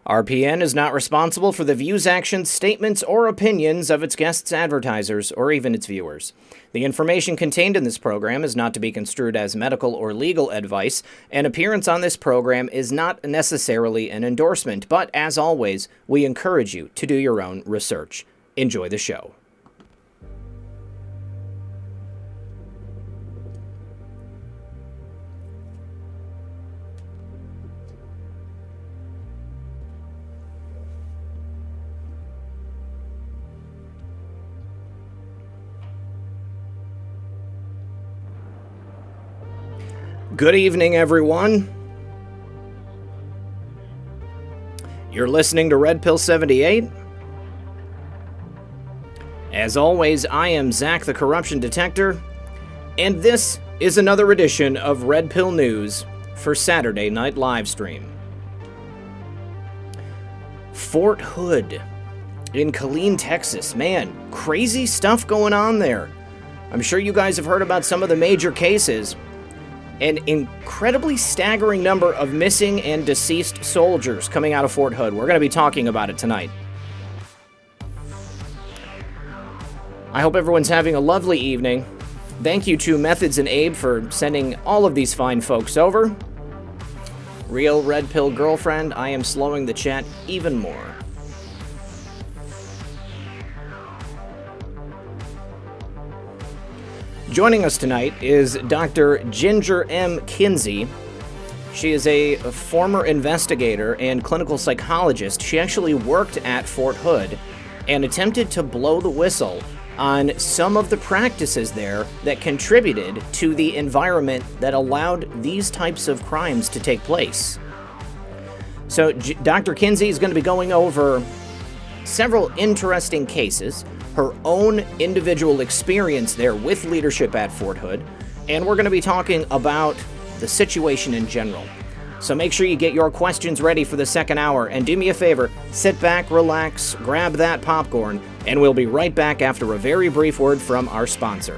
RPN is not responsible for the views, actions, statements, or opinions of its guests, advertisers, or even its viewers. The information contained in this program is not to be construed as medical or legal advice. An appearance on this program is not necessarily an endorsement, but as always, we encourage you to do your own research. Enjoy the show. Good evening, everyone. You're listening to Red Pill 78. As always, I am Zak the Corruption Detector, and this is another edition of Red Pill News for Saturday Night Livestream. Fort Hood in Killeen, Texas. Man, crazy stuff going on there. I'm sure you guys have heard about some of the major cases. An incredibly staggering number of missing and deceased soldiers coming out of Fort Hood. We're going to be talking about it tonight. I hope everyone's having a lovely evening. Thank you to Methods and Abe for sending all of these fine folks over. Real Red Pill Girlfriend, I am slowing the chat even more. Joining us tonight is Dr. Ginger M. Kinsey. She is a former investigator and clinical psychologist. She actually worked at Fort Hood and attempted to blow the whistle on some of the practices there that contributed to the environment that allowed these types of crimes to take place. So Dr. Kinsey is going to be going over several interesting cases, her own individual experience there with leadership at Fort Hood, and we're going to be talking about the situation in general. So make sure you get your questions ready for the second hour, and do me a favor, sit back, relax, grab that popcorn, and we'll be right back after a very brief word from our sponsor.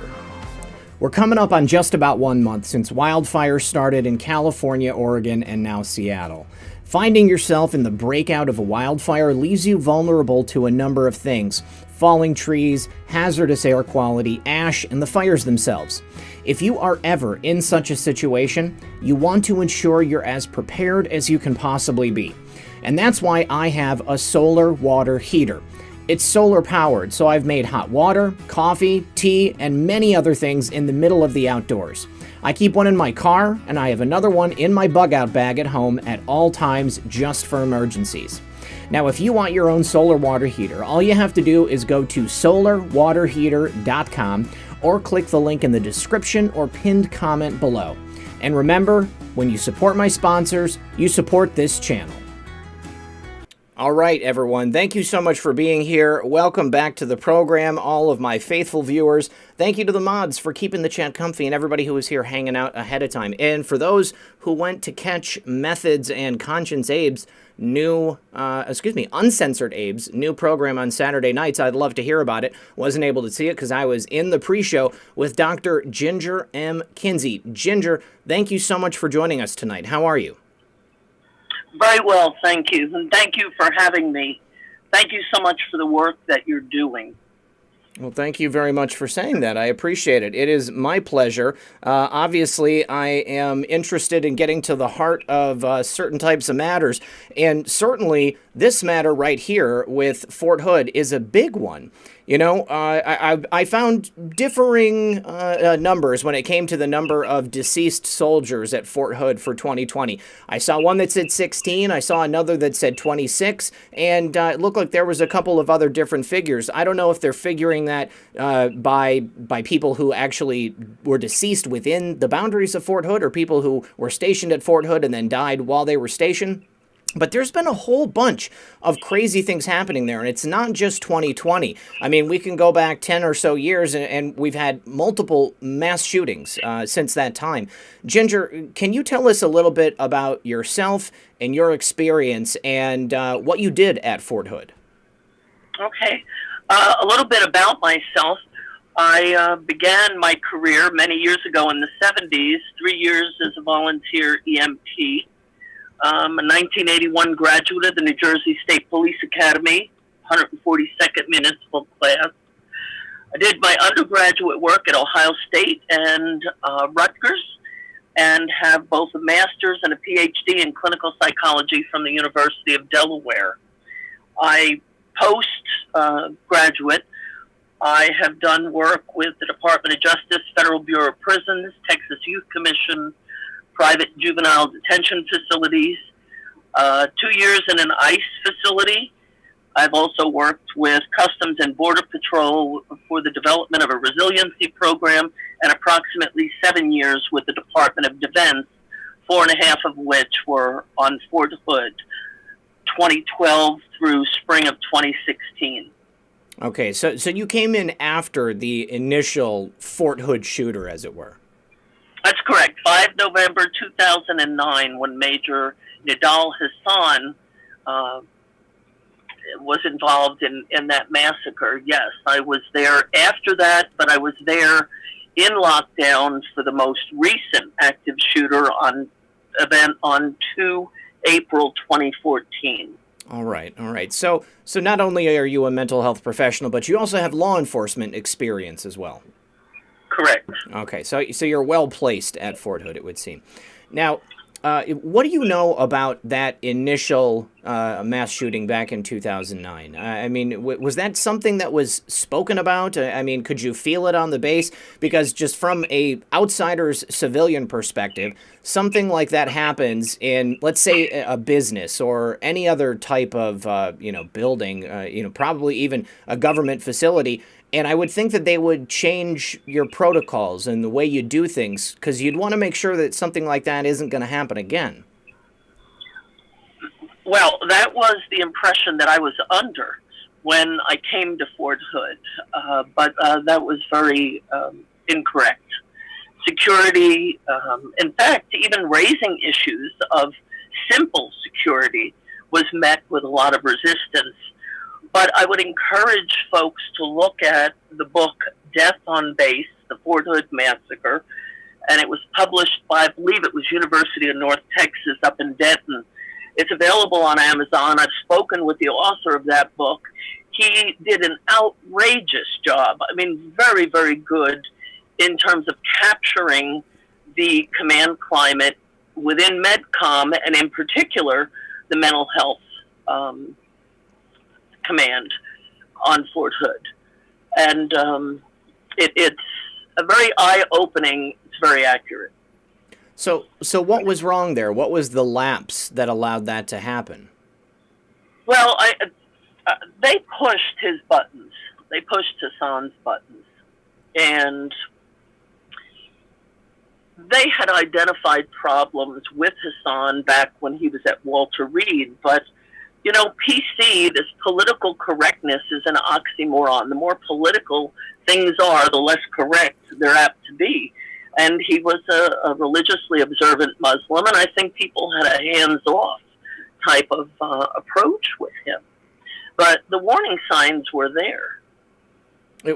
We're coming up on just about 1 month since wildfires started in California, Oregon, and now Seattle. Finding yourself in the breakout of a wildfire leaves you vulnerable to a number of things: falling trees, hazardous air quality, ash, and the fires themselves. If you are ever in such a situation, you want to ensure you're as prepared as you can possibly be. And that's why I have a solar water heater. It's solar powered, so I've made hot water, coffee, tea, and many other things in the middle of the outdoors. I keep one in my car, and I have another one in my bug-out bag at home at all times just for emergencies. Now, if you want your own solar water heater, all you have to do is go to solarwaterheater.com or click the link in the description or pinned comment below. And remember, when you support my sponsors, you support this channel. All right, everyone. Thank you so much for being here. Welcome back to the program, all of my faithful viewers. Thank you to the mods for keeping the chat comfy and everybody who was here hanging out ahead of time. And for those who went to catch Methods and Conscience Abe's Uncensored Abe's new program on Saturday nights, I'd love to hear about it. Wasn't able to see it because I was in the pre-show with Dr. Ginger M. Kinsey. Ginger, thank you so much for joining us tonight. How are you? Very well, thank you. And thank you for having me. Thank you so much for the work that you're doing. Well, thank you very much for saying that. I appreciate it. It is my pleasure. Obviously, I am interested in getting to the heart of certain types of matters. And certainly, this matter right here with Fort Hood is a big one. You know, I found differing numbers when it came to the number of deceased soldiers at Fort Hood for 2020. I saw one that said 16, I saw another that said 26, and it looked like there was a couple of other different figures. I don't know if they're figuring that by people who actually were deceased within the boundaries of Fort Hood, or people who were stationed at Fort Hood and then died while they were stationed. But there's been a whole bunch of crazy things happening there, and it's not just 2020. I mean, we can go back 10 or so years, and we've had multiple mass shootings since that time. Ginger, can you tell us a little bit about yourself and your experience and what you did at Fort Hood? Okay. A little bit about myself. I began my career many years ago in the 70s, 3 years as a volunteer EMT. I'm a 1981 graduate of the New Jersey State Police Academy, 142nd Municipal Class. I did my undergraduate work at Ohio State and Rutgers, and have both a master's and a PhD in clinical psychology from the University of Delaware. Post-graduate, I have done work with the Department of Justice, Federal Bureau of Prisons, Texas Youth Commission, private juvenile detention facilities, 2 years in an ICE facility. I've also worked with Customs and Border Patrol for the development of a resiliency program, and approximately 7 years with the Department of Defense, 4.5 of which were on Fort Hood, 2012 through spring of 2016. Okay, so you came in after the initial Fort Hood shooter, as it were. That's correct. 5 November 2009, when Major Nidal Hassan was involved in that massacre. Yes, I was there after that, but I was there in lockdown for the most recent active shooter event on 2 April 2014. All right. So not only are you a mental health professional, but you also have law enforcement experience as well. Correct. Okay, so you're well placed at Fort Hood, it would seem. Now, what do you know about that initial mass shooting back in 2009? I mean, was that something that was spoken about? I mean, could you feel it on the base? Because just from a outsider's civilian perspective, something like that happens in, let's say, a business or any other type of building, probably even a government facility. And I would think that they would change your protocols and the way you do things, because you'd want to make sure that something like that isn't going to happen again. Well, that was the impression that I was under when I came to Fort Hood, but that was very incorrect. Security, in fact, even raising issues of simple security was met with a lot of resistance. But I would encourage folks to look at the book Death on Base, the Fort Hood Massacre, and it was published by, I believe it was University of North Texas up in Denton. It's available on Amazon. I've spoken with the author of that book. He did an outrageous job. I mean, very, very good in terms of capturing the command climate within MedCom, and in particular, the mental health command on Fort Hood. And it's a very eye-opening, it's very accurate. So what was wrong there? What was the lapse that allowed that to happen? Well, they pushed his buttons. They pushed Hassan's buttons. And they had identified problems with Hassan back when he was at Walter Reed, but PC, this political correctness, is an oxymoron. The more political things are, the less correct they're apt to be. And he was a religiously observant Muslim, and I think people had a hands-off type of approach with him. But the warning signs were there.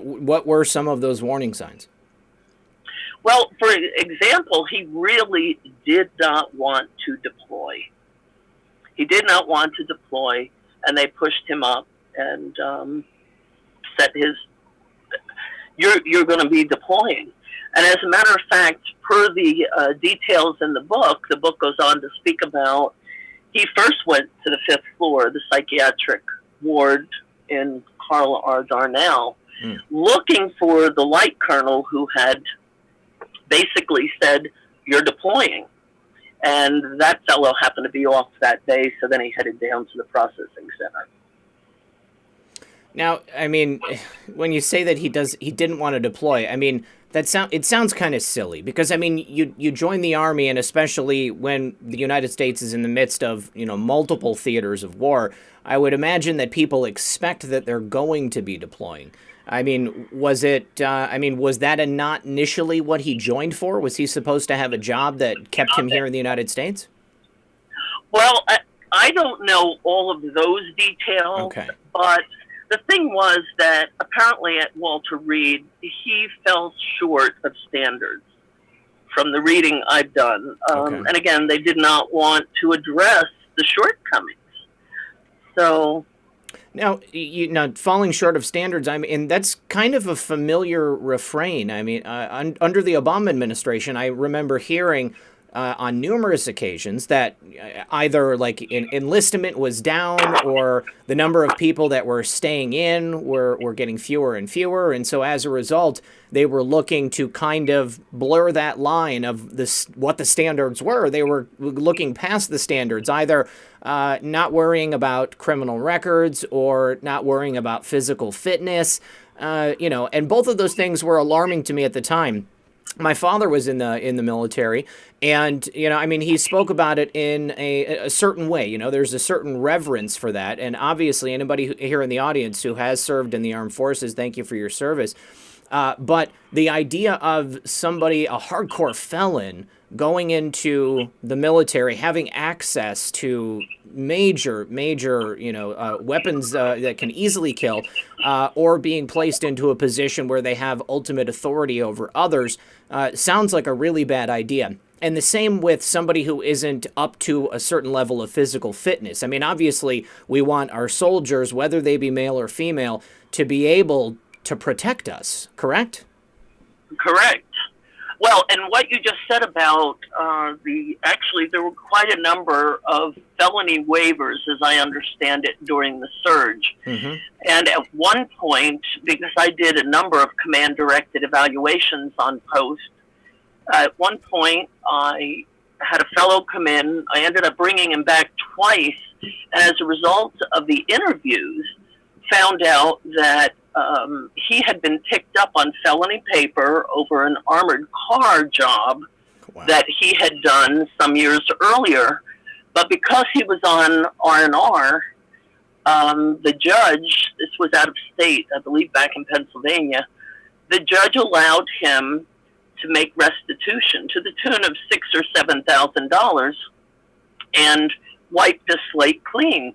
What were some of those warning signs? Well, for example, he really did not want to deploy. He did not want to deploy, and they pushed him up and said, you're going to be deploying. And as a matter of fact, per the details in the book goes on to speak about, he first went to the 5th floor, the psychiatric ward in Carla R. Darnell, looking for the light colonel who had basically said, you're deploying. And that fellow happened to be off that day, so then he headed down to the processing center. Now, I mean, when you say that he didn't want to deploy, I mean, it sounds kind of silly, because I mean, you join the Army, and especially when the United States is in the midst of multiple theaters of war, I would imagine that people expect that they're going to be deploying. I mean, was that not initially what he joined for? Was he supposed to have a job that kept him here in the United States? Well, I don't know all of those details, okay. But the thing was that apparently at Walter Reed, he fell short of standards from the reading I've done. Okay. And again, they did not want to address the shortcomings. So now, falling short of standards, I mean, and that's kind of a familiar refrain. I mean, under the Obama administration, I remember hearing on numerous occasions that either like enlistment was down or the number of people that were staying in were getting fewer and fewer. And so as a result, they were looking to kind of blur that line of what the standards were. They were looking past the standards, either not worrying about criminal records or not worrying about physical fitness, and both of those things were alarming to me at the time. My father was in the military, and he spoke about it in a certain way. There's a certain reverence for that, and obviously, anybody here in the audience who has served in the armed forces, thank you for your service. But the idea of somebody, a hardcore felon, going into the military, having access to major, weapons that can easily kill, or being placed into a position where they have ultimate authority over others, sounds like a really bad idea. And the same with somebody who isn't up to a certain level of physical fitness. I mean, obviously, we want our soldiers, whether they be male or female, to be able to protect us, correct? Correct. Well, and what you just said about actually, there were quite a number of felony waivers, as I understand it, during the surge. Mm-hmm. And at one point, because I did a number of command-directed evaluations on post, at one point, I had a fellow come in. I ended up bringing him back twice, and as a result of the interviews, found out that he had been picked up on felony paper over an armored car job. Wow. That he had done some years earlier. But because he was on R&R, the judge, this was out of state, I believe back in Pennsylvania, the judge allowed him to make restitution to the tune of $6,000 or $7,000 and wipe the slate clean.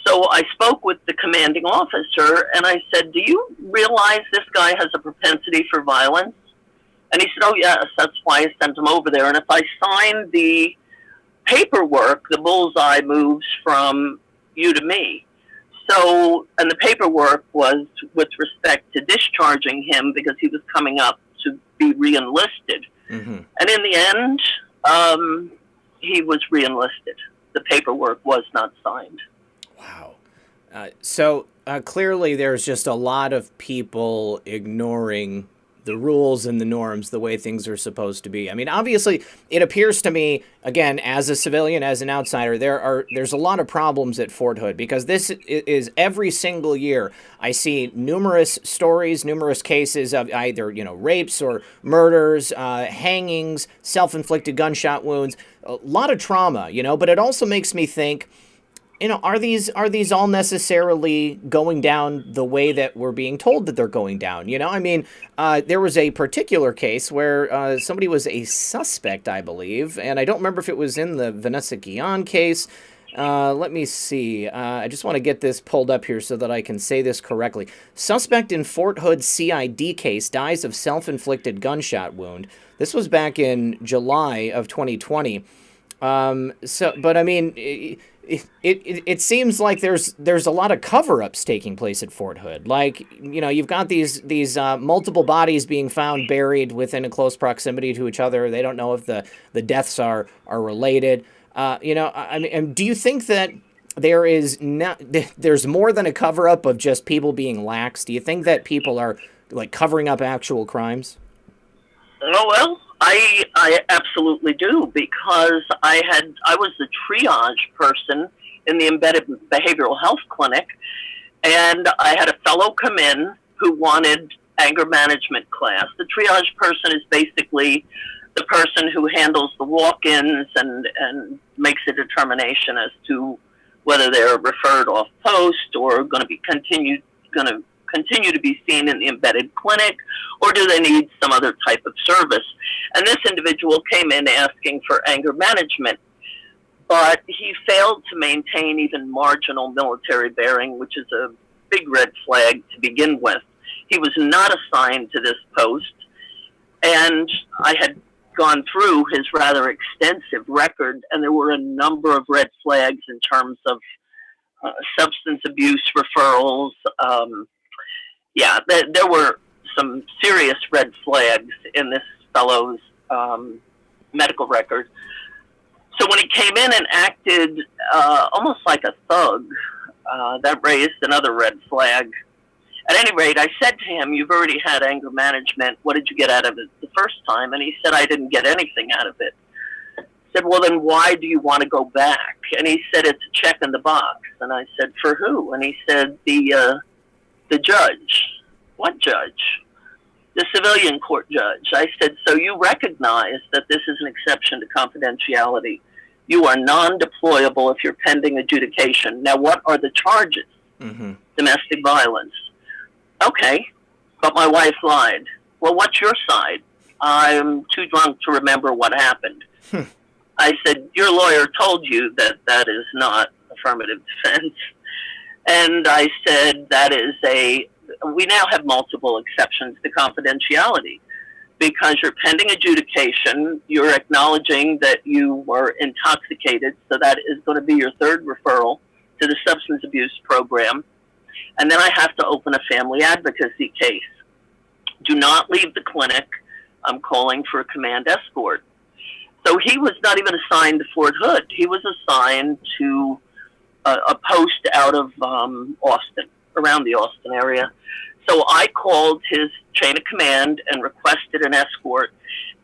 So I spoke with the commanding officer, and I said, do you realize this guy has a propensity for violence? And he said, oh, yes, that's why I sent him over there. And if I sign the paperwork, the bullseye moves from you to me. So, and the paperwork was with respect to discharging him because he was coming up to be re-enlisted. Mm-hmm. And in the end, he was re-enlisted. The paperwork was not signed. Wow. So clearly there's just a lot of people ignoring the rules and the norms, the way things are supposed to be. I mean, obviously, it appears to me, again, as a civilian, as an outsider, there's a lot of problems at Fort Hood, because this is every single year I see numerous stories, numerous cases of either, rapes or murders, hangings, self-inflicted gunshot wounds, a lot of trauma, but it also makes me think, are these all necessarily going down the way that we're being told that they're going down? There was a particular case where somebody was a suspect, I believe, and I don't remember if it was in the Vanessa Guillen case. Let me see. I just want to get this pulled up here so that I can say this correctly. Suspect in Fort Hood CID case dies of self-inflicted gunshot wound. This was back in July of 2020. But I mean, it seems like there's a lot of cover-ups taking place at Fort Hood. Like, you've got these multiple bodies being found buried within a close proximity to each other. They don't know if the deaths are related. Do you think that there's more than a cover-up of just people being lax? Do you think that people are like covering up actual crimes? Oh, well, I absolutely do, because I was the triage person in the embedded behavioral health clinic, and I had a fellow come in who wanted anger management class. The triage person is basically the person who handles the walk-ins and makes a determination as to whether they're referred off post or going to continue to be seen in the embedded clinic, or do they need some other type of service? And this individual came in asking for anger management, but he failed to maintain even marginal military bearing, which is a big red flag to begin with. He was not assigned to this post, and I had gone through his rather extensive record, and there were a number of red flags in terms of substance abuse referrals. There were some serious red flags in this fellow's medical record. So when he came in and acted almost like a thug, that raised another red flag. At any rate, I said to him, "You've already had anger management. What did you get out of it the first time?" And he said, "I didn't get anything out of it." I said, "Well, then why do you want to go back?" And he said, "It's a check in the box." And I said, "For who?" And he said, the judge." "What judge?" "The civilian court judge." I said, "So you recognize that this is an exception to confidentiality. You are non-deployable if you're pending adjudication. Now, what are the charges?" Mm-hmm. "Domestic violence." "Okay, but my wife lied." "Well, what's your side?" "I'm too drunk to remember what happened." I said, "Your lawyer told you that that is not affirmative defense." And I said, we now have multiple exceptions to confidentiality, because you're pending adjudication, you're acknowledging that you were intoxicated, so that is going to be your third referral to the substance abuse program. And then I have to open a family advocacy case. Do not leave the clinic. I'm calling for a command escort. So he was not even assigned to Fort Hood. He was assigned to a post out of Austin, around the Austin area. So I called his chain of command and requested an escort.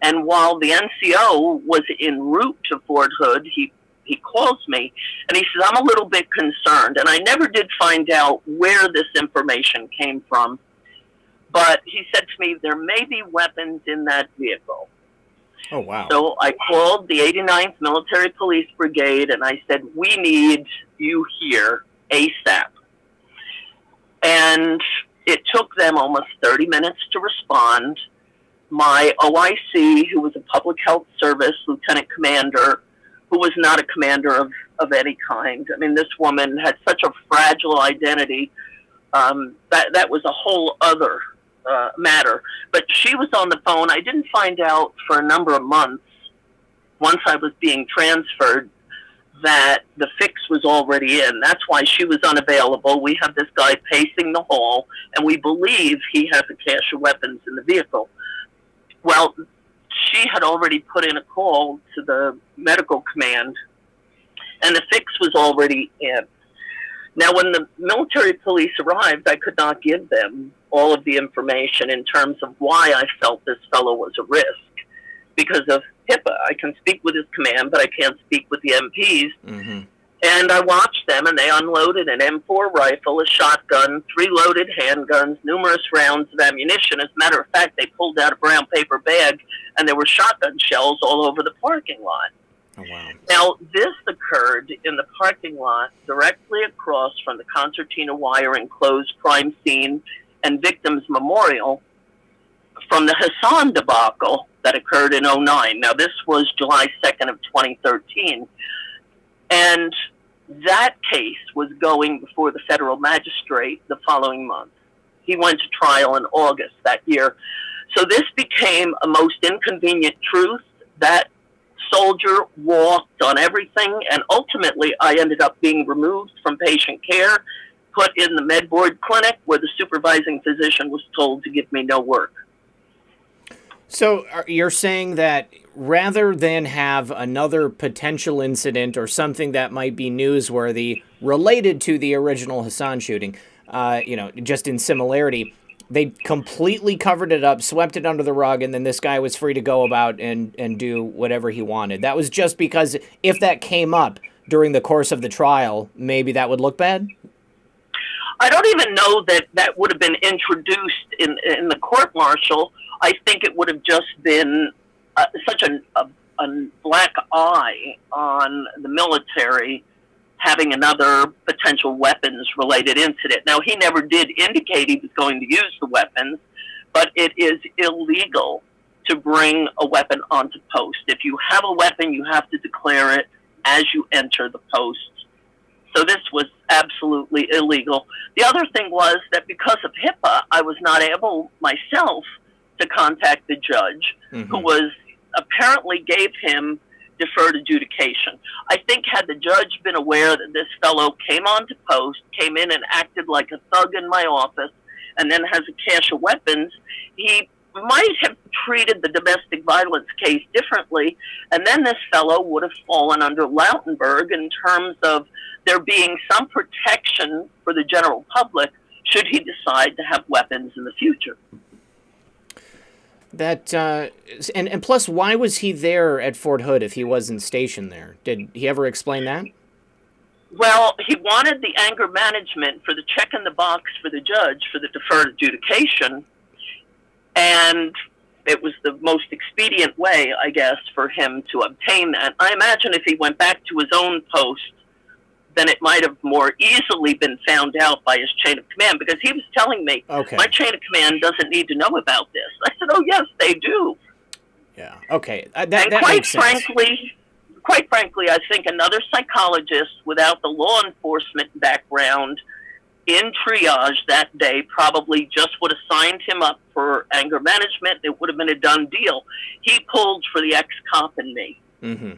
And while the NCO was en route to Fort Hood, he calls me and he says, "I'm a little bit concerned." And I never did find out where this information came from. But he said to me, "There may be weapons in that vehicle." Oh, wow. So I called the 89th Military Police Brigade and I said, "We need you here ASAP." And it took them almost 30 minutes to respond. My OIC, who was a public health service lieutenant commander, who was not a commander of any kind. I mean, this woman had such a fragile identity. That was a whole other matter. But she was on the phone. I didn't find out for a number of months, once I was being transferred, that the fix was already in. That's why she was unavailable. We have this guy pacing the hall, and we believe he has a cache of weapons in the vehicle. Well, she had already put in a call to the medical command, and the fix was already in. Now, when the military police arrived, I could not give them all of the information in terms of why I felt this fellow was a risk because of HIPAA. I can speak with his command, but I can't speak with the MPs. Mm-hmm. And I watched them, and they unloaded an M4 rifle, a shotgun, 3 loaded handguns, numerous rounds of ammunition. As a matter of fact, they pulled out a brown paper bag, and there were shotgun shells all over the parking lot. Oh, wow. Now, this occurred in the parking lot directly across from the concertina wire enclosed crime scene and victims memorial from the Hassan debacle that occurred in 2009. Now, this was July 2nd of 2013. And that case was going before the federal magistrate the following month. He went to trial in August that year. So this became a most inconvenient truth. That soldier walked on everything, and ultimately I ended up being removed from patient care, put in the med board clinic where the supervising physician was told to give me no work. So you're saying that rather than have another potential incident or something that might be newsworthy related to the original Hassan shooting, just in similarity, they completely covered it up, swept it under the rug, and then this guy was free to go about and do whatever he wanted. That was just because if that came up during the course of the trial, maybe that would look bad? I don't even know that that would have been introduced in the court-martial. I think it would have just been such a black eye on the military having another potential weapons-related incident. Now, he never did indicate he was going to use the weapons, but it is illegal to bring a weapon onto post. If you have a weapon, you have to declare it as you enter the post. So this was absolutely illegal. The other thing was that because of HIPAA, I was not able myself to contact the judge, who was apparently gave him deferred adjudication. I think had the judge been aware that this fellow came onto post, came in and acted like a thug in my office, and then has a cache of weapons, he might have treated the domestic violence case differently, and then this fellow would have fallen under Lautenberg in terms of there being some protection for the general public should he decide to have weapons in the future. That and plus, why was he there at Fort Hood if he wasn't stationed there? Did he ever explain that? Well, he wanted the anger management for the check in the box for the judge for the deferred adjudication, and it was the most expedient way, I guess, for him to obtain that. I imagine if he went back to his own post, then it might have more easily been found out by his chain of command, because he was telling me, my chain of command doesn't need to know about this. I said, oh, yes, they do. Yeah, okay. And that makes sense. Quite frankly, I think another psychologist without the law enforcement background in triage that day probably just would have signed him up for anger management. It would have been a done deal. He pulled for the ex-cop and me. Mm-hmm.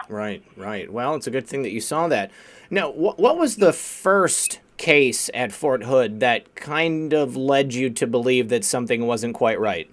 Right, right. Well, it's a good thing that you saw that. Now, what was the first case at Fort Hood that kind of led you to believe that something wasn't quite right?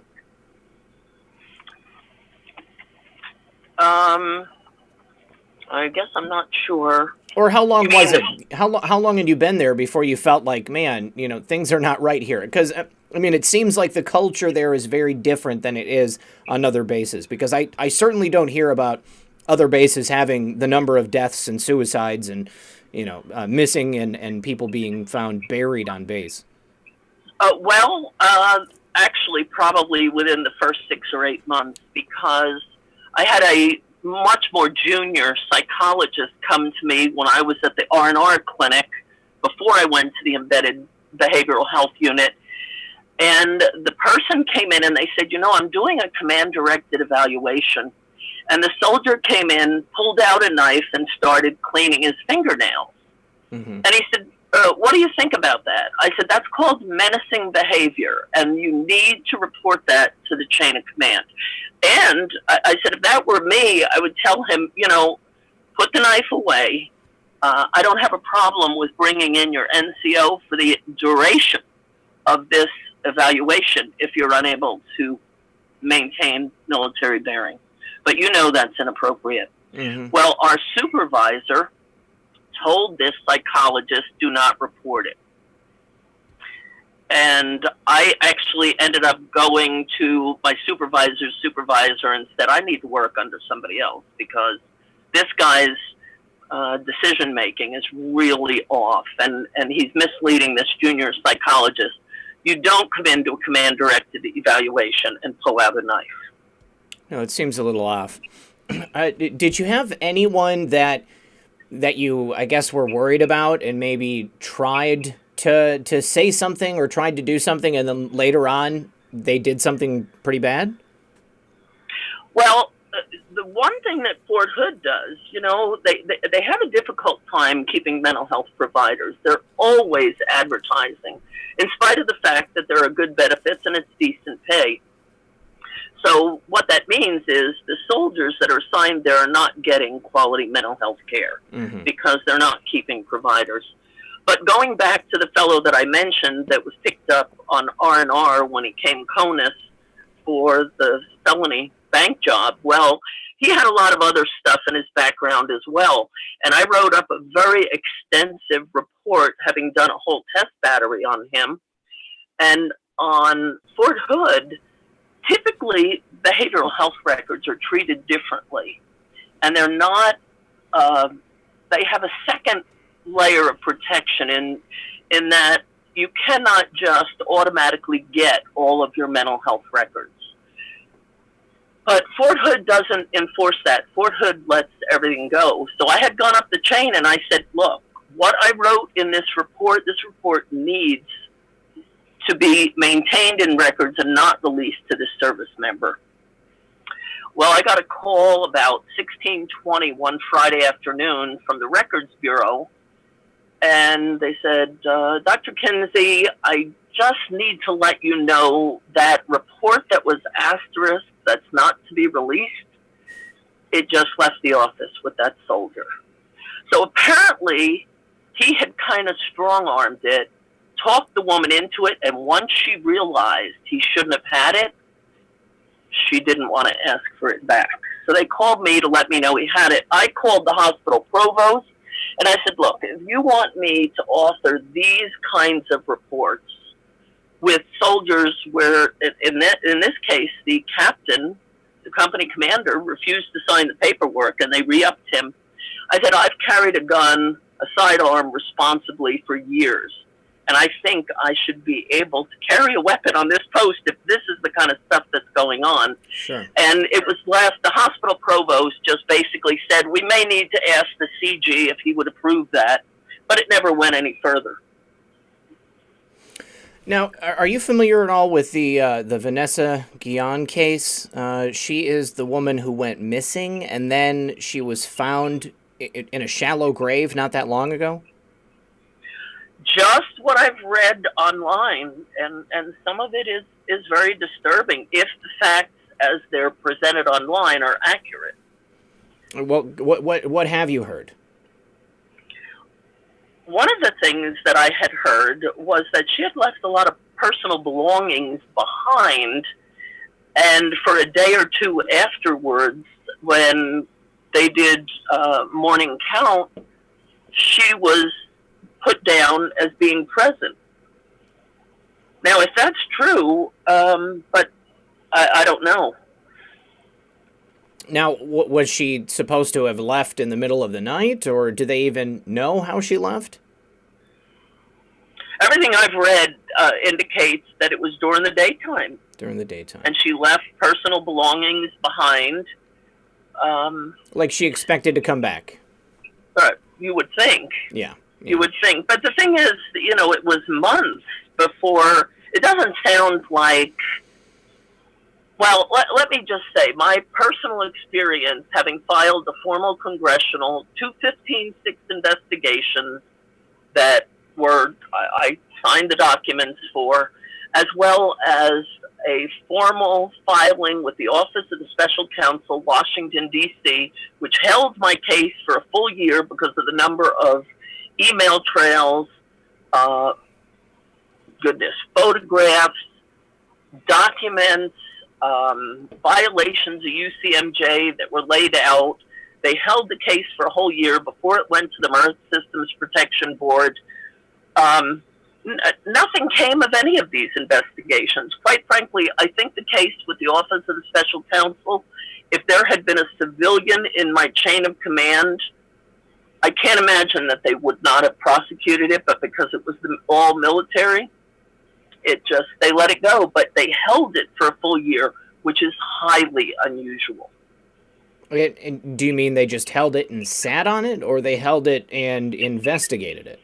I guess I'm not sure. Or how long was it? How long had you been there before you felt like, man, you know, things are not right here? Because, I mean, it seems like the culture there is very different than it is on other bases. Because I certainly don't hear about other bases having the number of deaths and suicides and, you know, missing and people being found buried on base. Actually, probably within the first 6 or 8 months, because I had a much more junior psychologist come to me when I was at the R&R clinic before I went to the embedded behavioral health unit. And the person came in and they said, you know, I'm doing a command-directed evaluation. And the soldier came in, pulled out a knife, and started cleaning his fingernails. Mm-hmm. And he said, what do you think about that? I said, that's called menacing behavior, and you need to report that to the chain of command. And I said, if that were me, I would tell him, you know, put the knife away. I don't have a problem with bringing in your NCO for the duration of this evaluation if you're unable to maintain military bearing. But you know that's inappropriate. Mm-hmm. Well, our supervisor told this psychologist, do not report it. And I actually ended up going to my supervisor's supervisor and said, I need to work under somebody else because this guy's decision-making is really off, and he's misleading this junior psychologist. You don't come into a command-directed evaluation and pull out a knife. No, it seems a little off. Did you have anyone that you, I guess, were worried about and maybe tried to say something or tried to do something, and then later on they did something pretty bad? Well, the one thing that Fort Hood does, you know, they have a difficult time keeping mental health providers. They're always advertising, in spite of the fact that there are good benefits and it's decent pay. So what that means is the soldiers that are assigned there are not getting quality mental health care because they're not keeping providers. But going back to the fellow that I mentioned that was picked up on R&R when he came CONUS for the felony bank job, well, he had a lot of other stuff in his background as well. And I wrote up a very extensive report, having done a whole test battery on him. And on Fort Hood, typically behavioral health records are treated differently. And they're not, they have a second layer of protection in that you cannot just automatically get all of your mental health records. But Fort Hood doesn't enforce that. Fort Hood lets everything go. So I had gone up the chain and I said, look, what I wrote in this report needs to be maintained in records and not released to the service member. Well, I got a call about 16:20 one Friday afternoon from the Records Bureau, and they said, Dr. Kinsey, I just need to let you know that report that was asterisked that's not to be released, it just left the office with that soldier. So apparently he had kind of strong-armed it, talked the woman into it, and once she realized he shouldn't have had it, she didn't want to ask for it back. So they called me to let me know he had it. I called the hospital provost, and I said, look, if you want me to author these kinds of reports with soldiers where, in this case, the captain, the company commander, refused to sign the paperwork, and they re-upped him, I said, I've carried a gun, a sidearm responsibly for years, and I think I should be able to carry a weapon on this post if this is the kind of stuff that's going on. Sure. And it was the hospital provost just basically said, we may need to ask the CG if he would approve that, but it never went any further. Now, are you familiar at all with the Vanessa Guillen case? She is the woman who went missing, and then she was found in a shallow grave not that long ago? Just what I've read online, and some of it is very disturbing if the facts as they're presented online are accurate. Well, what have you heard? One of the things that I had heard was that she had left a lot of personal belongings behind, and for a day or two afterwards, when they did morning count, she was put down as being present. Now, if that's true, but I don't know. Now, was she supposed to have left in the middle of the night, or do they even know how she left? Everything I've read indicates that it was during the daytime. During the daytime. And she left personal belongings behind. Like she expected to come back. But you would think. Yeah. You would think. But the thing is, it was months before. It doesn't sound like. Well, let me just say, my personal experience, having filed a formal congressional 215-6 investigations that I signed the documents for, as well as a formal filing with the Office of the Special Counsel, Washington, D.C., which held my case for a full year because of the number of email trails, photographs, documents, violations of UCMJ that were laid out. They held the case for a whole year before it went to the Earth Systems Protection Board. Nothing came of any of these investigations. Quite frankly, I think the case with the Office of the Special Counsel, if there had been a civilian in my chain of command, I can't imagine that they would not have prosecuted it, but because it was all military, they let it go, but they held it for a full year, which is highly unusual. And do you mean they just held it and sat on it, or they held it and investigated it?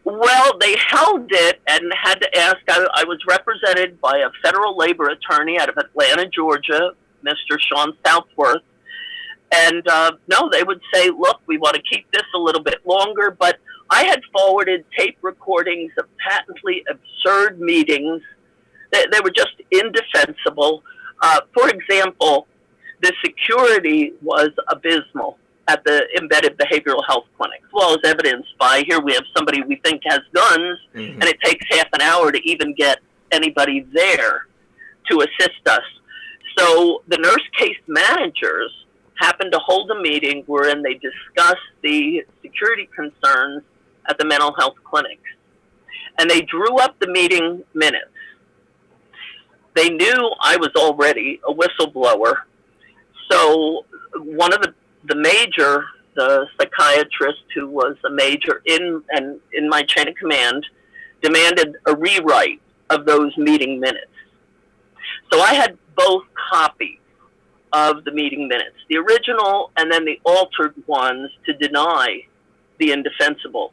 Well, they held it and had to ask. I was represented by a federal labor attorney out of Atlanta, Georgia, Mr. Sean Southworth. And no, they would say, look, we want to keep this a little bit longer, but I had forwarded tape recordings of patently absurd meetings. They were just indefensible. For example, the security was abysmal at the embedded behavioral health clinics, as well as evidenced by, here we have somebody we think has guns, and it takes half an hour to even get anybody there to assist us. So the nurse case managers happened to hold a meeting wherein they discussed the security concerns at the mental health clinics. And they drew up the meeting minutes. They knew I was already a whistleblower. So one of the psychiatrist who was a major in my chain of command, demanded a rewrite of those meeting minutes. So I had both copies of the meeting minutes, the original and then the altered ones to deny the indefensible.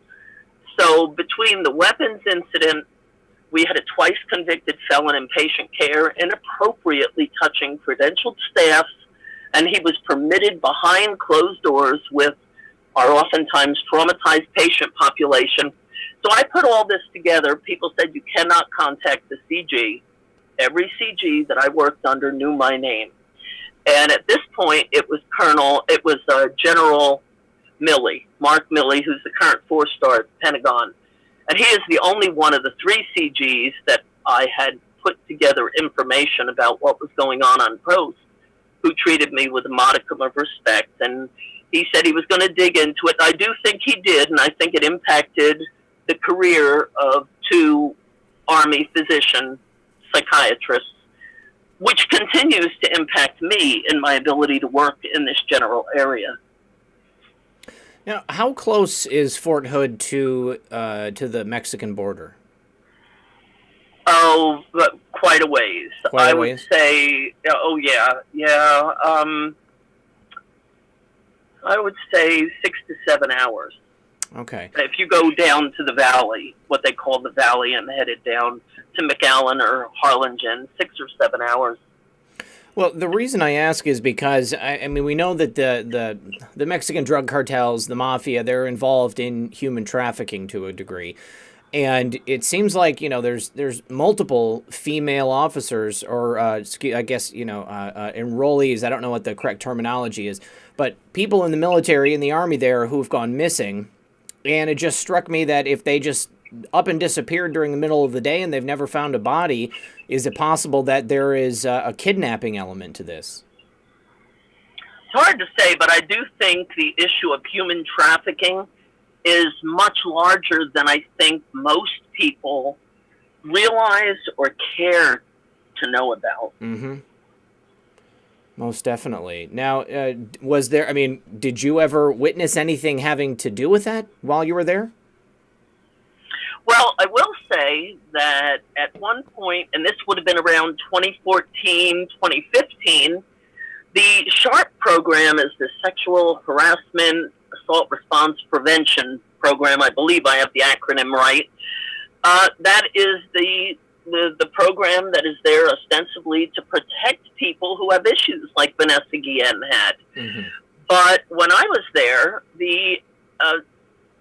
So between the weapons incident, we had a twice convicted felon in patient care, inappropriately touching credentialed staffs, and he was permitted behind closed doors with our oftentimes traumatized patient population. So I put all this together. People said you cannot contact the CG every CG that I worked under knew my name. And at this point, it was General Milley, Mark Milley, who's the current 4-star at the Pentagon. And he is the only one of the 3 CGs that I had put together information about what was going on post, who treated me with a modicum of respect. And he said he was going to dig into it. I do think he did, and I think it impacted the career of 2 Army physician psychiatrists, which continues to impact me in my ability to work in this general area. Now, how close is Fort Hood to the Mexican border? Oh, quite a ways. I would say, I would say 6 to 7 hours. Okay. If you go down to the valley, what they call the valley, and headed down to McAllen or Harlingen, 6 or 7 hours. Well, the reason I ask is because, I mean, we know that the Mexican drug cartels, the mafia, they're involved in human trafficking to a degree. And it seems like, there's multiple female officers or, I guess, enrollees. I don't know what the correct terminology is, but people in the military and the Army there who've gone missing. And it just struck me that if they just up and disappeared during the middle of the day and they've never found a body, is it possible that there is a kidnapping element to this? It's hard to say, but I do think the issue of human trafficking is much larger than I think most people realize or care to know about. Mm-hmm. Most definitely. Now, did you ever witness anything having to do with that while you were there? Well, I will say that at one point, and this would have been around 2014, 2015, the SHARP program is the Sexual Harassment Assault Response Prevention Program. I believe I have the acronym right. That is the program that is there ostensibly to protect people who have issues like Vanessa Guillen had. Mm-hmm. But when I was there,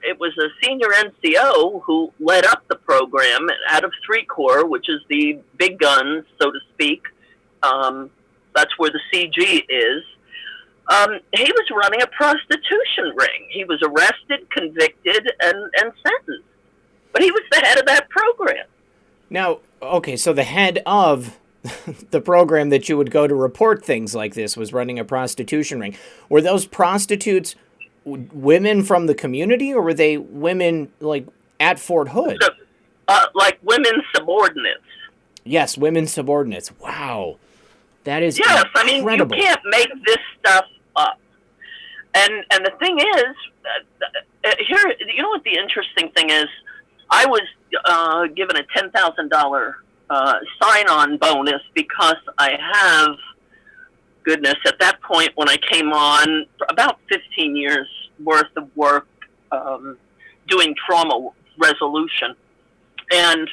it was a senior NCO who led up the program out of 3 Corps, which is the big guns, so to speak. That's where the CG is. He was running a prostitution ring. He was arrested, convicted, and sentenced. But he was the head of that program. Now, okay, so the head of the program that you would go to report things like this was running a prostitution ring. Were those prostitutes women from the community, or were they women, like, at Fort Hood? Like women subordinates. Yes, women subordinates. Wow. That is incredible. I mean, you can't make this stuff up. And the thing is, here, you know what the interesting thing is? I was given a $10,000 sign-on bonus because I have, goodness, at that point when I came on, about 15 years worth of work doing trauma resolution. And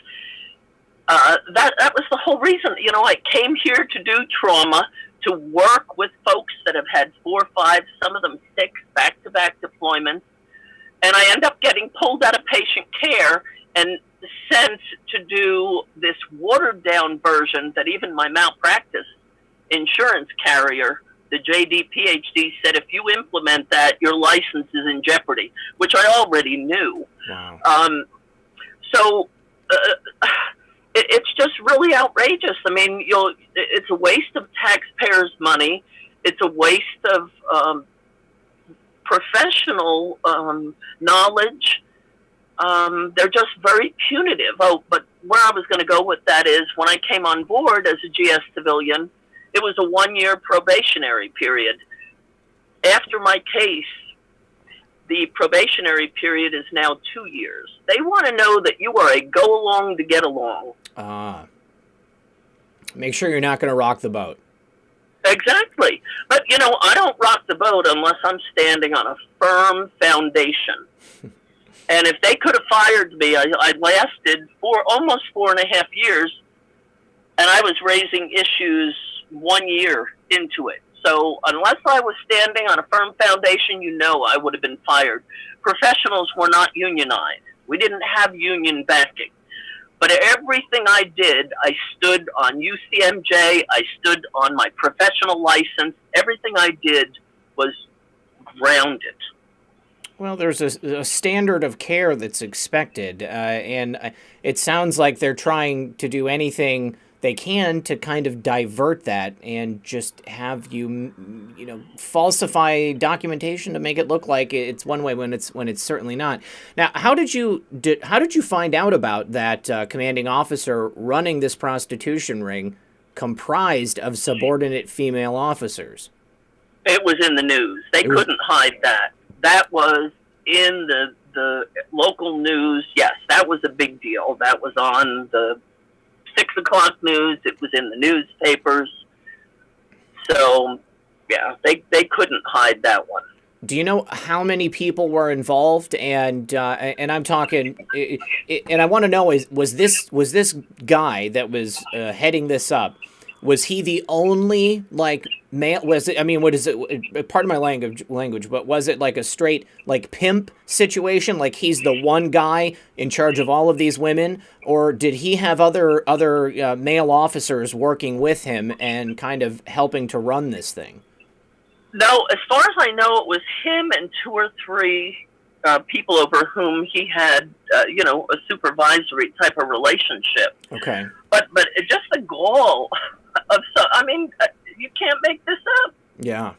that was the whole reason, I came here to do trauma, to work with folks that have had 4 or 5, some of them 6 back-to-back deployments. And I end up getting pulled out of patient care and sent to do this watered-down version that even my malpractice insurance carrier, the JD PhD, said if you implement that, your license is in jeopardy, which I already knew. Wow. It's just really outrageous. I mean, it's a waste of taxpayers' money. It's a waste of professional knowledge. They're just very punitive. Oh, but where I was going to go with that is when I came on board as a GS civilian, it was a 1-year probationary period. After my case, the probationary period is now 2 years. They want to know that you are a go-along to get along. Make sure you're not going to rock the boat. Exactly. But, I don't rock the boat unless I'm standing on a firm foundation. And if they could have fired me, I lasted almost 4.5 years, and I was raising issues 1 year into it. So unless I was standing on a firm foundation, I would have been fired. Professionals were not unionized. We didn't have union backing. But everything I did, I stood on UCMJ, I stood on my professional license. Everything I did was grounded. Well, there's a standard of care that's expected, and it sounds like they're trying to do anything they can to kind of divert that and just have you, falsify documentation to make it look like it's one way when it's certainly not. Now, how did you find out about that commanding officer running this prostitution ring comprised of subordinate female officers? It was in the news. They couldn't hide that. That was in the local news. Yes, that was a big deal. That was on the 6 o'clock news. It was in the newspapers. So, yeah, they couldn't hide that one. Do you know how many people were involved? And I'm talking, and I want to know, was this guy that was heading this up, was he the only, like, male? Was it? I mean, what is it? Pardon my language, but was it like a straight, like, pimp situation? Like he's the one guy in charge of all of these women, or did he have other male officers working with him and kind of helping to run this thing? No, as far as I know, it was him and 2 or 3 people over whom he had, a supervisory type of relationship. Okay. But just the gall of, you can't make this up. Yeah.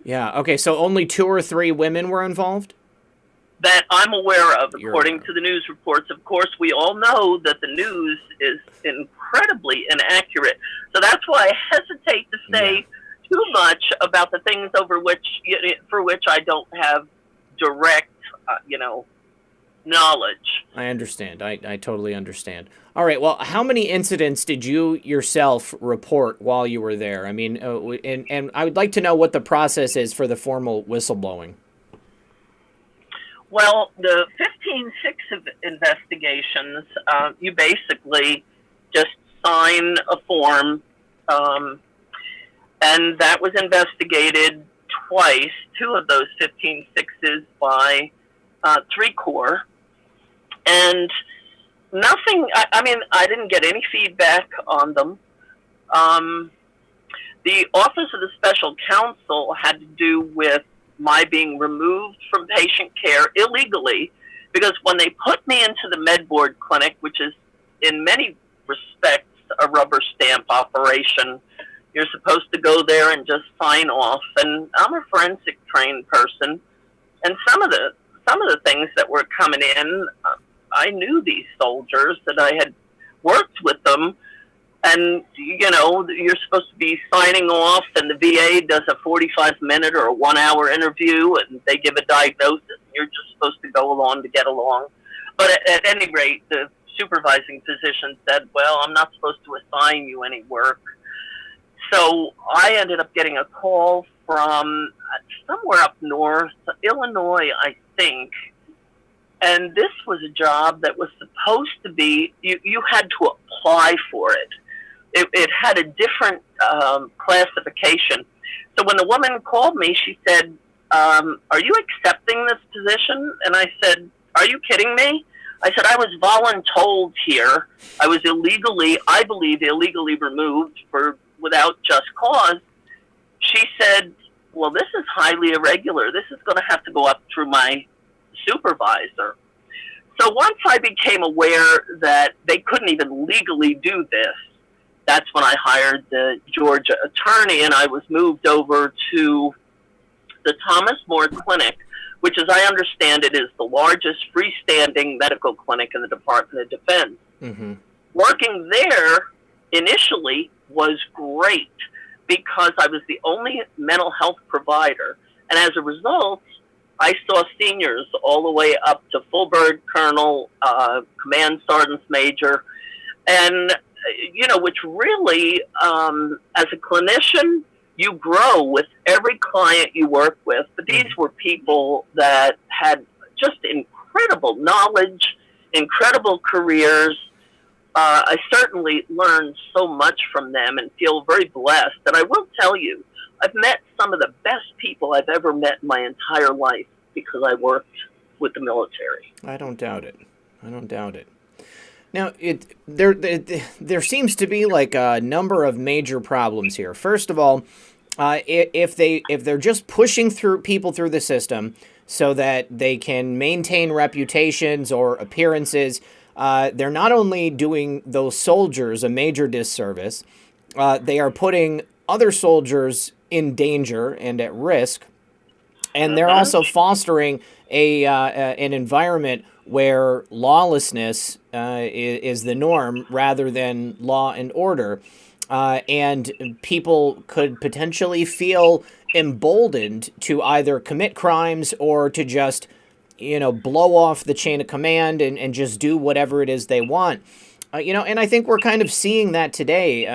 Yeah. Okay. So only 2 or 3 women were involved? That I'm aware of, according to the news reports. Of course, we all know that the news is incredibly inaccurate. So that's why I hesitate to say too much about the things for which I don't have direct, knowledge. I understand. I totally understand. All right. Well, how many incidents did you yourself report while you were there? I mean, and I would like to know what the process is for the formal whistleblowing. Well, the 15-6 investigations, you basically just sign a form, and that was investigated twice, 2 of those 15-6s by 3 Corps. And nothing, I didn't get any feedback on them. The Office of the Special Counsel had to do with my being removed from patient care illegally, because when they put me into the med board clinic, which is in many respects a rubber stamp operation, you're supposed to go there and just sign off. And I'm a forensic trained person, and some of the things that were coming in, I knew these soldiers, that I had worked with them, and you're supposed to be signing off, and the VA does a 45-minute or a 1-hour interview, and they give a diagnosis, and you're just supposed to go along to get along. But at any rate, the supervising physician said, well, I'm not supposed to assign you any work. So I ended up getting a call from somewhere up north, Illinois, I think. And this was a job that was supposed to be, you had to apply for it. It had a different classification. So when the woman called me, she said, are you accepting this position? And I said, are you kidding me? I said, I was voluntold here. I was I believe illegally removed without just cause. She said, well, this is highly irregular. This is going to have to go up through my supervisor. So once I became aware that they couldn't even legally do this, that's when I hired the Georgia attorney, and I was moved over to the Thomas More Clinic, which, as I understand it, is the largest freestanding medical clinic in the Department of Defense. Mm-hmm. Working there initially was great because I was the only mental health provider. And as a result, I saw seniors all the way up to full bird colonel, command sergeant major. And, which really, as a clinician, you grow with every client you work with. But these were people that had just incredible knowledge, incredible careers. I certainly learned so much from them and feel very blessed. And I will tell you, I've met some of the best people I've ever met in my entire life because I worked with the military. I don't doubt it. Now, there seems to be like a number of major problems here. First of all, if they're just pushing through people through the system so that they can maintain reputations or appearances, they're not only doing those soldiers a major disservice, they are putting other soldiers in danger and at risk, and they're also fostering an environment where lawlessness is the norm rather than law and order. And people could potentially feel emboldened to either commit crimes or to just, blow off the chain of command and just do whatever it is they want. And I think we're kind of seeing that today.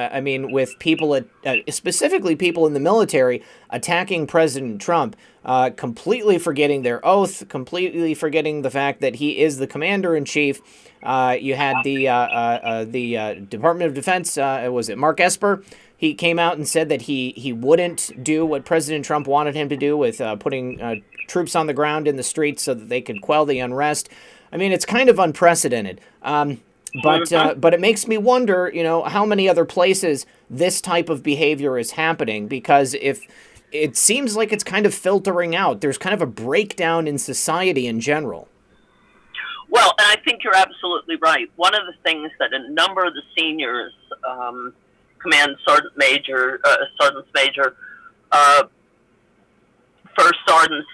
With people, specifically people in the military, attacking President Trump, completely forgetting their oath, completely forgetting the fact that he is the commander-in-chief. You had the Department of Defense, was it Mark Esper? He came out and said that he wouldn't do what President Trump wanted him to do with putting troops on the ground in the streets so that they could quell the unrest. It's kind of unprecedented. But it makes me wonder, how many other places this type of behavior is happening, because if it seems like it's kind of filtering out, there's kind of a breakdown in society in general. Well, and I think you're absolutely right. One of the things that a number of the seniors, command sergeants major, first sergeants,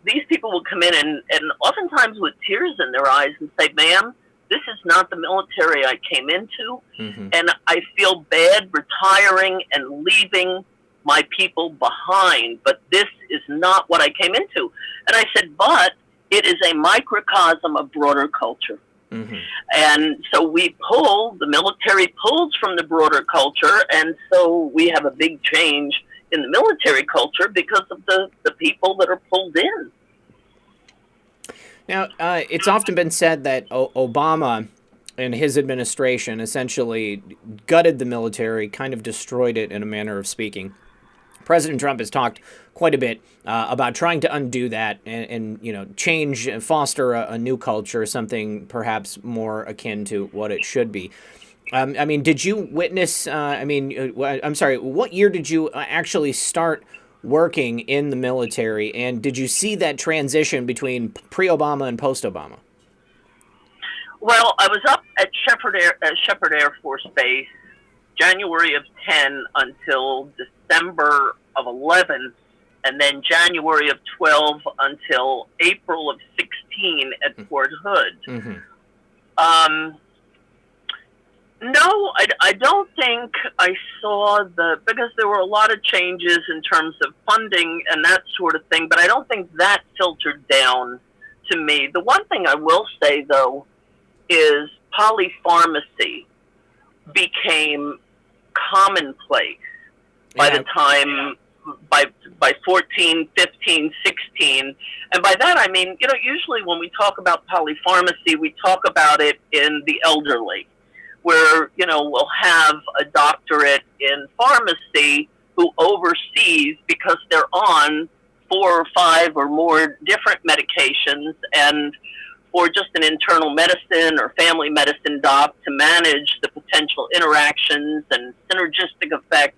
these people will come in and oftentimes with tears in their eyes and say, "Ma'am, this is not the military I came into, and I feel bad retiring and leaving my people behind, but this is not what I came into." And I said, but it is a microcosm of broader culture. And so the military pulls from the broader culture, and so we have a big change in the military culture because of the people that are pulled in. Now, it's often been said that Obama and his administration essentially gutted the military, kind of destroyed it in a manner of speaking. President Trump has talked quite a bit about trying to undo that and change and foster a new culture, something perhaps more akin to what it should be. Did you witness, I'm sorry, what year did you actually start working in the military, and did you see that transition between pre-Obama and post-Obama? Well, I was up at Shepherd Air Force Base January of 10 until December of 11, and then January of 12 until April of 16 at Fort Hood. No, I don't think I saw because there were a lot of changes in terms of funding and that sort of thing, but I don't think that filtered down to me. The one thing I will say, though, is polypharmacy became commonplace by the time, by 14, 15, 16. And by that, I mean, usually when we talk about polypharmacy, we talk about it in the elderly, where, we'll have a doctorate in pharmacy who oversees, because they're on 4 or 5 or more different medications, and or just an internal medicine or family medicine doc to manage the potential interactions and synergistic effects.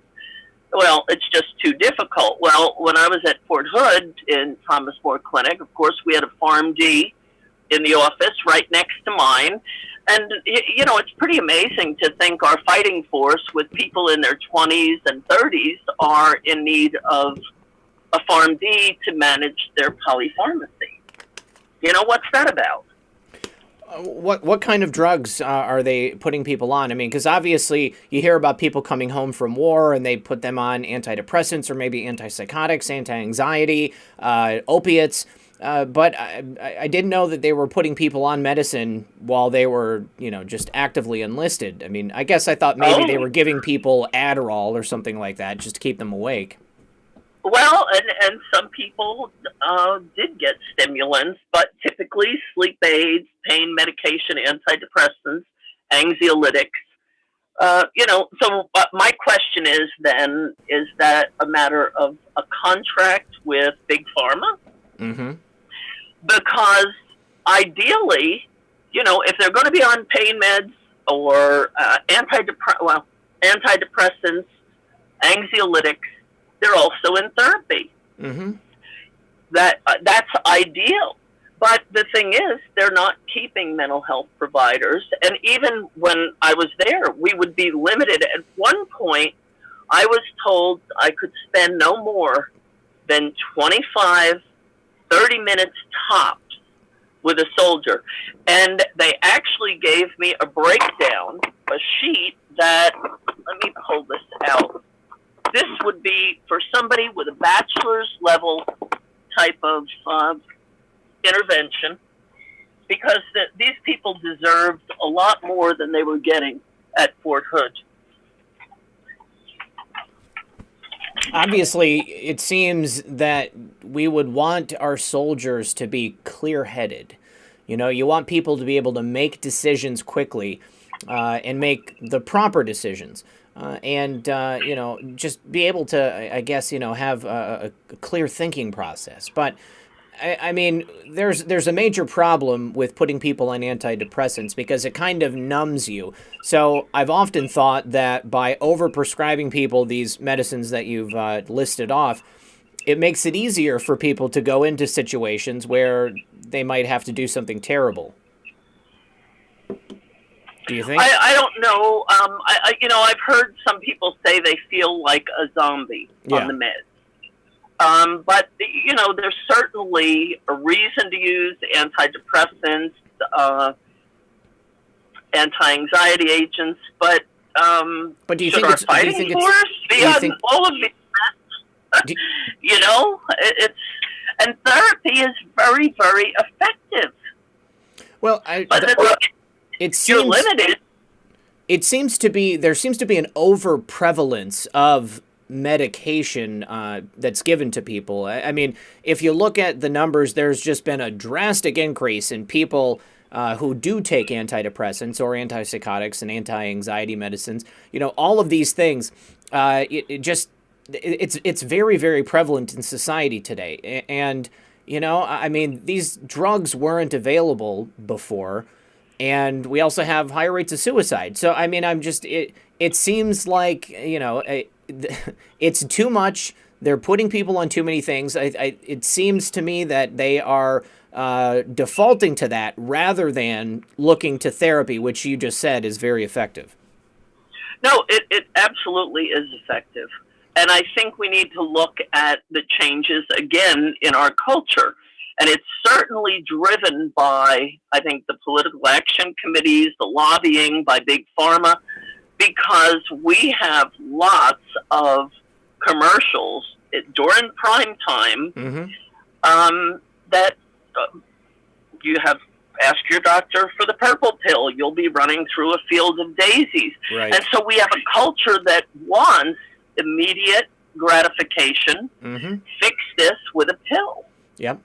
Well, it's just too difficult. Well, when I was at Fort Hood in Thomas More Clinic, of course, we had a PharmD in the office right next to mine. And, it's pretty amazing to think our fighting force with people in their 20s and 30s are in need of a PharmD to manage their polypharmacy. What's that about? What kind of drugs are they putting people on? Because obviously you hear about people coming home from war and they put them on antidepressants or maybe antipsychotics, anti-anxiety, opiates. But I didn't know that they were putting people on medicine while they were, just actively enlisted. I guess I thought maybe they were giving people Adderall or something like that just to keep them awake. Well, and some people did get stimulants, but typically sleep aids, pain medication, antidepressants, anxiolytics. So my question is then, is that a matter of a contract with Big Pharma? Because ideally, if they're going to be on pain meds or antidepressants, anxiolytics, they're also in therapy. Mm-hmm. That's ideal. But the thing is, they're not keeping mental health providers. And even when I was there, we would be limited. At one point, I was told I could spend no more than 25, 30 minutes tops with a soldier. And they actually gave me a breakdown, a sheet that, let me pull this out. This would be for somebody with a bachelor's level type of intervention, because these people deserved a lot more than they were getting at Fort Hood. Obviously, it seems that we would want our soldiers to be clear-headed. You want people to be able to make decisions quickly and make the proper decisions. And just be able to, I guess, have a clear thinking process. But I mean, there's a major problem with putting people on antidepressants because it kind of numbs you. So I've often thought that by overprescribing people these medicines that you've listed off, it makes it easier for people to go into situations where they might have to do something terrible. Do you think? I don't know. I've heard some people say they feel like a zombie on the meds. But, there's certainly a reason to use antidepressants, anti-anxiety agents, but do you think it's fighting force beyond all of these, and therapy is very, very effective. Well, you're limited. There seems to be an overprevalence of medication that's given to people. I mean, if you look at the numbers, there's just been a drastic increase in people who do take antidepressants or antipsychotics and anti-anxiety medicines. All of these things, it's very, very prevalent in society today. And, I mean, these drugs weren't available before. And we also have higher rates of suicide. So, I mean, it seems like, it's too much. They're putting people on too many things. It seems to me that they are defaulting to that rather than looking to therapy, which you just said is very effective. No, it absolutely is effective. And I think we need to look at the changes again in our culture. And it's certainly driven by, I think, the political action committees, the lobbying by Big Pharma, because we have lots of commercials during prime time that you have ask your doctor for the purple pill. You'll be running through a field of daisies. Right. And so we have a culture that wants immediate gratification. Fix this with a pill. Yep.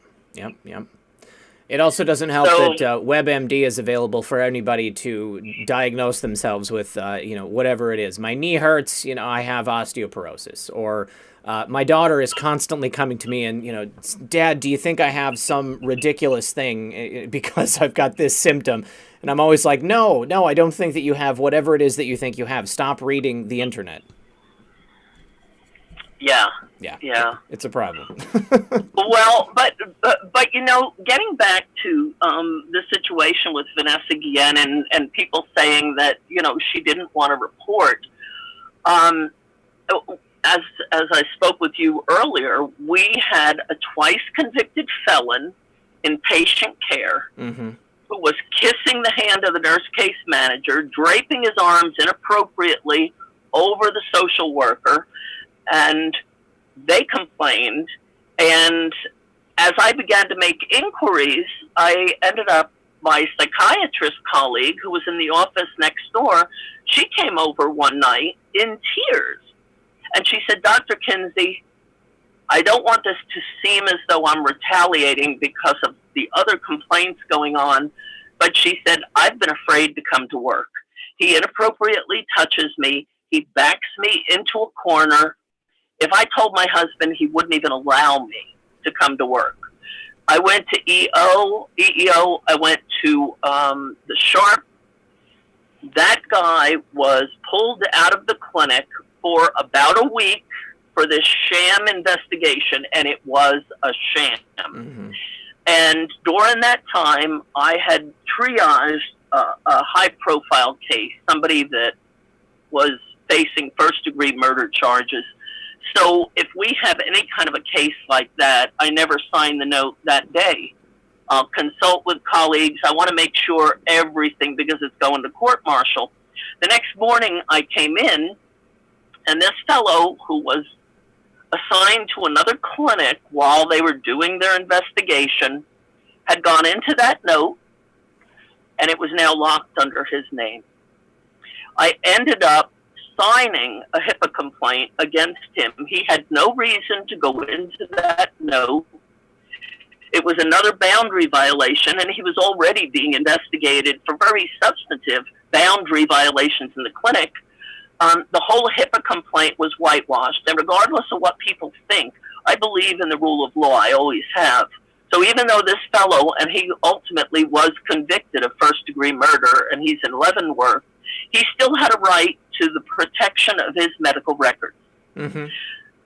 It also doesn't help that WebMD is available for anybody to diagnose themselves with, whatever it is. My knee hurts, I have osteoporosis. Or my daughter is constantly coming to me and, Dad, do you think I have some ridiculous thing because I've got this symptom? And I'm always like, no, I don't think that you have whatever it is that you think you have. Stop reading the internet. Yeah. It's a problem. Well, but getting back to the situation with Vanessa Guillen and people saying that she didn't want to report. As I spoke with you earlier, we had a twice convicted felon in patient care who was kissing the hand of the nurse case manager, draping his arms inappropriately over the social worker, and they complained. And as I began to make inquiries, I ended up, my psychiatrist colleague who was in the office next door, she came over one night in tears. And she said, Dr. Kinsey, I don't want this to seem as though I'm retaliating because of the other complaints going on. But she said, I've been afraid to come to work. He inappropriately touches me. He backs me into a corner. If I told my husband, he wouldn't even allow me to come to work. I went to EEO. I went to the Sharp. That guy was pulled out of the clinic for about a week for this sham investigation, and it was a sham. Mm-hmm. And during that time, I had triaged a high-profile case, somebody that was facing first-degree murder charges. So if we have any kind of a case like that, I never sign the note that day. I'll consult with colleagues. I want to make sure everything, because it's going to court-martial. The next morning, I came in, and this fellow who was assigned to another clinic while they were doing their investigation had gone into that note, and it was now locked under his name. I ended up signing a HIPAA complaint against him. He had no reason to go into that note. It was another boundary violation, and he was already being investigated for very substantive boundary violations in the clinic. The whole HIPAA complaint was whitewashed, and regardless of what people think, I believe in the rule of law. I always have. So even though this fellow, and he ultimately was convicted of first-degree murder, and he's in Leavenworth, he still had a right to the protection of his medical records. Mm-hmm.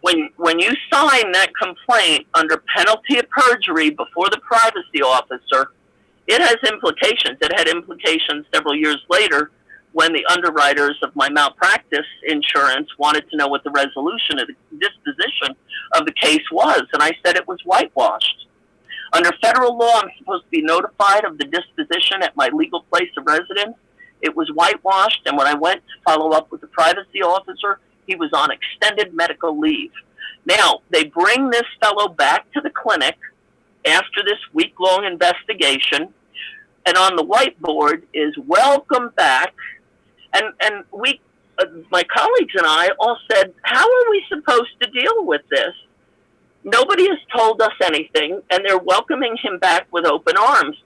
When you sign that complaint under penalty of perjury before the privacy officer, it has implications. It had implications several years later when the underwriters of my malpractice insurance wanted to know what the resolution of the disposition of the case was, and I said it was whitewashed. Under federal law, I'm supposed to be notified of the disposition at my legal place of residence. It was whitewashed, and when I went to follow up with the privacy officer, he was on extended medical leave. Now, they bring this fellow back to the clinic after this week-long investigation, and on the whiteboard is "Welcome back." And we, my colleagues and I all said, how are we supposed to deal with this? Nobody has told us anything, and they're welcoming him back with open arms.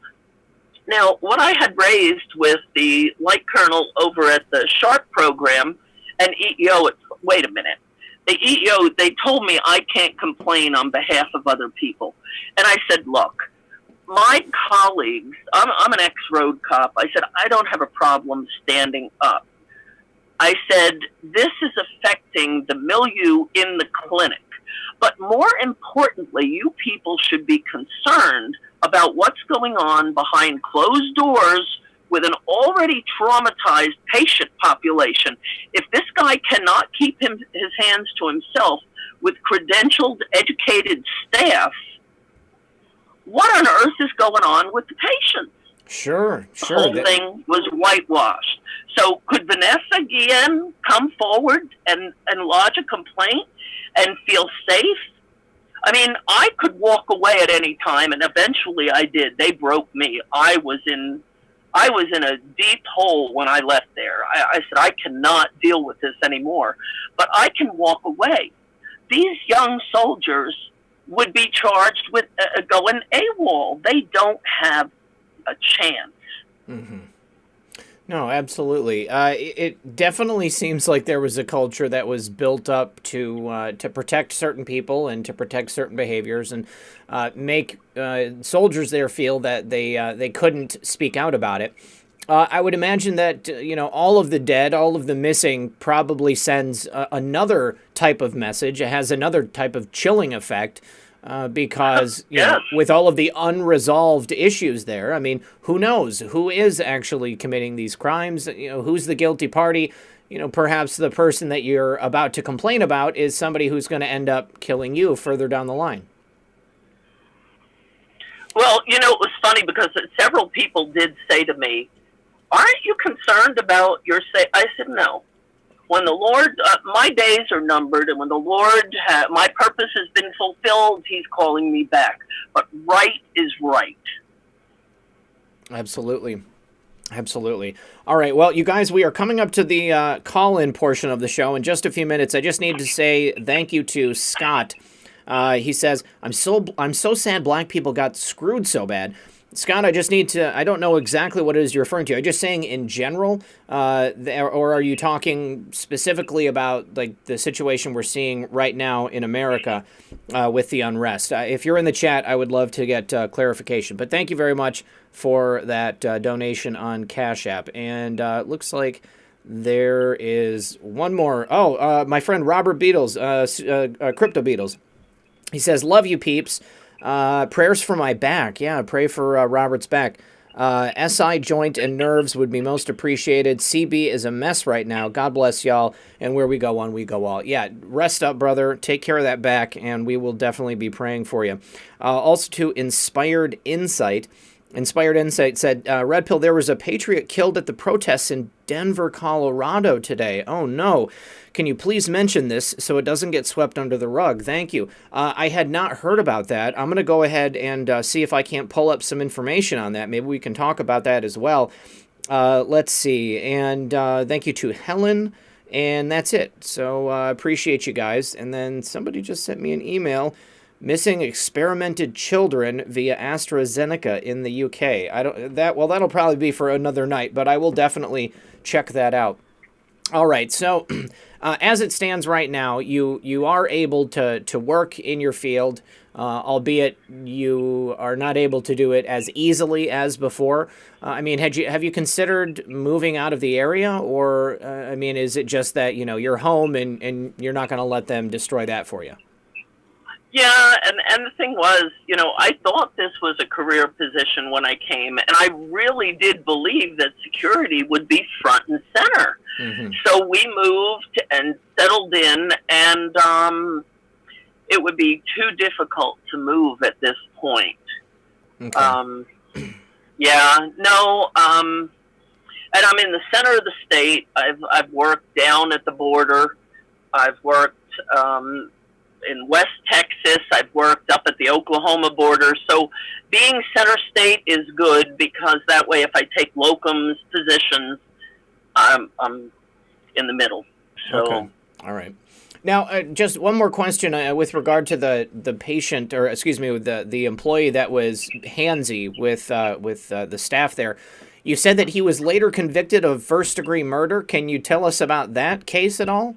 Now, what I had raised with the light colonel over at the Sharp program and EEO, wait a minute. The EEO, they told me I can't complain on behalf of other people. And I said, look, my colleagues, I'm an ex-road cop. I said, I don't have a problem standing up. I said, this is affecting the milieu in the clinic. But more importantly, you people should be concerned about what's going on behind closed doors with an already traumatized patient population. If this guy cannot keep his hands to himself with credentialed, educated staff, what on earth is going on with the patients? Sure. The whole thing was whitewashed. So could Vanessa Guillen come forward and lodge a complaint and feel safe? I mean, I could walk away at any time, and eventually I did. They broke me. I was in a deep hole when I left there. I said, I cannot deal with this anymore, but I can walk away. These young soldiers would be charged with going AWOL. They don't have a chance. Mm-hmm. No, absolutely. It definitely seems like there was a culture that was built up to protect certain people and to protect certain behaviors, and make soldiers there feel that they couldn't speak out about it. I would imagine that all of the dead, all of the missing, probably sends another type of message. It has another type of chilling effect. Because with all of the unresolved issues there, I mean, who knows who is actually committing these crimes? Who's the guilty party? Perhaps the person that you're about to complain about is somebody who's going to end up killing you further down the line. Well, it was funny because several people did say to me, "Aren't you concerned about your safety?" I said, "No. When the Lord, my days are numbered, and when the Lord, my purpose has been fulfilled, He's calling me back. But right is right." Absolutely. Absolutely. All right. Well, you guys, we are coming up to the call-in portion of the show in just a few minutes. I just need to say thank you to Scott. He says, I'm so sad black people got screwed so bad. Scott, I just need to, I don't know exactly what it is you're referring to. Are you just saying in general, or are you talking specifically about like the situation we're seeing right now in America with the unrest? If you're in the chat, I would love to get clarification. But thank you very much for that donation on Cash App. And looks like there is one more. Oh, my friend Robert Beatles, Crypto Beatles. He says, love you, peeps. Prayers for my back. Yeah, pray for Robert's back. SI joint and nerves would be most appreciated. CB is a mess right now. God bless y'all. And where we go on, we go all. Yeah, rest up, brother. Take care of that back, and we will definitely be praying for you. Also to Inspired Insight. Inspired Insight said, Red Pill, there was a patriot killed at the protests in Denver, Colorado today. Oh, no. Can you please mention this so it doesn't get swept under the rug? Thank you. I had not heard about that. I'm going to go ahead and see if I can't pull up some information on that. Maybe we can talk about that as well. Let's see. And thank you to Helen. And that's it. So appreciate you guys. And then somebody just sent me an email. Missing experimented children via AstraZeneca in the UK. That'll probably be for another night, but I will definitely check that out. All right, so as it stands right now, you are able to work in your field, albeit you are not able to do it as easily as before. I mean, have you considered moving out of the area, or I mean, is it just that you're home and you're not going to let them destroy that for you? Yeah, and the thing was, I thought this was a career position when I came, and I really did believe that security would be front and center. Mm-hmm. So we moved and settled in, and it would be too difficult to move at this point. Okay. And I'm in the center of the state. I've worked down at the border. I've worked in West Texas. I've worked up at the Oklahoma border. So being center state is good, because that way if I take locums positions, I'm in the middle. So. Okay. All right. Now, just one more question with regard to the patient, or excuse me, with the employee that was handsy with the staff there. You said that he was later convicted of first-degree murder. Can you tell us about that case at all?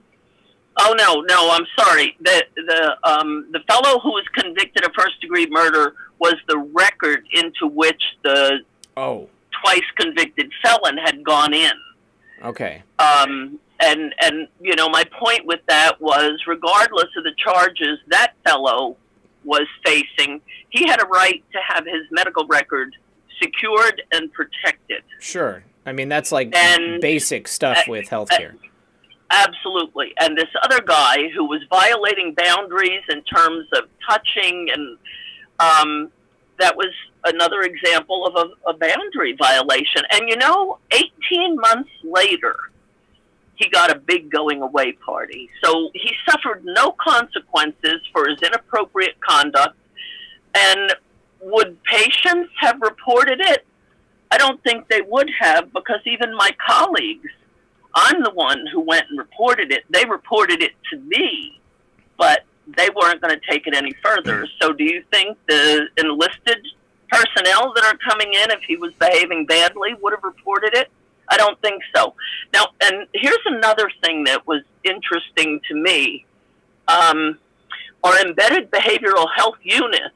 Oh, no, I'm sorry. The fellow who was convicted of first-degree murder was the record into which the twice convicted felon had gone in. Okay. And my point with that was, regardless of the charges that fellow was facing, he had a right to have his medical record secured and protected. Sure. I mean, that's like basic stuff with healthcare. Absolutely. And this other guy who was violating boundaries in terms of touching, and that was another example of a boundary violation. And 18 months later, he got a big going away party. So he suffered no consequences for his inappropriate conduct. And would patients have reported it? I don't think they would have, because even my colleagues, I'm the one who went and reported it. They reported it to me, but they weren't going to take it any further. So do you think the enlisted personnel that are coming in, if he was behaving badly, would have reported it? I don't think so. Now, and here's another thing that was interesting to me. Our embedded behavioral health units,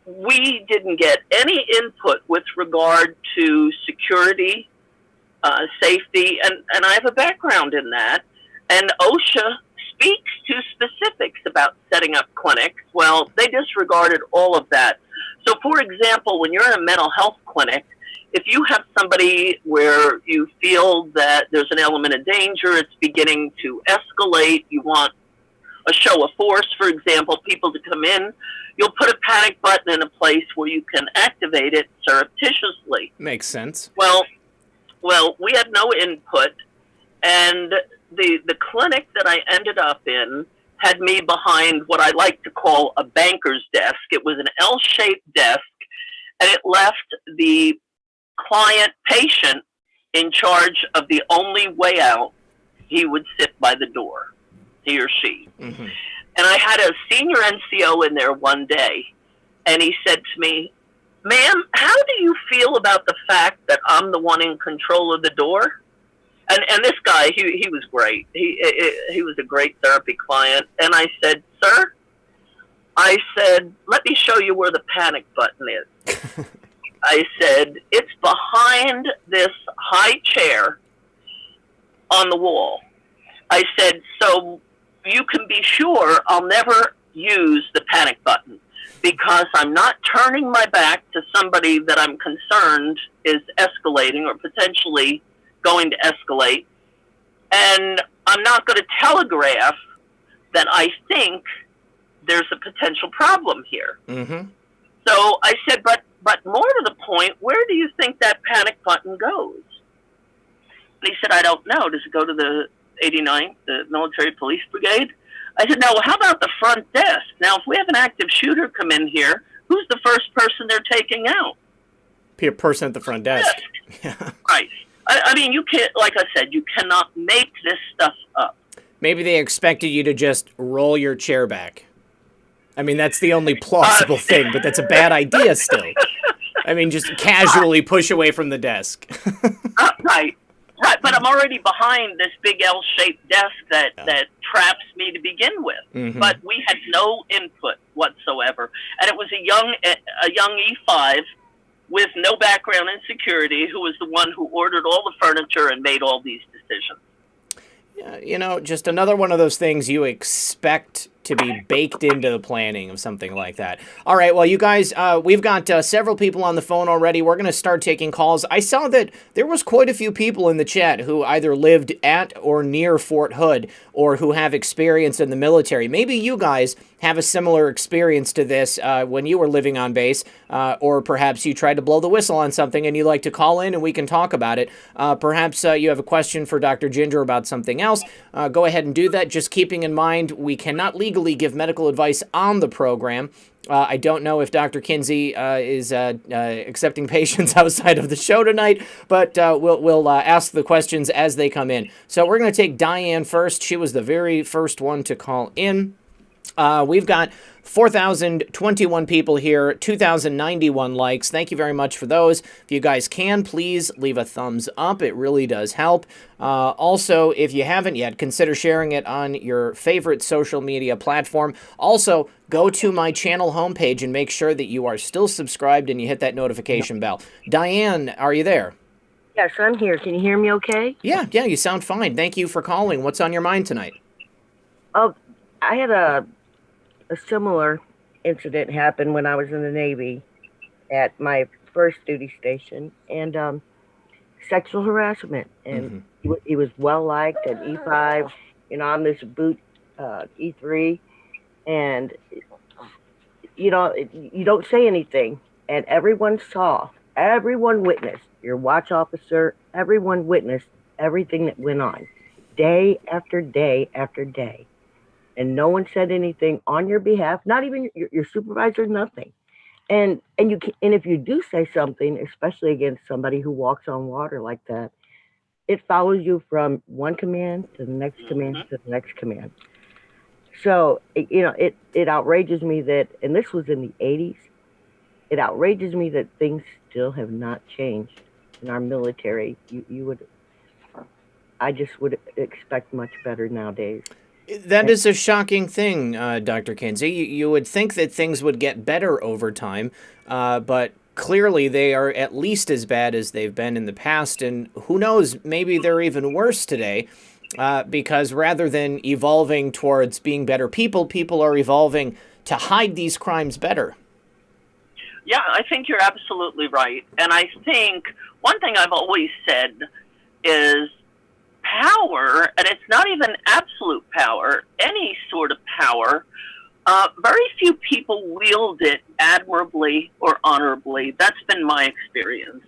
we didn't get any input with regard to security, safety, and I have a background in that. And OSHA speaks to specifics about setting up clinics. Well, they disregarded all of that. So, for example, when you're in a mental health clinic, if you have somebody where you feel that there's an element of danger, it's beginning to escalate, you want a show of force, for example, people to come in, you'll put a panic button in a place where you can activate it surreptitiously. Makes sense. Well, we had no input, and the clinic that I ended up in had me behind what I like to call a banker's desk. It was an L-shaped desk, and it left the client patient in charge of the only way out. He would sit by the door, he or she. Mm-hmm. And I had a senior NCO in there one day, and he said to me, Ma'am, how do you feel about the fact that I'm the one in control of the door? And this guy, he was great. He was a great therapy client. And I said, sir, let me show you where the panic button is. I said, it's behind this high chair on the wall. I said, so you can be sure I'll never use the panic button, because I'm not turning my back to somebody that I'm concerned is escalating or potentially going to escalate. And I'm not going to telegraph that I think there's a potential problem here. Mm-hmm. So I said, but more to the point, where do you think that panic button goes? And he said, I don't know. Does it go to the 89th, the Military Police Brigade? I said, no, how about the front desk? Now, if we have an active shooter come in here, who's the first person they're taking out? Be a person at the front desk. Yeah. Right. I mean, you can't, like I said, you cannot make this stuff up. Maybe they expected you to just roll your chair back. I mean, that's the only plausible thing, but that's a bad idea still. I mean, just casually push away from the desk. Right. Right, but I'm already behind this big L-shaped desk that traps me to begin with. Mm-hmm. But we had no input whatsoever, and it was a young E5 with no background in security who was the one who ordered all the furniture and made all these decisions. You know, just another one of those things you expect to be baked into the planning of something like that. All right, well, you guys, we've got several people on the phone already. We're going to start taking calls. I saw that there was quite a few people in the chat who either lived at or near Fort Hood or who have experience in the military. Maybe you guys have a similar experience to this when you were living on base, or perhaps you tried to blow the whistle on something and you'd like to call in and we can talk about it. Perhaps you have a question for Dr. Ginger about something else. Go ahead and do that. Just keeping in mind, we cannot legally give medical advice on the program. I don't know if Dr. Kinsey is accepting patients outside of the show tonight, but we'll ask the questions as they come in. So we're going to take Diane first. She was the very first one to call in. We've got 4,021 people here, 2,091 likes. Thank you very much for those. If you guys can, please leave a thumbs up. It really does help. Also, if you haven't yet, consider sharing it on your favorite social media platform. Also, go to my channel homepage and make sure that you are still subscribed and you hit that notification bell. Diane, are you there? Yes, I'm here. Can you hear me okay? Yeah, you sound fine. Thank you for calling. What's on your mind tonight? Oh, I had a similar incident happen when I was in the Navy at my first duty station, and sexual harassment. And he was well liked at E5. You know, I'm this boot E3, and you know, you don't say anything, and everyone saw, everyone witnessed. Your watch officer, everyone witnessed everything that went on, day after day after day. And no one said anything on your behalf, not even your supervisor, nothing. And if you do say something, especially against somebody who walks on water like that, it follows you from one command to the next command to the next command. So, it outrages me that, and this was in the 80s, it outrages me that things still have not changed in our military. I just would expect much better nowadays. That is a shocking thing, Dr. Kinsey. You would think that things would get better over time, but clearly they are at least as bad as they've been in the past, and who knows, maybe they're even worse today, because rather than evolving towards being better people, people are evolving to hide these crimes better. Yeah, I think you're absolutely right. And I think one thing I've always said is power, and it's not even absolute power, any sort of power, very few people wield it admirably or honorably. That's been my experience.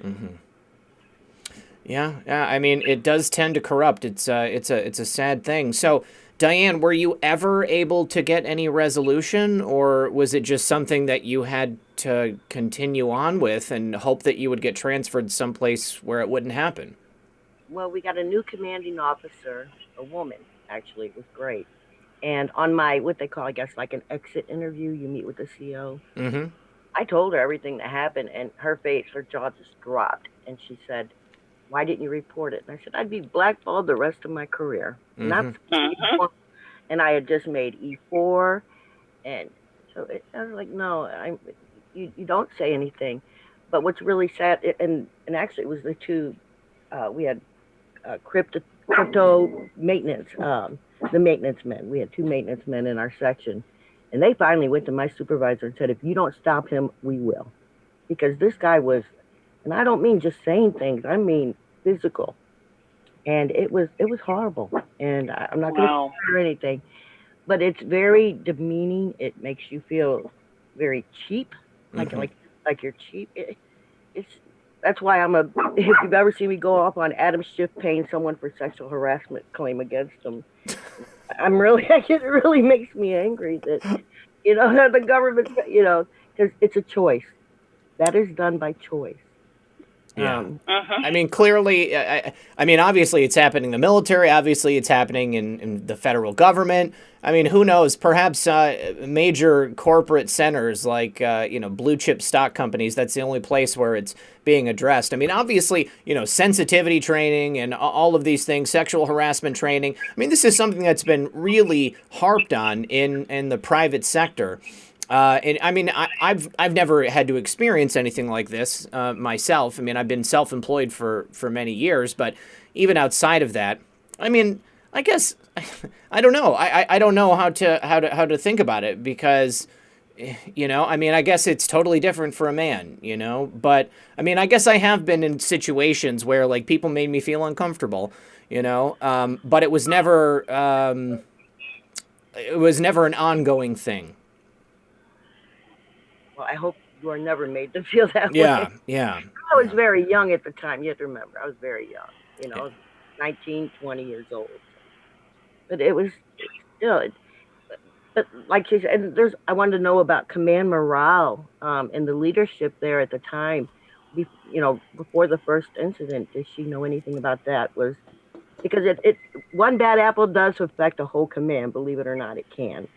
Yeah, I mean, it does tend to corrupt. It's a sad thing. So, Diane, were you ever able to get any resolution, or was it just something that you had to continue on with and hope that you would get transferred someplace where it wouldn't happen? Well, we got a new commanding officer, a woman, actually. It was great. And on my, what they call, I guess, like an exit interview, you meet with the CO. I told her everything that happened, and her jaw just dropped, and she said, "Why didn't you report it?" And I said, "I'd be blackballed the rest of my career." And Mm-hmm. and I had just made E4, and so I was like, "No, you don't say anything." But what's really sad, and actually it was the two, we had crypto maintenance, the maintenance men. We had two maintenance men in our section, and they finally went to my supervisor and said, "If you don't stop him, we will," because this guy was, and I don't mean just saying things, I mean physical, and it was horrible. And I'm not going to say anything, but it's very demeaning. It makes you feel very cheap, like you're cheap. It's that's why if you've ever seen me go off on Adam Schiff paying someone for sexual harassment claim against them, it really makes me angry that, the government, because it's a choice. That is done by choice. Yeah. I mean, clearly, I mean, obviously it's happening in the military. Obviously it's happening in the federal government. I mean, who knows? Perhaps major corporate centers like, blue chip stock companies, that's the only place where it's being addressed. I mean, obviously, sensitivity training and all of these things, sexual harassment training. I mean, this is something that's been really harped on in the private sector. And I mean, I've never had to experience anything like this myself. I mean, I've been self-employed for many years, but even outside of that, I mean, I guess I don't know. I don't know how to think about it because, I mean, I guess it's totally different for a man, But I mean, I guess I have been in situations where like people made me feel uncomfortable, but it was never an ongoing thing. Well, I hope you are never made to feel that way. Yeah. I was very young at the time. You have to remember, I was very young. I was 19, 20 years old. But it was but like she said, and I wanted to know about command morale and the leadership there at the time. Before the first incident, did she know anything about that? Because it one bad apple does affect a whole command. Believe it or not, it can,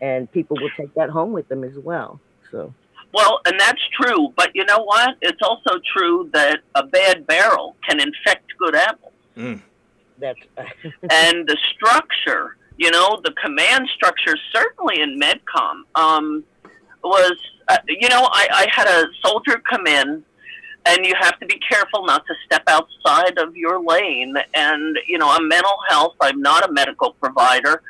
and people will take that home with them as well. So. Well, and that's true, but you know what? It's also true that a bad barrel can infect good apples. That's and the structure, the command structure, certainly in MedCom, was, I had a soldier come in, and you have to be careful not to step outside of your lane. And, I'm mental health. I'm not a medical provider.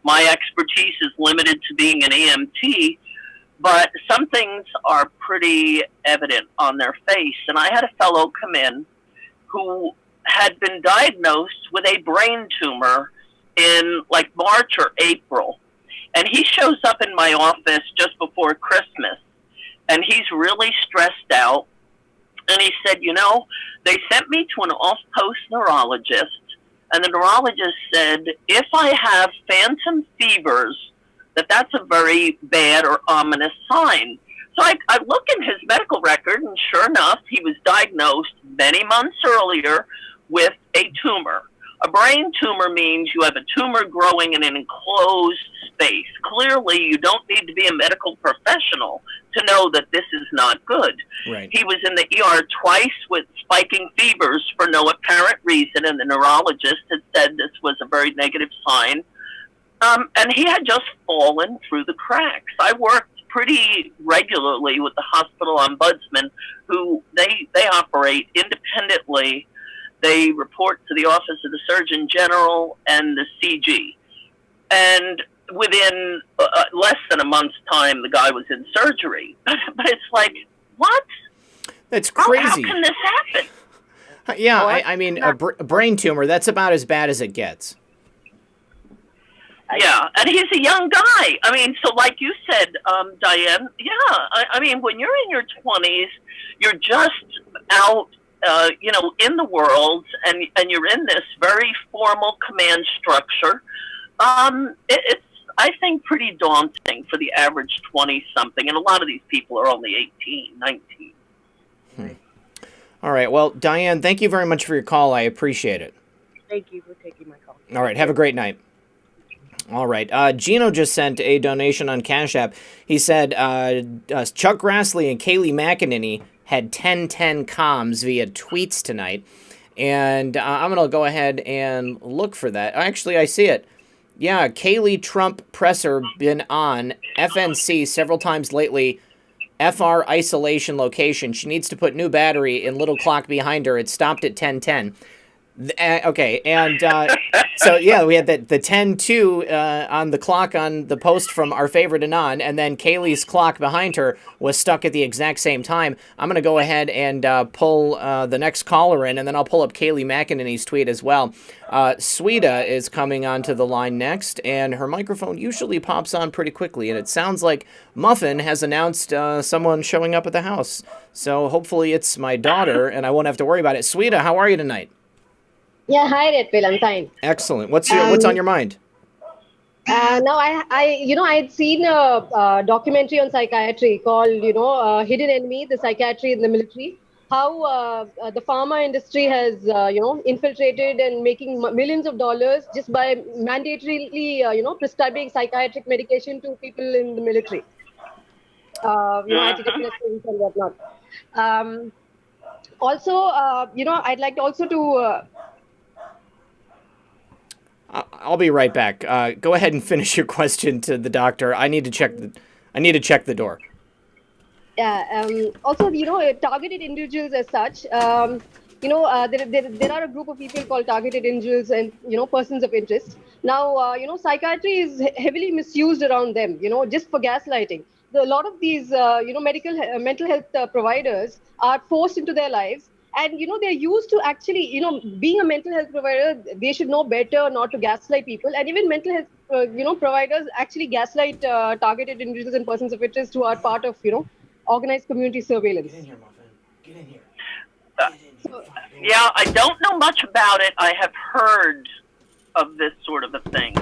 My expertise is limited to being an EMT. But some things are pretty evident on their face. And I had a fellow come in who had been diagnosed with a brain tumor in like March or April. And he shows up in my office just before Christmas. And he's really stressed out. And he said, they sent me to an off-post neurologist. And the neurologist said, if I have phantom fevers, that's a very bad or ominous sign. So I look in his medical record, and sure enough, he was diagnosed many months earlier with a tumor. A brain tumor means you have a tumor growing in an enclosed space. Clearly, you don't need to be a medical professional to know that this is not good. Right. He was in the ER twice with spiking fevers for no apparent reason, and the neurologist had said this was a very negative sign. And he had just fallen through the cracks. I worked pretty regularly with the hospital ombudsman, who they operate independently. They report to the Office of the Surgeon General and the CG. And within less than a month's time, the guy was in surgery. But it's like, what? That's crazy. How can this happen? Yeah, I mean, a brain tumor, that's about as bad as it gets. Yeah, and he's a young guy. I mean, so like you said, Diane, I mean, when you're in your 20s, you're just out, in the world, and you're in this very formal command structure. It's, I think, pretty daunting for the average 20-something, and a lot of these people are only 18, 19. All right, well, Diane, thank you very much for your call. I appreciate it. Thank you for taking my call. All right, have a great night. All right. Gino just sent a donation on Cash App. He said Chuck Grassley and Kayleigh McEnany had 1010 comms via tweets tonight. And I'm going to go ahead and look for that. Actually, I see it. Yeah, Kayleigh Trump presser been on FNC several times lately. FR isolation location. She needs to put new battery in little clock behind her. It stopped at 1010. Okay, and so yeah, we had the 10-2 on the clock on the post from our favorite Anon, and then Kayleigh's clock behind her was stuck at the exact same time. I'm going to go ahead and pull the next caller in, and then I'll pull up Kayleigh McEnany's tweet as well. Sweta is coming onto the line next, and her microphone usually pops on pretty quickly, and it sounds like Muffin has announced someone showing up at the house. So hopefully it's my daughter, and I won't have to worry about it. Sweta, how are you tonight? Yeah, hi, Red Pill. I'm fine. Excellent. What's on your mind? Now, I had seen a documentary on psychiatry called, Hidden Enemy, the Psychiatry in the Military. How the pharma industry has, infiltrated and making millions of dollars just by mandatorily, prescribing psychiatric medication to people in the military. Antidepressants and whatnot. Also, I'd like also to. I'll be right back. Go ahead and finish your question to the doctor. I need to check the door. Yeah. Also, targeted individuals as such. There are a group of people called targeted individuals and persons of interest. Now, psychiatry is heavily misused around them. Just for gaslighting. A lot of these mental health providers are forced into their lives. And, they're used to actually, being a mental health provider, they should know better not to gaslight people. And even mental health, providers actually gaslight targeted individuals and persons of interest who are part of, organized community surveillance. Get in here, Muffin. Get in here. Yeah, I don't know much about it. I have heard of this sort of a thing.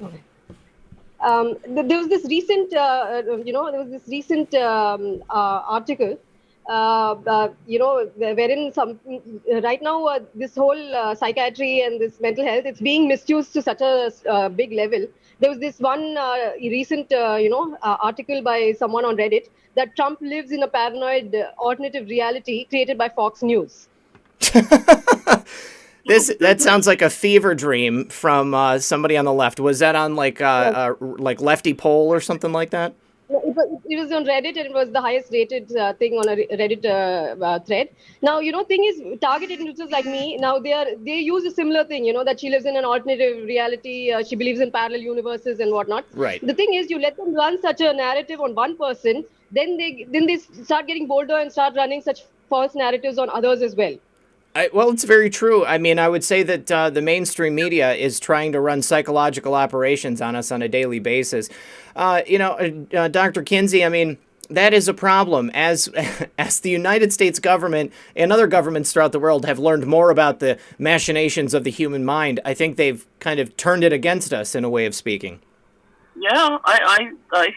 Okay. There was this recent, article. Wherein right now this whole psychiatry and this mental health, it's being misused to such a big level. There was this one recent, article by someone on Reddit that Trump lives in a paranoid alternative reality created by Fox News. That sounds like a fever dream from somebody on the left. Was that on like Lefty Poll or something like that? It was on Reddit, and it was the highest rated thing on a Reddit thread. Now, thing is, targeted individuals like me, now they use a similar thing, that she lives in an alternative reality, she believes in parallel universes and whatnot. Right. The thing is, you let them run such a narrative on one person, then they start getting bolder and start running such false narratives on others as well. Well, it's very true. I mean, I would say that the mainstream media is trying to run psychological operations on us on a daily basis. Dr. Kinsey, I mean, that is a problem. As the United States government and other governments throughout the world have learned more about the machinations of the human mind, I think they've kind of turned it against us in a way of speaking. Yeah, I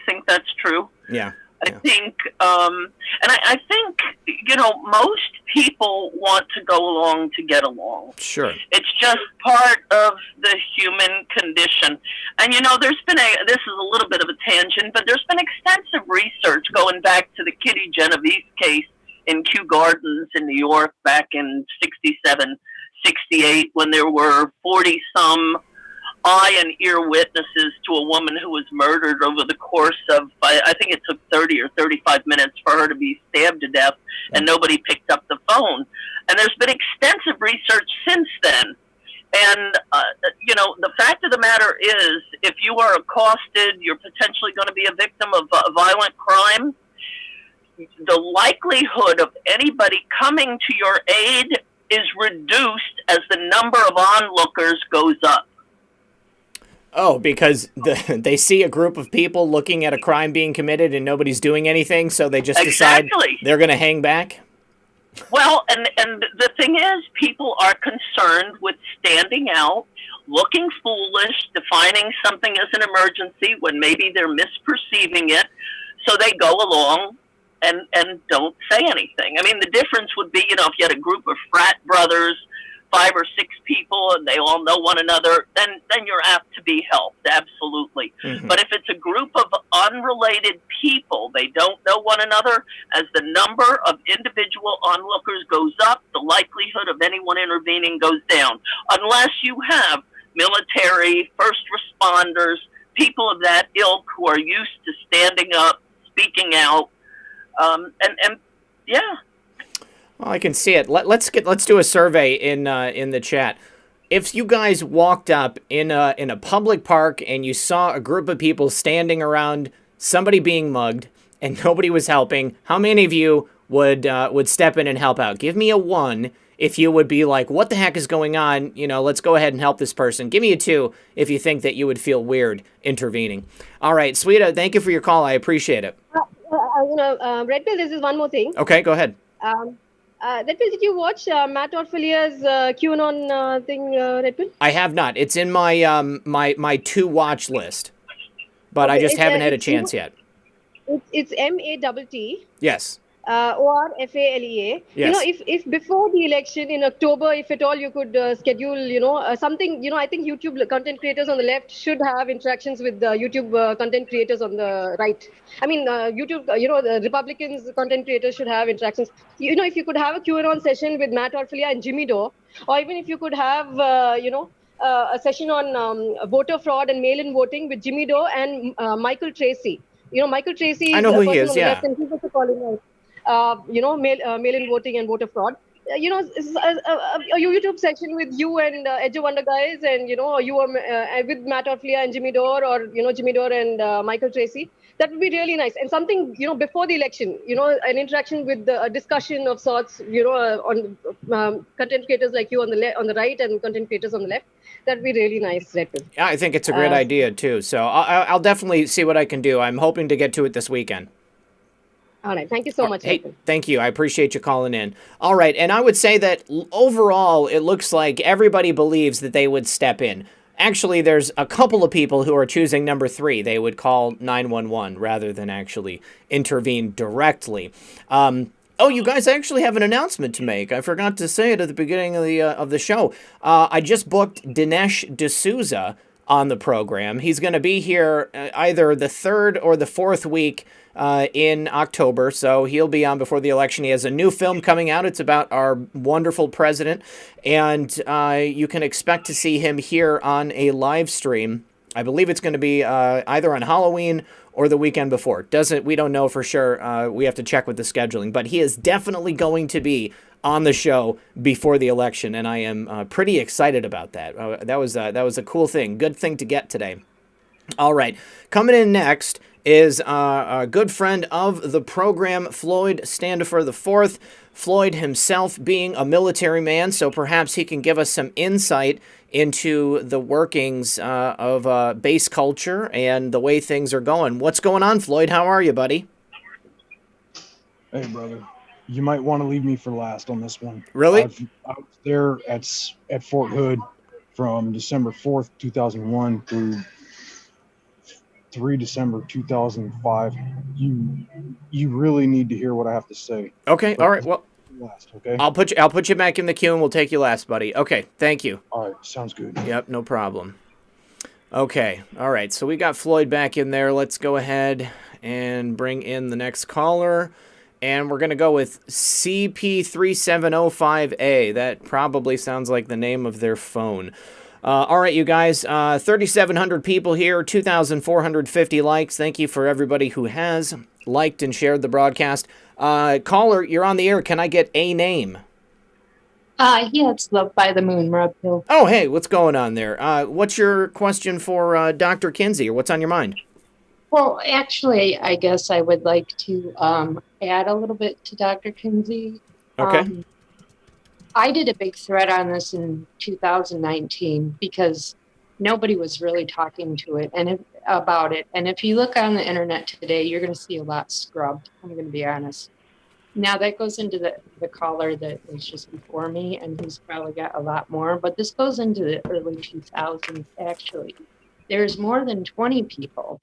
think that's true. Yeah. I think, and I think, most people want to go along to get along. Sure. It's just part of the human condition. And, this is a little bit of a tangent, but there's been extensive research going back to the Kitty Genovese case in Kew Gardens in New York back in 67, 68, when there were 40-some eye and ear witnesses to a woman who was murdered over the course of, I think it took 30 or 35 minutes for her to be stabbed to death, and nobody picked up the phone. And there's been extensive research since then. And, the fact of the matter is, if you are accosted, you're potentially going to be a victim of violent crime. The likelihood of anybody coming to your aid is reduced as the number of onlookers goes up. Oh, because they see a group of people looking at a crime being committed and nobody's doing anything, so they just decide they're going to hang back? Well, and the thing is, people are concerned with standing out, looking foolish, defining something as an emergency when maybe they're misperceiving it, so they go along and don't say anything. I mean, the difference would be, if you had a group of frat brothers 5 or 6 people and they all know one another, then you're apt to be helped, absolutely. But if it's a group of unrelated people, they don't know one another, as the number of individual onlookers goes up, the likelihood of anyone intervening goes down, unless you have military, first responders, people of that ilk who are used to standing up, speaking out, and yeah. Well, I can see it. Let's do a survey in the chat. If you guys walked up in a public park and you saw a group of people standing around somebody being mugged and nobody was helping, how many of you would step in and help out? Give me a 1 if you would be like, what the heck is going on? You know, let's go ahead and help this person. Give me a 2 if you think that you would feel weird intervening. All right, Sweeta, thank you for your call. I appreciate it. Red Pill, this is one more thing. Okay, go ahead. Red Pill, did you watch Matt Orfalia's QAnon thing, Red Pill? I have not. It's in my my to watch list, but I just haven't had a chance yet. It's MATT. Yes. ORFALEA. Yes. You know, if before the election in October, if at all you could schedule, something, I think YouTube content creators on the left should have interactions with the YouTube content creators on the right. I mean, YouTube, the Republicans content creators should have interactions. If you could have a QAnon session with Matt Orfalia and Jimmy Dore, or even if you could have, a session on voter fraud and mail-in voting with Jimmy Dore and Michael Tracy. Michael Tracy is I know who he is, on the yeah. left, and he's also calling out mail-in voting and voter fraud. A YouTube section with you and Edge of Wonder guys, and you are with Matt Orflia and Jimmy Dore, or Jimmy Dore and Michael Tracy. That would be really nice. And something before the election, an interaction with a discussion of sorts, on content creators like you on the right, and content creators on the left. That'd be really nice, Red Pill. Yeah, I think it's a great idea too. So I'll definitely see what I can do. I'm hoping to get to it this weekend. All right. Thank you so much. Hey, thank you. I appreciate you calling in. All right. And I would say that overall, it looks like everybody believes that they would step in. Actually, there's a couple of people who are choosing number 3. They would call 911 rather than actually intervene directly. Oh, you guys actually have an announcement to make. I forgot to say it at the beginning of the show. I just booked Dinesh D'Souza on the program. He's going to be here either the 3rd or the 4th week in October, so he'll be on before the election. He has a new film coming out. It's about our wonderful president, and you can expect to see him here on a live stream. I believe it's going to be either on Halloween or the weekend before. We don't know for sure. We have to check with the scheduling, but he is definitely going to be on the show before the election, and I am pretty excited about that. That was a cool thing. Good thing to get today. All right, coming in next is a good friend of the program, Floyd Standifer IV. Floyd himself being a military man, so perhaps he can give us some insight into the workings of base culture and the way things are going. What's going on, Floyd? How are you, buddy? Hey, brother. You might want to leave me for last on this one. Really? I was there at Fort Hood from December 4th, 2001 through 3 December 2005. You really need to hear what I have to say. Okay. All right. Well, last, okay? I'll put you back in the queue and we'll take you last, buddy. Okay. Thank you. All right. Sounds good. Yep. No problem. Okay. All right. So we got Floyd back in there. Let's go ahead and bring in the next caller. And we're going to go with CP3705A. That probably sounds like the name of their phone. All right, you guys, 3,700 people here, 2,450 likes. Thank you for everybody who has liked and shared the broadcast. Caller, you're on the air. Can I get a name? Yeah, it's Love by the Moon, Rob Hill. Oh, hey, what's going on there? What's your question for Dr. Kinsey, or what's on your mind? Well, actually, I guess I would like to add a little bit to Dr. Kinsey. Okay. I did a big thread on this in 2019 because nobody was really talking to it about it. And if you look on the internet today, you're going to see a lot scrubbed. I'm going to be honest. Now that goes into the caller that was just before me, and who's probably got a lot more. But this goes into the early 2000s. Actually, there's more than 20 people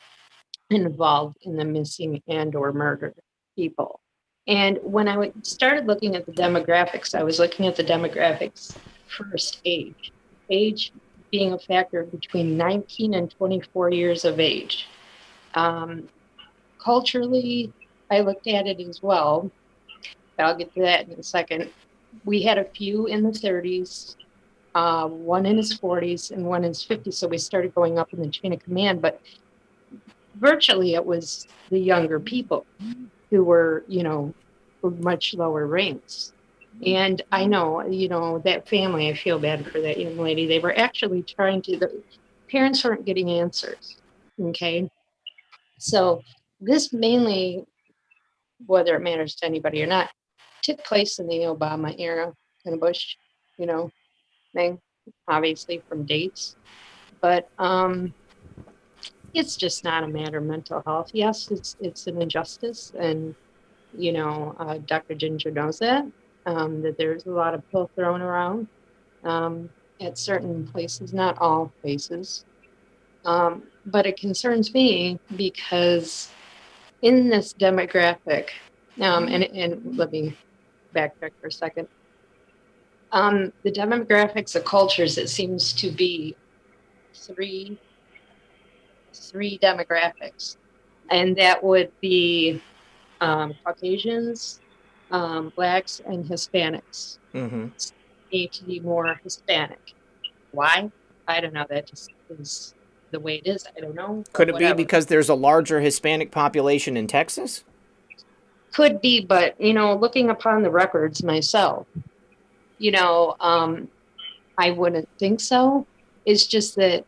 involved in the missing and/or murdered people. And when I started looking at the demographics, I was looking at the demographics first age. Age being a factor between 19 and 24 years of age. Culturally, I looked at it as well. I'll get to that in a second. We had a few in the 30s, one in his 40s, and one in his 50s. So we started going up in the chain of command. But virtually, it was the younger people who were, much lower ranks. And I know, that family, I feel bad for that young lady. They were actually the parents weren't getting answers. Okay. So this mainly, whether it matters to anybody or not, took place in the Obama era, kind of Bush, thing, obviously from dates. But it's just not a matter of mental health. Yes, it's an injustice, and Dr. Ginger knows that there's a lot of pill thrown around at certain places, not all places. But it concerns me because in this demographic, and let me backtrack for a second. The demographics of cultures, it seems to be three demographics, and that would be Caucasians, Blacks, and Hispanics. Mm-hmm. Need to be more Hispanic. Why? I don't know. That just is the way it is. I don't know. Could it be because there's a larger Hispanic population in Texas? Could be, but looking upon the records myself, I wouldn't think so. It's just that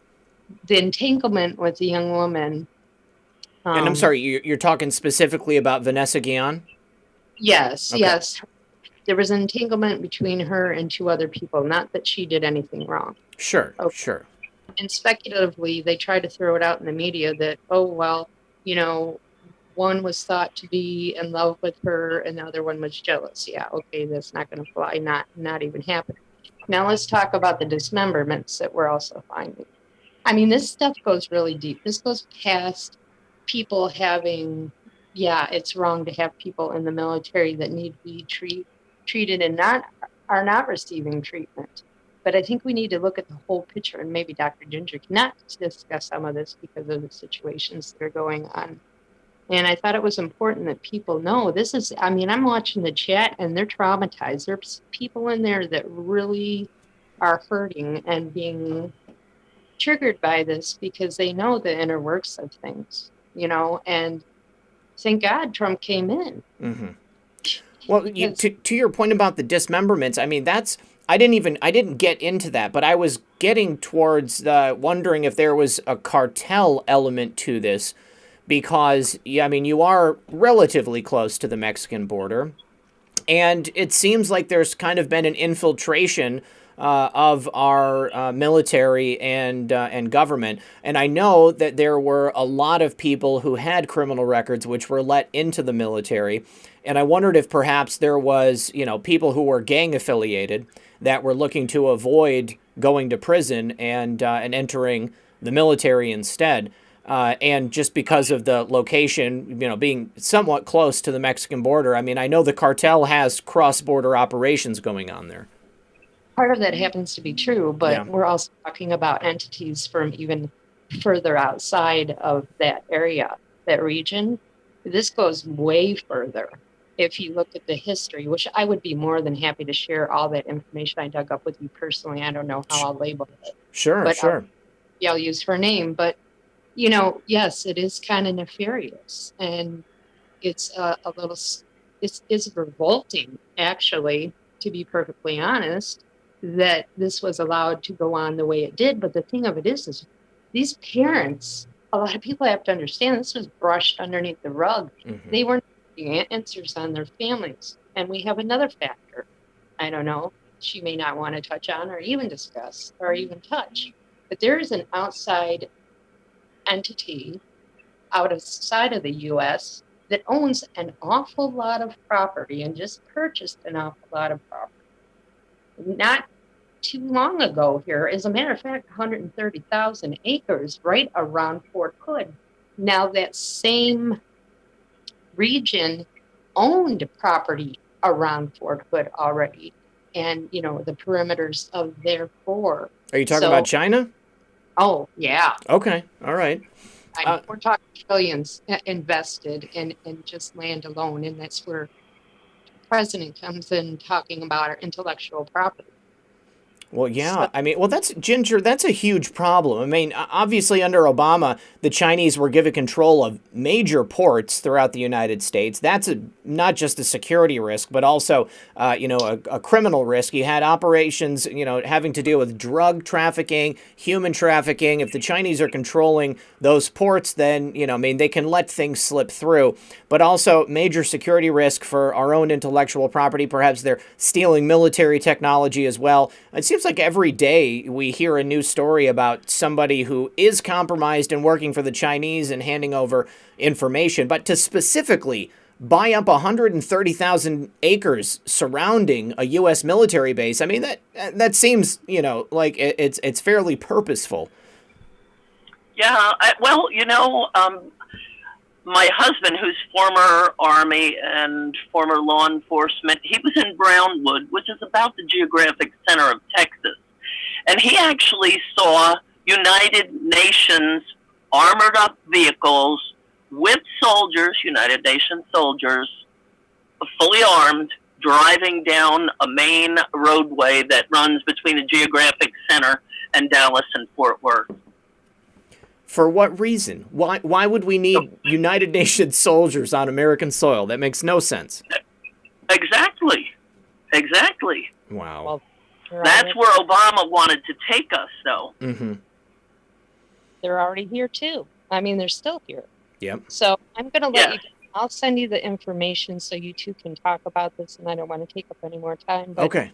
the entanglement with the young woman. And I'm sorry, you're talking specifically about Vanessa Guillen? Yes, Okay. yes. There was an entanglement between her and two other people, not that she did anything wrong. Sure, Okay. sure. And speculatively, they tried to throw it out in the media that, one was thought to be in love with her and the other one was jealous. Yeah, okay, that's not going to fly, not even happen. Now let's talk about the dismemberments that we're also finding. I mean, this stuff goes really deep. This goes past people having, it's wrong to have people in the military that need to be treated and are not receiving treatment. But I think we need to look at the whole picture, and maybe Dr. Ginger cannot discuss some of this because of the situations that are going on. And I thought it was important that people know I'm watching the chat and they're traumatized. There's people in there that really are hurting and being triggered by this because they know the inner works of things, and thank God Trump came in. Mm-hmm. Well, to your point about the dismemberments, I mean, I didn't get into that, but I was getting towards wondering if there was a cartel element to this, because, you are relatively close to the Mexican border, and it seems like there's kind of been an infiltration of our military and government. And I know that there were a lot of people who had criminal records which were let into the military. And I wondered if perhaps there was, people who were gang affiliated that were looking to avoid going to prison and entering the military instead. And just because of the location, being somewhat close to the Mexican border, I know the cartel has cross-border operations going on there. Part of that happens to be true, but we're also talking about entities from even further outside of that area, that region. This goes way further. If you look at the history, which I would be more than happy to share all that information I dug up with you personally. I don't know how I'll label it. Sure, but, sure. I'll use her name, but yes, it is kind of nefarious, and it's it's revolting, actually, to be perfectly honest, that this was allowed to go on the way it did. But the thing of it is these parents, a lot of people have to understand this was brushed underneath the rug. Mm-hmm. They weren't getting answers on their families. And we have another factor. I don't know, she may not want to touch on or even discuss or even touch, but there is an outside entity outside of the U.S. that owns an awful lot of property and just purchased an awful lot of property. Not too long ago here, as a matter of fact, 130,000 acres right around Fort Hood. Now that same region owned property around Fort Hood already. and, you know, the perimeters of their core. Are you talking about China? Oh, yeah. Okay. All right. We're talking trillions invested in just land alone. And that's where the president comes in talking about our intellectual property. Well, yeah. I mean, well, that's Ginger. That's a huge problem. I mean, obviously, under Obama, the Chinese were given control of major ports throughout the United States. That's not just a security risk, but also, a criminal risk. You had operations, having to deal with drug trafficking, human trafficking. If the Chinese are controlling those ports, then, they can let things slip through. But also major security risk for our own intellectual property. Perhaps they're stealing military technology as well. It seems like every day we hear a new story about somebody who is compromised and working for the Chinese and handing over information. But to specifically buy up 130,000 acres surrounding a U.S. military base, I mean, that seems, like it's fairly purposeful. Yeah, my husband, who's former Army and former law enforcement, he was in Brownwood, which is about the geographic center of Texas. And he actually saw United Nations armored up vehicles with soldiers, United Nations soldiers, fully armed, driving down a main roadway that runs between the geographic center and Dallas and Fort Worth. For what reason? Why would we need United Nations soldiers on American soil? That makes no sense. Exactly. Wow. Well, that's where Obama wanted to take us, though. Mm-hmm. They're already here, too. I mean, they're still here. Yep. So I'm going to let you, I'll send you the information so you two can talk about this, and I don't want to take up any more time. But okay.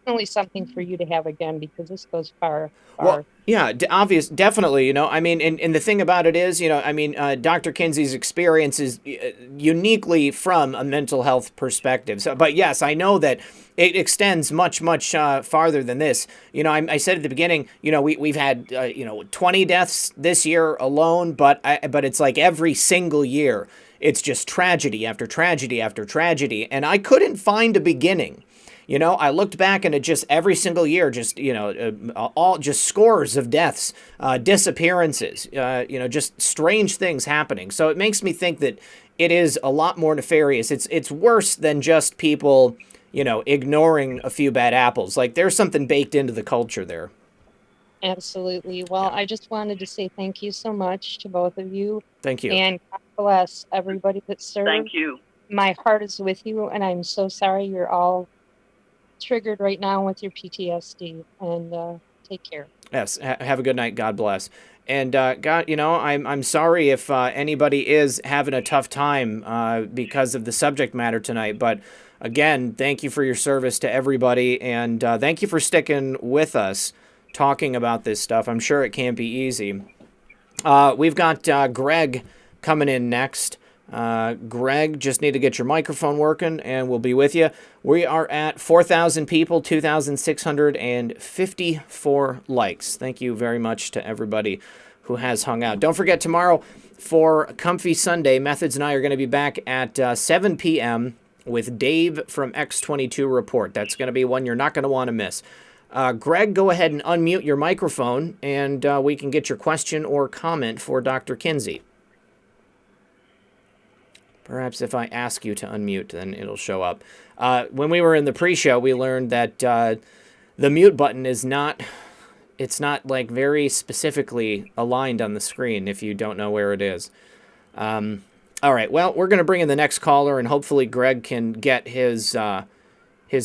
Definitely something for you to have again, because this goes far. Well, yeah, definitely, I mean, and the thing about it is, Dr. Kinsey's experience is uniquely from a mental health perspective. So, but yes, I know that it extends much farther than this. I said at the beginning, we've had 20 deaths this year alone, but it's like every single year, it's just tragedy after tragedy after tragedy, and I couldn't find a beginning. I looked back and it just every single year, just, all just scores of deaths, disappearances, just strange things happening. So it makes me think that it is a lot more nefarious. It's worse than just people, ignoring a few bad apples. Like there's something baked into the culture there. Absolutely. Well, I just wanted to say thank you so much to both of you. Thank you. And God bless everybody that served. Thank you. My heart is with you, and I'm so sorry you're all triggered right now with your PTSD, and take care. Yes. Have a good night. God bless. And God, I'm sorry if anybody is having a tough time because of the subject matter tonight. But again, thank you for your service to everybody, and thank you for sticking with us talking about this stuff. I'm sure it can't be easy. We've got Greg coming in next. Greg, just need to get your microphone working and we'll be with you. We are at 4,000 people, 2,654 likes. Thank you very much to everybody who has hung out. Don't forget, tomorrow for Comfy Sunday, Methods and I are going to be back at 7 p.m. with Dave from X22 Report. That's going to be one you're not going to want to miss. Greg, go ahead and unmute your microphone and we can get your question or comment for Dr. Kinsey. Perhaps if I ask you to unmute, then it'll show up. When we were in the pre-show, we learned that the mute button is not, it's not like very specifically aligned on the screen if you don't know where it is. All right, well, we're going to bring in the next caller, and hopefully Greg can get his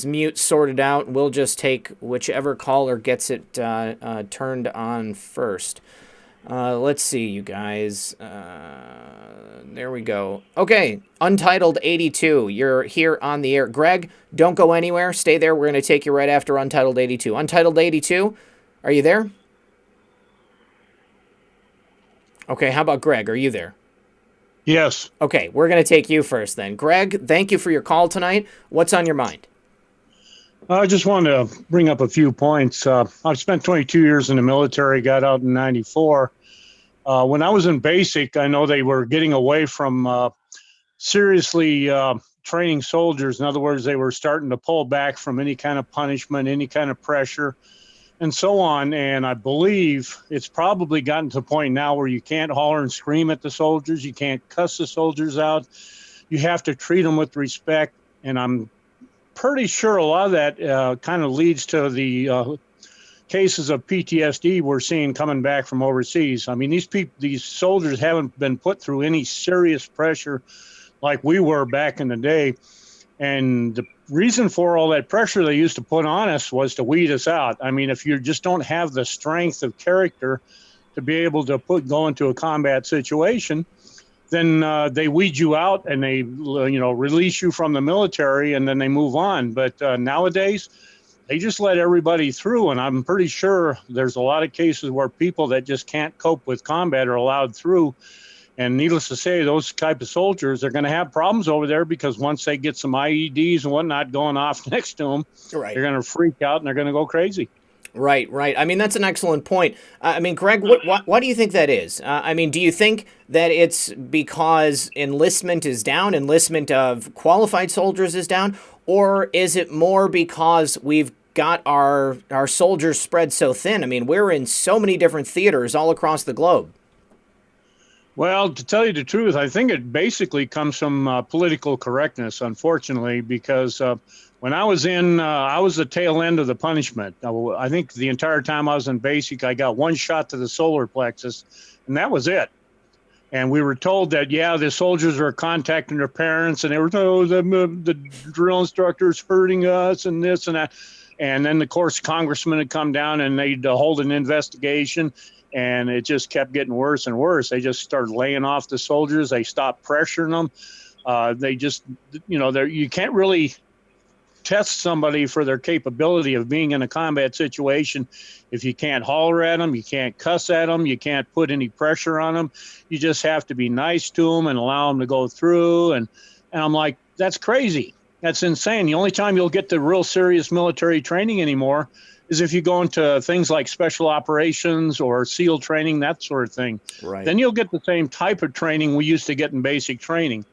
mute sorted out. We'll just take whichever caller gets it turned on first. Let's see, you guys. There we go. Okay, Untitled 82. You're here on the air. Greg, don't go anywhere. Stay there. We're going to take you right after Untitled 82. Untitled 82, are you there? Okay, how about Greg? Are you there? Yes. Okay, we're going to take you first then. Greg, thank you for your call tonight. What's on your mind? I just wanted to bring up a few points. I've spent 22 years in the military, got out in 94. When I was in basic, I know they were getting away from seriously training soldiers. In other words, they were starting to pull back from any kind of punishment, any kind of pressure, and so on. And I believe it's probably gotten to the point now where you can't holler and scream at the soldiers. You can't cuss the soldiers out. You have to treat them with respect. And I'm pretty sure a lot of that kind of leads to the cases of PTSD we're seeing coming back from overseas. I mean, these soldiers haven't been put through any serious pressure like we were back in the day. And the reason for all that pressure they used to put on us was to weed us out. I mean, if you just don't have the strength of character to be able to go into a combat situation, then they weed you out and they, release you from the military and then they move on. But nowadays, they just let everybody through. And I'm pretty sure there's a lot of cases where people that just can't cope with combat are allowed through. And needless to say, those type of soldiers are going to have problems over there because once they get some IEDs and whatnot going off next to them, Right. they're going to freak out and they're going to go crazy. Right, right. I mean, that's an excellent point. I mean, Greg, why do you think that is? I mean, do you think that it's because enlistment is down, enlistment of qualified soldiers is down, or is it more because we've got our soldiers spread so thin? I mean, we're in so many different theaters all across the globe. Well, to tell you the truth, I think it basically comes from political correctness, unfortunately, because when I was I was the tail end of the punishment. I think the entire time I was in basic, I got one shot to the solar plexus, and that was it. And we were told that, the soldiers were contacting their parents, and they were, the drill instructor's hurting us and this and that. And then, of course, congressmen had come down and they'd hold an investigation. And it just kept getting worse and worse. They just started laying off the soldiers. They stopped pressuring them. They just, you can't really test somebody for their capability of being in a combat situation if you can't holler at them, you can't cuss at them, you can't put any pressure on them. You just have to be nice to them and allow them to go through. And I'm like, that's crazy. That's insane. The only time you'll get the real serious military training anymore is if you go into things like special operations or SEAL training, that sort of thing. Right. Then you'll get the same type of training we used to get in basic training.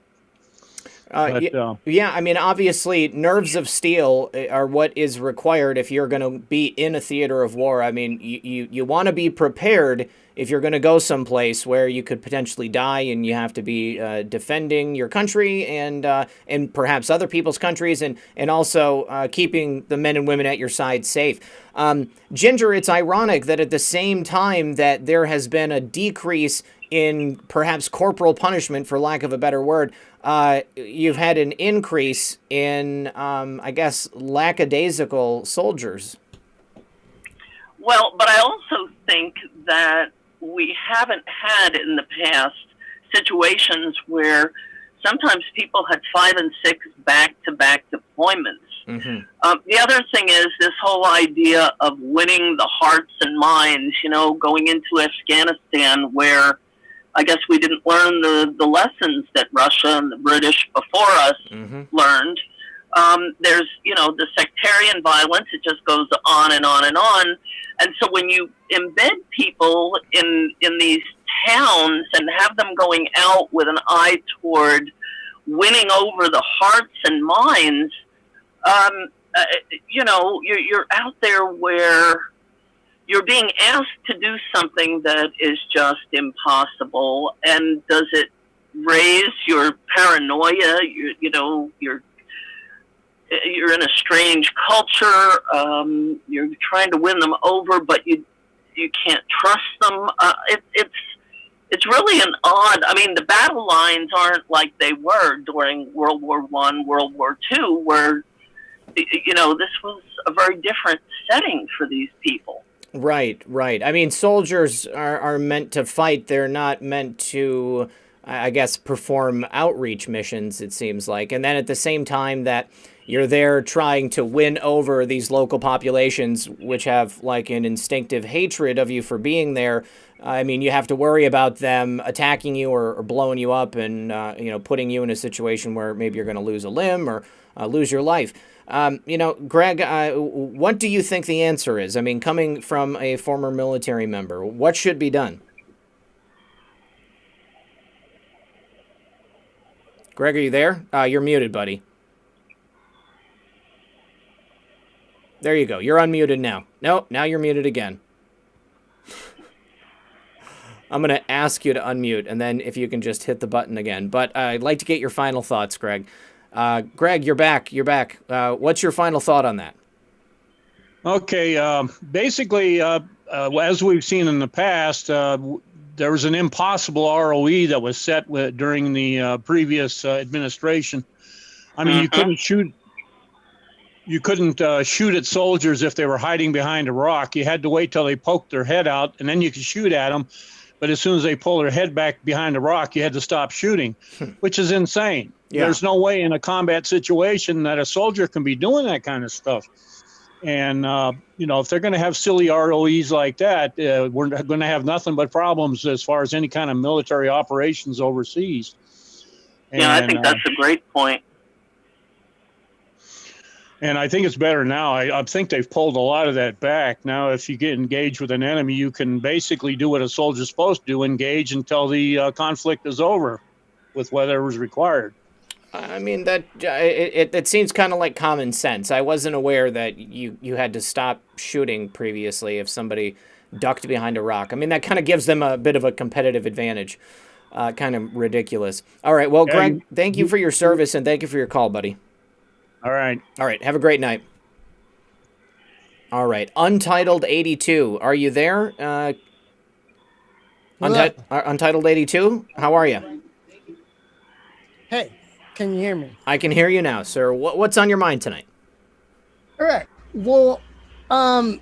Yeah, I mean, obviously, nerves of steel are what is required if you're going to be in a theater of war. I mean, you want to be prepared if you're going to go someplace where you could potentially die and you have to be defending your country and perhaps other people's countries and also keeping the men and women at your side safe. Ginger, it's ironic that at the same time that there has been a decrease in perhaps corporal punishment, for lack of a better word, you've had an increase in, I guess, lackadaisical soldiers. Well, but I also think that we haven't had in the past situations where sometimes people had 5 and 6 back-to-back deployments. Mm-hmm. The other thing is this whole idea of winning the hearts and minds, going into Afghanistan where I guess we didn't learn the lessons that Russia and the British before us learned. There's, the sectarian violence, it just goes on and on and on. And so when you embed people in these towns and have them going out with an eye toward winning over the hearts and minds, you're out there where you're being asked to do something that is just impossible. And does it raise your paranoia? You're in a strange culture. You're trying to win them over, but you can't trust them. It's really an odd. I mean, the battle lines aren't like they were during World War I, World War II, where this was a very different setting for these people. Right, right. I mean, soldiers are meant to fight. They're not meant to, I guess, perform outreach missions, it seems like. And then at the same time that you're there trying to win over these local populations, which have like an instinctive hatred of you for being there, I mean, you have to worry about them attacking you or blowing you up and, putting you in a situation where maybe you're going to lose a limb or lose your life. Greg, what do you think the answer is? I mean, coming from a former military member, what should be done? Greg, are you there? You're muted, buddy. There you go. You're unmuted now. No, now you're muted again. I'm going to ask you to unmute, and then if you can just hit the button again. But I'd like to get your final thoughts, Greg. Greg, you're back. You're back. What's your final thought on that? Okay. Basically, as we've seen in the past, there was an impossible ROE that was set during the previous administration. I mean, you couldn't shoot. You couldn't shoot at soldiers if they were hiding behind a rock. You had to wait till they poked their head out, and then you could shoot at them. But as soon as they pull their head back behind a rock, you had to stop shooting, which is insane. Yeah. There's no way in a combat situation that a soldier can be doing that kind of stuff. And, if they're going to have silly ROEs like that, we're going to have nothing but problems as far as any kind of military operations overseas. And, I think that's a great point. And I think it's better now. I think they've pulled a lot of that back. Now, if you get engaged with an enemy, you can basically do what a soldier's supposed to do, engage until the conflict is over with whatever's required. I mean, that it seems kind of like common sense. I wasn't aware that you had to stop shooting previously if somebody ducked behind a rock. I mean, that kind of gives them a bit of a competitive advantage. Kind of ridiculous. All right. Well, Greg, thank you for your service, and thank you for your call, buddy. All right. All right. Have a great night. All right. Untitled 82. Are you there? Untitled 82? How are you? Hey, can you hear me? I can hear you now, sir. What's on your mind tonight? All right. Well, to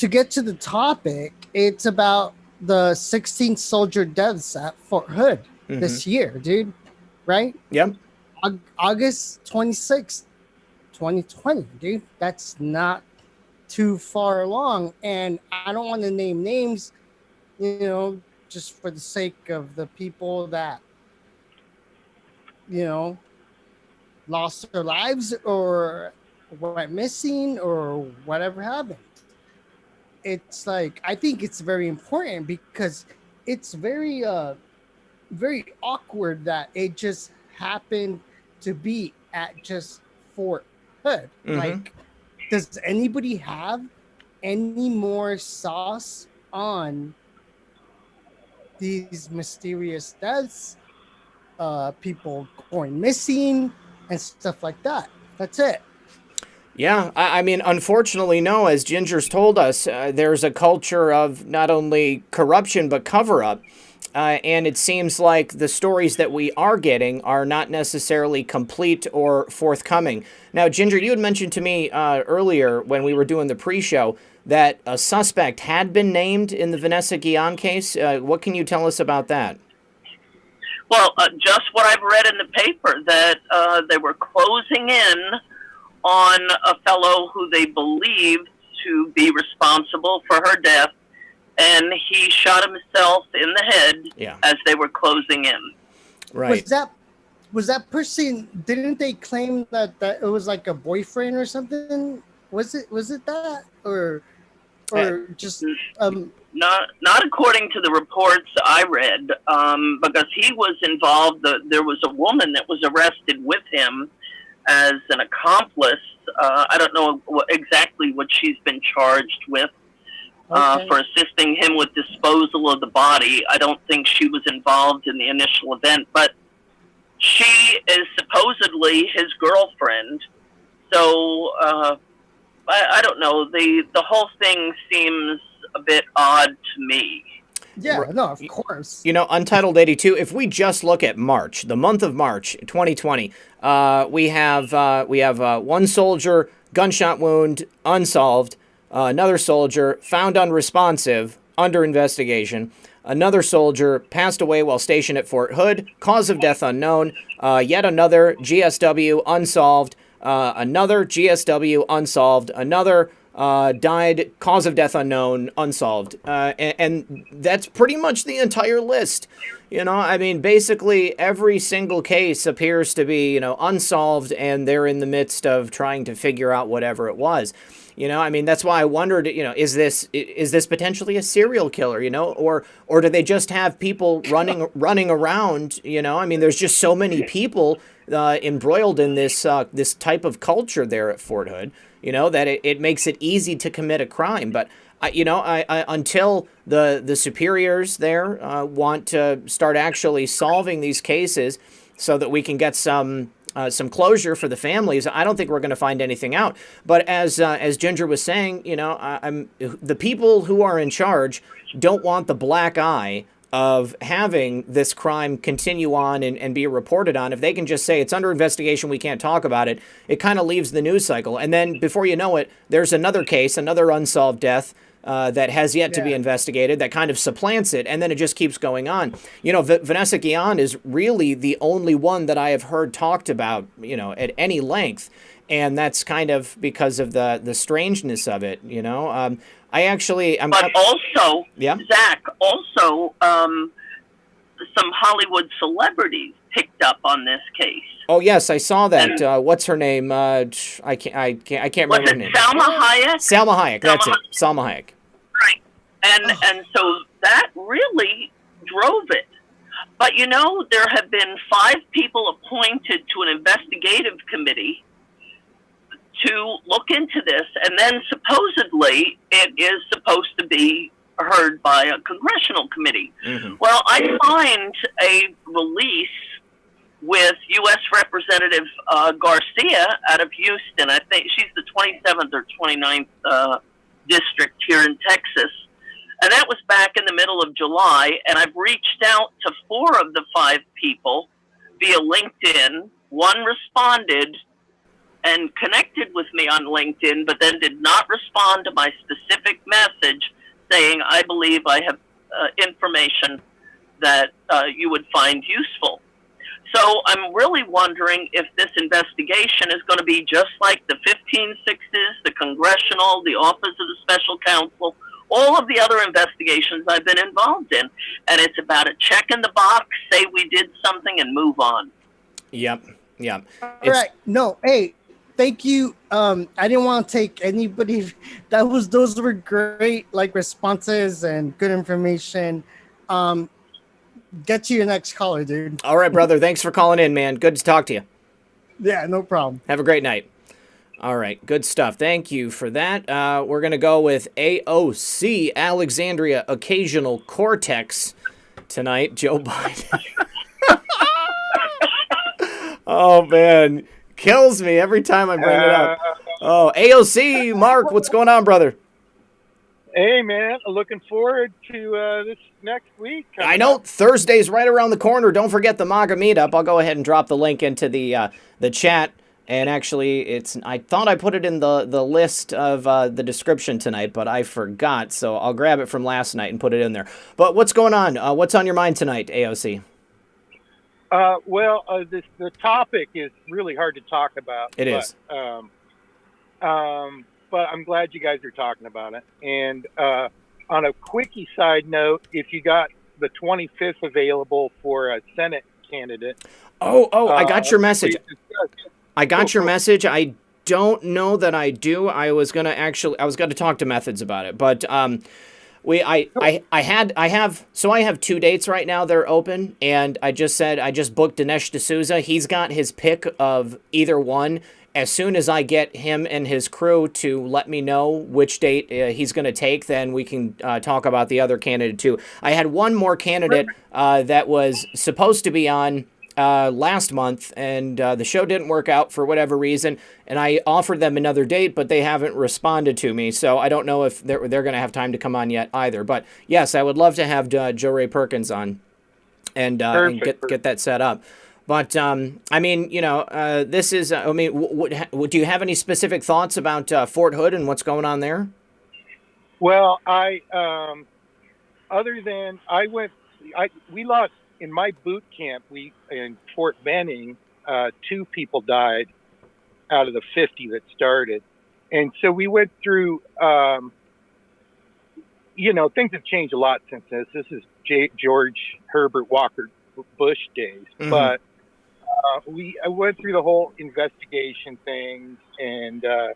get to the topic, it's about the 16 soldier deaths at Fort Hood this year, dude. Right? Yep. August 26th, 2020, dude. That's not too far along. And I don't want to name names, just for the sake of the people that, lost their lives or went missing or whatever happened. It's like, I think it's very important because it's very, very awkward that it just happened to be at just Fort Hood. Like, does anybody have any more sauce on these mysterious deaths, people going missing and stuff like that? That's it. Yeah, I mean, unfortunately, no. As Ginger's told us, there's a culture of not only corruption but cover-up. And it seems like the stories that we are getting are not necessarily complete or forthcoming. Now, Ginger, you had mentioned to me earlier when we were doing the pre-show that a suspect had been named in the Vanessa Guillen case. What can you tell us about that? Well, just what I've read in the paper, that they were closing in on a fellow who they believed to be responsible for her death. And he shot himself in the head as they were closing in. Right. Was that person? Didn't they claim that it was like a boyfriend or something? Was it that or just not according to the reports I read, because he was involved. There was a woman that was arrested with him as an accomplice. I don't know exactly what she's been charged with. For assisting him with disposal of the body. I don't think she was involved in the initial event, but she is supposedly his girlfriend. So I don't know. The whole thing seems a bit odd to me. Yeah, no, of course. Untitled 82, if we just look at March, the month of March 2020, we have one soldier, gunshot wound, unsolved. Another soldier found unresponsive, under investigation. Another soldier passed away while stationed at Fort Hood, cause of death unknown. Yet another GSW unsolved. Another GSW unsolved. Another died, cause of death unknown, unsolved. And that's pretty much the entire list. You know, I mean, basically every single case appears to be, unsolved, and they're in the midst of trying to figure out whatever it was. You know, I mean, that's why I wondered, is this potentially a serial killer, or do they just have people running around, I mean, there's just so many people embroiled in this type of culture there at Fort Hood, that it makes it easy to commit a crime. But I until the superiors there want to start actually solving these cases so that we can get some closure for the families, I don't think we're going to find anything out. But as Ginger was saying, the people who are in charge don't want the black eye of having this crime continue on and be reported on. If they can just say it's under investigation, we can't talk about it, it kind of leaves the news cycle. And then before you know it, there's another case, another unsolved death that has yet to be investigated that kind of supplants it, and then it just keeps going on. Vanessa Guillen is really the only one that I have heard talked about, at any length, and that's kind of because of the strangeness of it, But also, Zach, some Hollywood celebrities picked up on this case. Oh yes, I saw that. What's her name? I can't remember her name. Salma Hayek? Salma Hayek. That's it. Salma Hayek. Right, and so that really drove it. But there have been 5 people appointed to an investigative committee to look into this, and then supposedly it is supposed to be heard by a congressional committee. Mm-hmm. Well, I find a release with U.S. Representative Garcia out of Houston. I think she's the 27th or 29th district here in Texas. And that was back in the middle of July. And I've reached out to 4 of the 5 people via LinkedIn. One responded and connected with me on LinkedIn, but then did not respond to my specific message saying, I believe I have information that you would find useful. So I'm really wondering if this investigation is going to be just like the 1560s, the congressional, the Office of the Special Counsel, all of the other investigations I've been involved in. And it's about a check in the box, say we did something, and move on. Yep. All right. No, hey, thank you. I didn't want to take anybody. Those were great, responses and good information. Get to your next caller, dude. All right, brother. Thanks for calling in, man. Good to talk to you. Yeah, no problem. Have a great night. All right, good stuff. Thank you for that. We're going to go with AOC, Alexandria Occasional Cortex, tonight. Joe Biden. Oh, man. Kills me every time I bring it up. Oh, AOC, Mark, what's going on, brother? Hey, man, looking forward to this next week. I know, Thursday's right around the corner. Don't forget the MAGA meetup. I'll go ahead and drop the link into the chat. And actually, I thought I put it in the list of the description tonight, but I forgot. So I'll grab it from last night and put it in there. But what's going on? What's on your mind tonight, AOC? The topic is really hard to talk about. It is. But I'm glad you guys are talking about it. And on a quickie side note, if you got the 25th available for a Senate candidate. I got your message. I got your message. I don't know that I do. I was gonna talk to Methods about it, but I have 2 dates right now. They're open, and I just booked Dinesh D'Souza. He's got his pick of either one. As soon as I get him and his crew to let me know which date he's going to take, then we can talk about the other candidate too. I had one more candidate that was supposed to be on last month, and the show didn't work out for whatever reason, and I offered them another date, but they haven't responded to me, so I don't know if they're going to have time to come on yet either. But yes, I would love to have Joe Ray Perkins on and get that set up. But, I mean, this is, do you have any specific thoughts about Fort Hood and what's going on there? Well, we lost, in my boot camp, in Fort Benning, 2 people died out of the 50 that started. And so we went through, things have changed a lot since this. This is George Herbert Walker Bush days. Mhm. But I went through the whole investigation things, and I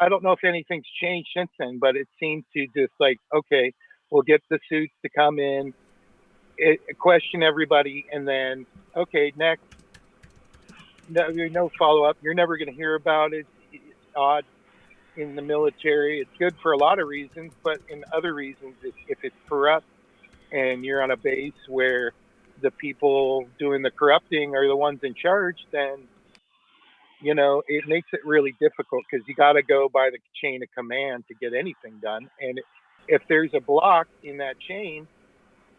don't know if anything's changed since then, but it seemed to just like, okay, we'll get the suits to come in, question everybody, and then, okay, next. No follow-up. You're never going to hear about it. It's odd in the military. It's good for a lot of reasons, but in other reasons, if it's corrupt and you're on a base where the people doing the corrupting are the ones in charge, then it makes it really difficult, because you got to go by the chain of command to get anything done. And if there's a block in that chain,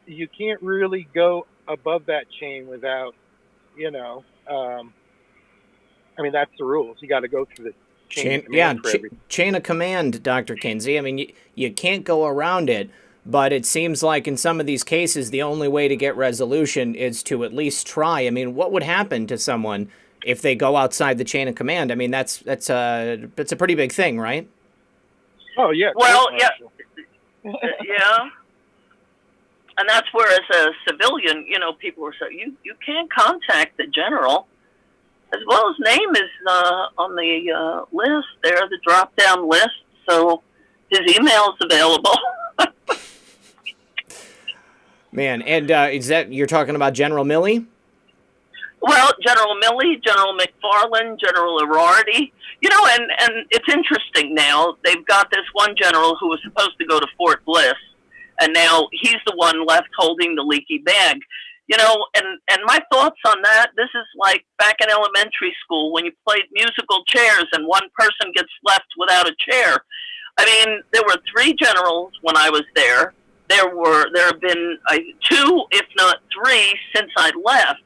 you can't really go above that chain without, that's the rules. You got to go through the chain of command for everything. Chain of command, Dr. Kinsey. I mean, you can't go around it, but it seems like in some of these cases, the only way to get resolution is to at least try. I mean, what would happen to someone if they go outside the chain of command? I mean, that's a pretty big thing, right? Oh, yeah. Well, yeah. Yeah. And that's where, as a civilian, people were saying, you can't contact the general. As well, his name is on the list there, the drop-down list, so his email is available. Man, and is that, you're talking about General Milley? Well, General Milley, General McFarland, General Arardi, and it's interesting now. They've got this one general who was supposed to go to Fort Bliss, and now he's the one left holding the leaky bag. And my thoughts on that, this is like back in elementary school when you played musical chairs and one person gets left without a chair. I mean, there were 3 generals when I was there. There have been 2, if not 3, since I left.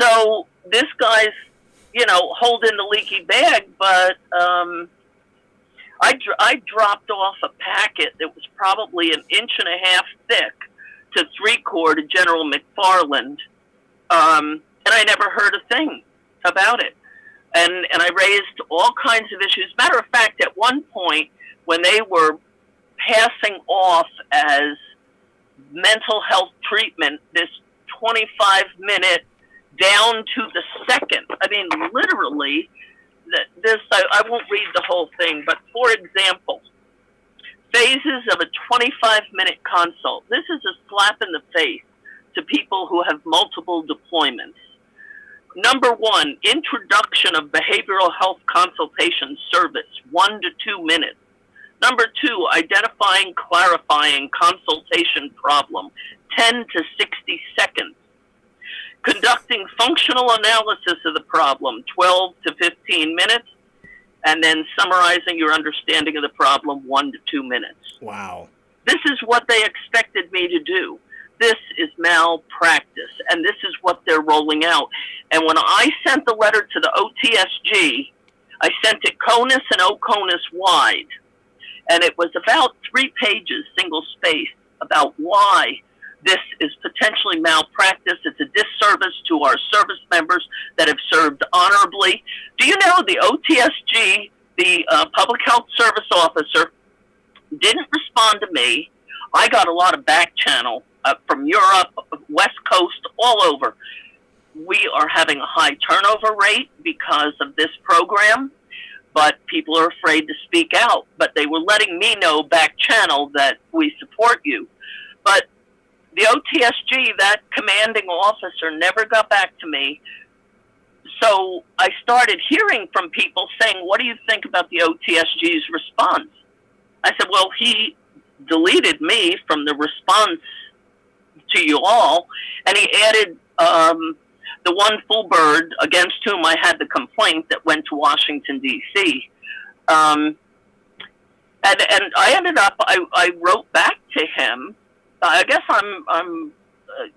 So this guy's, holding the leaky bag, but I dropped off a packet that was probably 1.5 inches thick to 3-quart to General McFarland, and I never heard a thing about it. And I raised all kinds of issues. Matter of fact, at one point, when they were passing off as mental health treatment, this 25-minute down to the second, I mean, literally, I won't read the whole thing, but for example, phases of a 25-minute consult. This is a slap in the face to people who have multiple deployments. Number 1, introduction of behavioral health consultation service, 1 to 2 minutes. Number 2, identifying, clarifying consultation problem, 10 to 60 seconds. Conducting functional analysis of the problem, 12 to 15 minutes. And then summarizing your understanding of the problem, 1 to 2 minutes. Wow. This is what they expected me to do. This is malpractice, and this is what they're rolling out. And when I sent the letter to the OTSG, I sent it CONUS and OCONUS wide. And it was about 3 pages, single space, about why this is potentially malpractice. It's a disservice to our service members that have served honorably. Do you know the OTSG, the Public Health Service Officer, didn't respond to me? I got a lot of back channel from Europe, West Coast, all over. We are having a high turnover rate because of this program, but people are afraid to speak out. But they were letting me know back channel that we support you. But the OTSG, that commanding officer, never got back to me. So I started hearing from people saying, what do you think about the OTSG's response? I said, well, he deleted me from the response to you all, and he added the one fool bird against whom I had the complaint that went to Washington, D.C. And I ended up, I wrote back to him. I guess I'm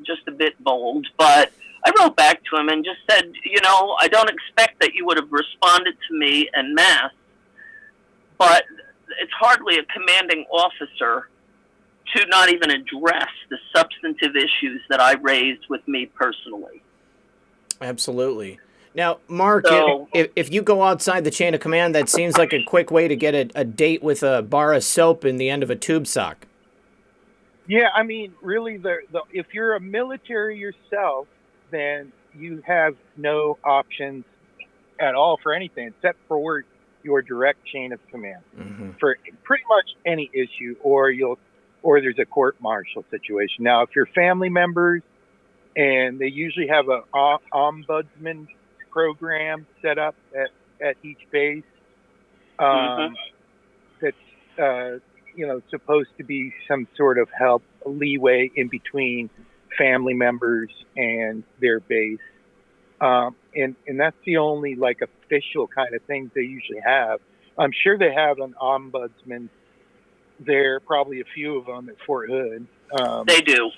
just a bit bold, but I wrote back to him and just said, I don't expect that you would have responded to me en masse, but it's hardly a commanding officer to not even address the substantive issues that I raised with me personally. Absolutely. Now, Mark, So- if you go outside the chain of command, that seems like a quick way to get a date with a bar of soap in the end of a tube sock. Yeah, I mean, really, if you're a military yourself, then you have no options at all for anything except for your direct chain of command for pretty much any issue, or there's a court-martial situation. Now, if you're family members, and they usually have a ombudsman program set up at each base, that's supposed to be some sort of help, leeway in between family members and their base. And that's the only like official kind of things they usually have. I'm sure they have an ombudsman there, probably a few of them at Fort Hood. They do.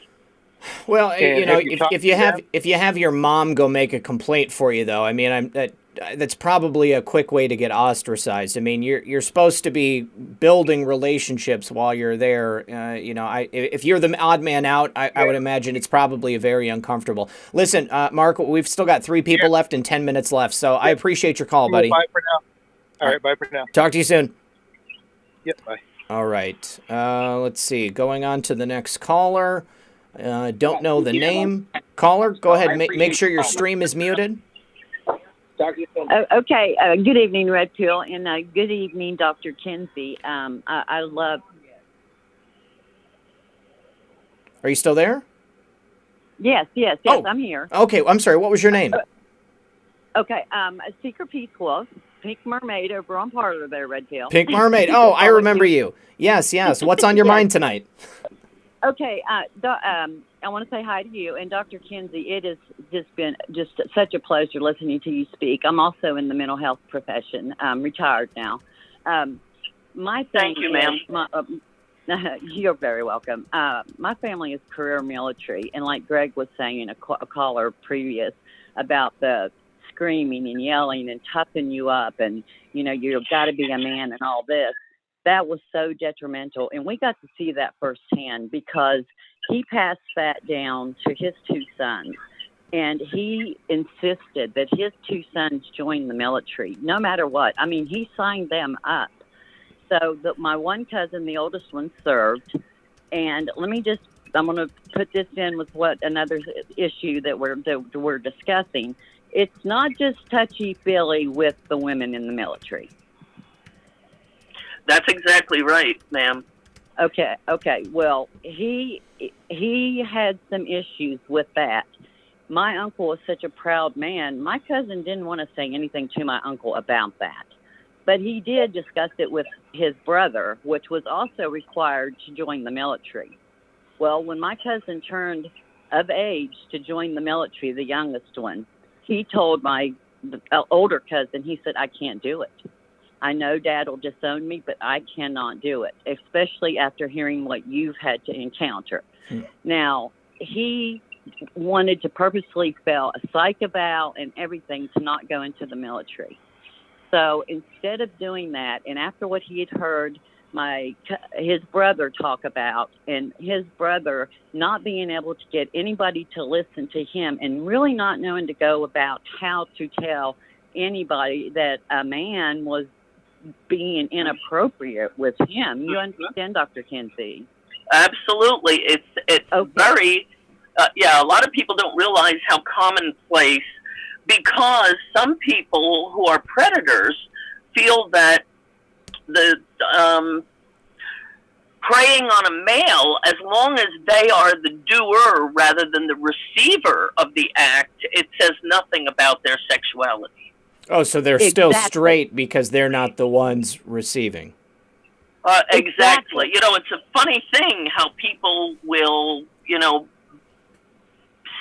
Well, if you have your mom go make a complaint for you, though, I mean, that's probably a quick way to get ostracized. I mean, you're supposed to be building relationships while you're there. If you're the odd man out, I would imagine it's probably very uncomfortable. Listen, Mark, we've still got 3 people left and 10 minutes left, so I appreciate your call, buddy. Bye for now. All right, bye for now. Talk to you soon. Yep, bye. All right. Let's see. Going on to the next caller. Don't know the name. Caller, go ahead. Make sure your stream is muted. Okay. Good evening, Red Pill, and good evening, Dr. Kinsey. I love. Are you still there? Yes, Oh. I'm here. Okay. I'm sorry. What was your name? Okay. Secret Peace Wolf, Pink Mermaid over on Parlor there, Red Pill. Pink Mermaid. Oh, I remember you. Yes. What's on your mind tonight? Okay, I want to say hi to you and Dr. Kinsey. It has just been such a pleasure listening to you speak. I'm also in the mental health profession. I'm retired now. Thank you, ma'am. You're very welcome. My family is career military, and like Greg was saying in a caller previous about the screaming and yelling and toughing you up, and you've got to be a man and all this. That was so detrimental, and we got to see that firsthand because he passed that down to his 2 sons, and he insisted that his 2 sons join the military, no matter what. I mean, he signed them up. So my one cousin, the oldest one, served, and I'm going to put this in with what another issue that we're discussing. It's not just touchy-feely with the women in the military. That's exactly right, ma'am. Okay. Well, he had some issues with that. My uncle was such a proud man. My cousin didn't want to say anything to my uncle about that. But he did discuss it with his brother, which was also required to join the military. Well, when my cousin turned of age to join the military, the youngest one, he told my older cousin, he said, I can't do it. I know Dad will disown me, but I cannot do it, especially after hearing what you've had to encounter. Now, he wanted to purposely fail a psych eval and everything to not go into the military. So instead of doing that, and after what he had heard his brother talk about, and his brother not being able to get anybody to listen to him and really not knowing to go about how to tell anybody that a man was being inappropriate with him. You understand, Dr. Kinsey? Absolutely. It's okay. Very, a lot of people don't realize how commonplace, because some people who are predators feel that the preying on a male, as long as they are the doer rather than the receiver of the act, it says nothing about their sexuality. Oh, so they're still straight because they're not the ones receiving. Exactly. It's a funny thing how people will,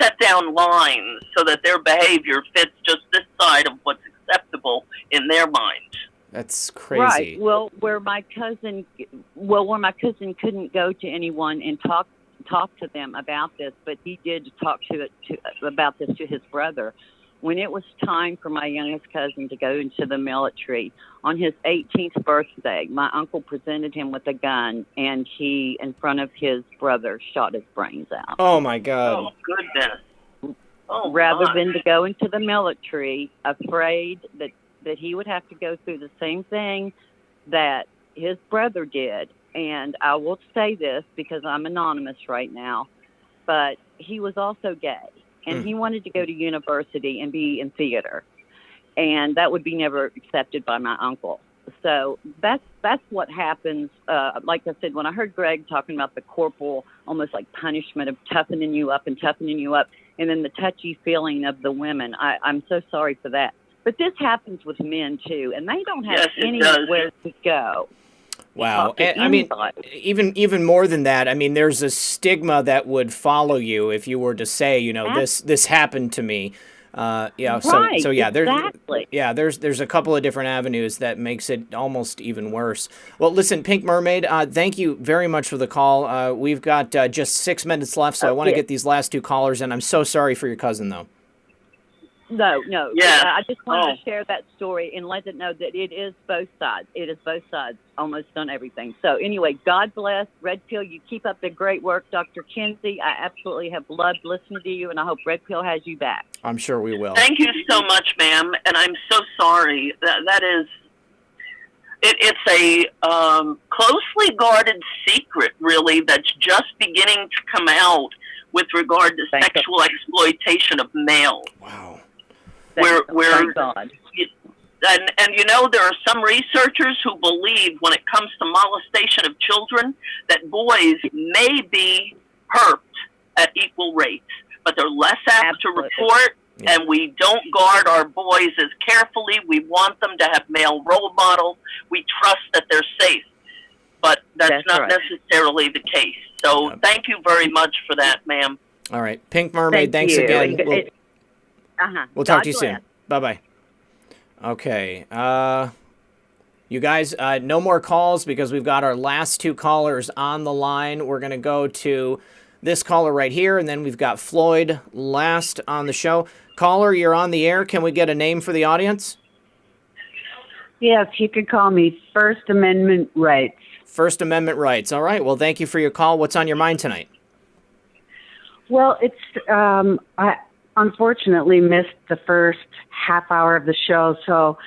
set down lines so that their behavior fits just this side of what's acceptable in their mind. That's crazy. Right. Well, where my cousin couldn't go to anyone and talk to them about this, but he did talk about this to his brother. When it was time for my youngest cousin to go into the military, on his 18th birthday, my uncle presented him with a gun, and he, in front of his brother, shot his brains out. Oh, my God. Oh, goodness. rather than to go into the military, afraid that he would have to go through the same thing that his brother did. And I will say this because I'm anonymous right now, but he was also gay, and he wanted to go to university and be in theater, and that would be never accepted by my uncle. So that's what happens. Like I said, when I heard Greg talking about the corporal, almost like punishment of toughening you up, and then the touchy feeling of the women, I'm so sorry for that. But this happens with men too, and they don't have anywhere to go. Wow. I mean, even more than that, I mean, there's a stigma that would follow you if you were to say, you know, this happened to me. Yeah. Right, So yeah, exactly. there's a couple of different avenues that makes it almost even worse. Well, listen, Pink Mermaid, thank you very much for the call. We've got just 6 minutes left, so I want to get these last two callers, and I'm so sorry for your cousin, though. No. Yeah. I just wanted to share that story and let it know that it is both sides. It is both sides, almost on everything. So anyway, God bless. Red Pill, you keep up the great work. Dr. Kinsey, I absolutely have loved listening to you, and I hope Red Pill has you back. I'm sure we will. Thank you so much, ma'am. And I'm so sorry. That is, it's a closely guarded secret, really, that's just beginning to come out with regard to sexual exploitation of males. Wow. Thank God. And you know, there are some researchers who believe when it comes to molestation of children that boys may be hurt at equal rates, but they're less apt to report, and we don't guard our boys as carefully. We want them to have male role models. We trust that they're safe, but that's not necessarily the case. So thank you very much for that, ma'am. All right. Pink Mermaid, thanks again. We'll talk to you soon. Bye-bye. Okay. You guys, no more calls because we've got our last two callers on the line. We're going to go to this caller right here, and then we've got Floyd last on the show. Caller, you're on the air. Can we get a name for the audience? Yes, you could call me First Amendment Rights. First Amendment Rights. All right. Well, thank you for your call. What's on your mind tonight? Well, it's I unfortunately missed the first half hour of the show, so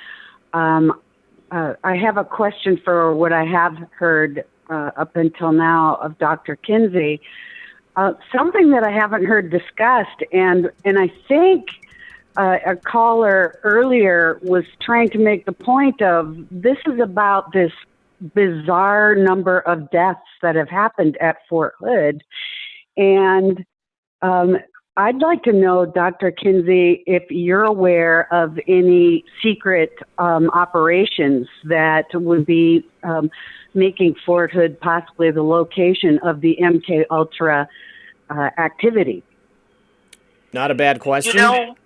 I have a question for what I have heard up until now of Dr. Kinsey. Something that I haven't heard discussed, and I think a caller earlier was trying to make the point of this is about this bizarre number of deaths that have happened at Fort Hood, and I'd like to know, Dr. Kinsey, if you're aware of any secret operations that would be making Fort Hood possibly the location of the MK Ultra activity. Not a bad question. You know,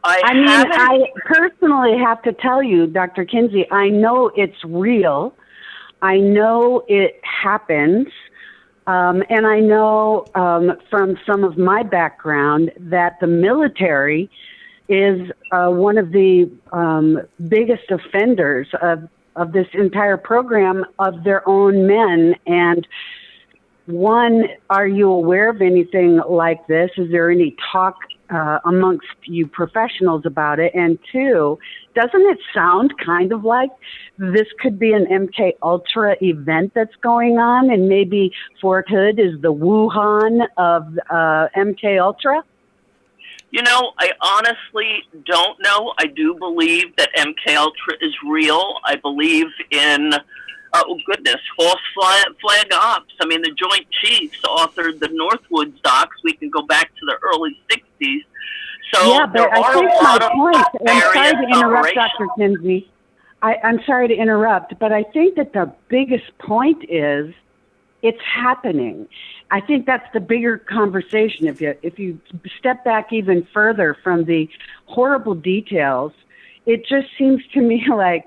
I personally have to tell you, Dr. Kinsey, I know it's real. I know it happens. And I know from some of my background that the military is one of the biggest offenders of this entire program of their own men. And one, are you aware of anything like this? Is there any talk amongst you professionals about it? And two, doesn't it sound kind of like this could be an MK Ultra event that's going on, and maybe Fort Hood is the Wuhan of MK Ultra? You know, I honestly don't know. I do believe that MK Ultra is real. I believe in, false flag ops. I mean, the Joint Chiefs authored the Northwoods docs. We can go back to the early 60s. So yeah, but I think my point, I'm sorry to interrupt, Dr. Kinsey. I'm sorry to interrupt, but I think that the biggest point is it's happening. I think that's the bigger conversation. If you step back even further from the horrible details, it just seems to me like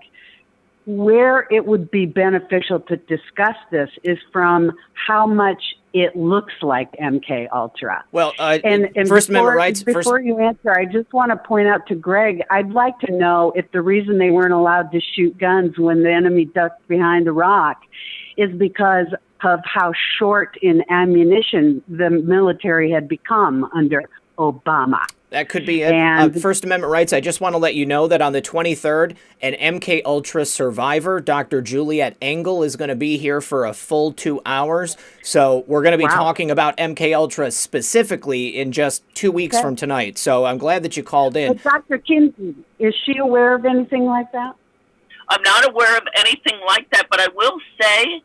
where it would be beneficial to discuss this is from how much it looks like MK Ultra. Well, and First Amendment rights. Before you answer, I just want to point out to Greg, I'd like to know if the reason they weren't allowed to shoot guns when the enemy ducked behind a rock is because of how short in ammunition the military had become under Obama. That could be it. And First Amendment rights, I just want to let you know that on the 23rd, an MK Ultra survivor, Dr. Juliet Engel, is going to be here for a full 2 hours. So we're going to be talking about MK Ultra specifically in just 2 weeks from tonight. So I'm glad that you called in. But Dr. Kinsey, is she aware of anything like that? I'm not aware of anything like that, but I will say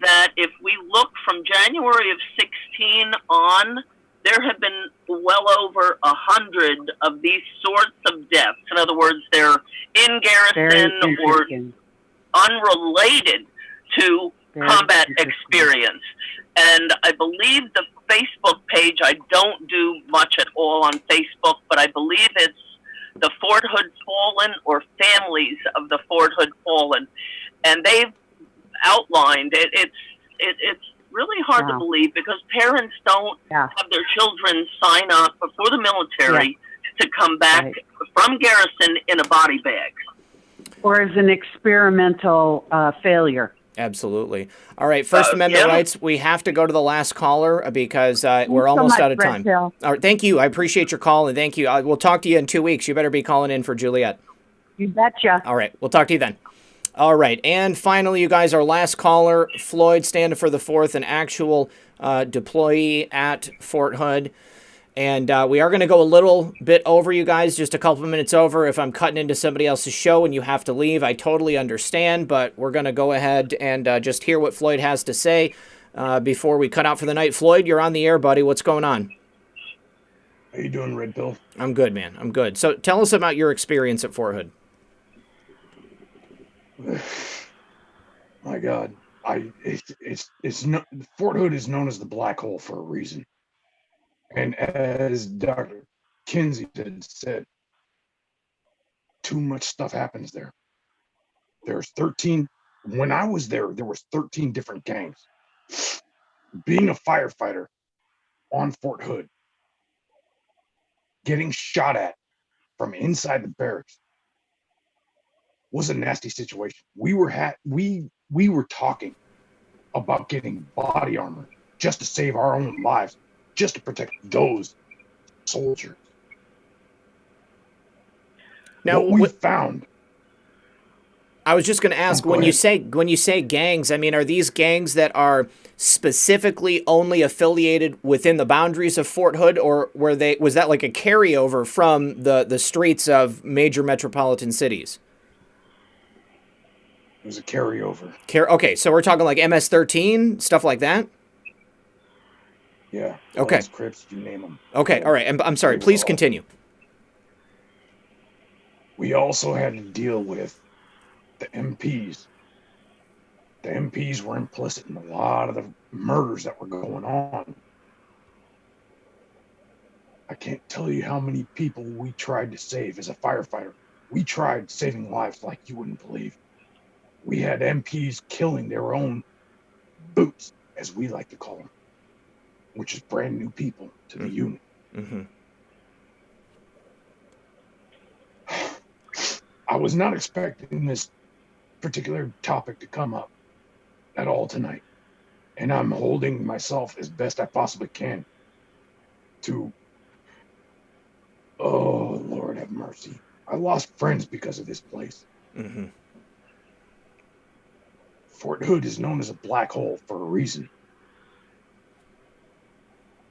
that if we look from January of 16 on, there have been well over 100 of these sorts of deaths. In other words, they're in garrison or unrelated to combat experience. And I believe the Facebook page, I don't do much at all on Facebook, but I believe it's the Fort Hood Fallen or families of the Fort Hood Fallen. And they've outlined it. It's really hard to believe because parents don't have their children sign up for the military to come back from garrison in a body bag. Or as an experimental failure. Absolutely. All right, First Amendment rights, we have to go to the last caller because we're almost out of time. All right, thank you. I appreciate your call, and thank you. We'll talk to you in 2 weeks. You better be calling in for Juliet. You betcha. All right, we'll talk to you then. All right, and finally, you guys, our last caller, Floyd, standing for the fourth, an actual deployee at Fort Hood. And we are going to go a little bit over, you guys, just a couple of minutes over. If I'm cutting into somebody else's show and you have to leave, I totally understand. But we're going to go ahead and just hear what Floyd has to say before we cut out for the night. Floyd, you're on the air, buddy. What's going on? How you doing, Red Pill? I'm good, man. I'm good. So tell us about your experience at Fort Hood. My God, Fort Hood is known as the black hole for a reason. And as Dr. Kinsey said, too much stuff happens there. There's 13. When I was there was 13 different gangs. Being a firefighter on Fort Hood, getting shot at from inside the barracks was a nasty situation. We were talking about getting body armor just to save our own lives, just to protect those soldiers. Now, what we found. I was just going to ask, when you say gangs, I mean, are these gangs that are specifically only affiliated within the boundaries of Fort Hood, or was that like a carryover from the streets of major metropolitan cities? It was a carryover. Okay, so we're talking like MS-13, stuff like that? Yeah. Okay. Crips, you name them. Okay, all right. I'm sorry. Please continue. We also had to deal with the MPs. The MPs were implicit in a lot of the murders that were going on. I can't tell you how many people we tried to save as a firefighter. We tried saving lives like you wouldn't believe. We had MPs killing their own boots, as we like to call them, which is brand new people to the unit. Mm-hmm. I was not expecting this particular topic to come up at all tonight, and I'm holding myself as best I possibly can to, oh, Lord have mercy. I lost friends because of this place. Mm-hmm. Fort Hood is known as a black hole for a reason.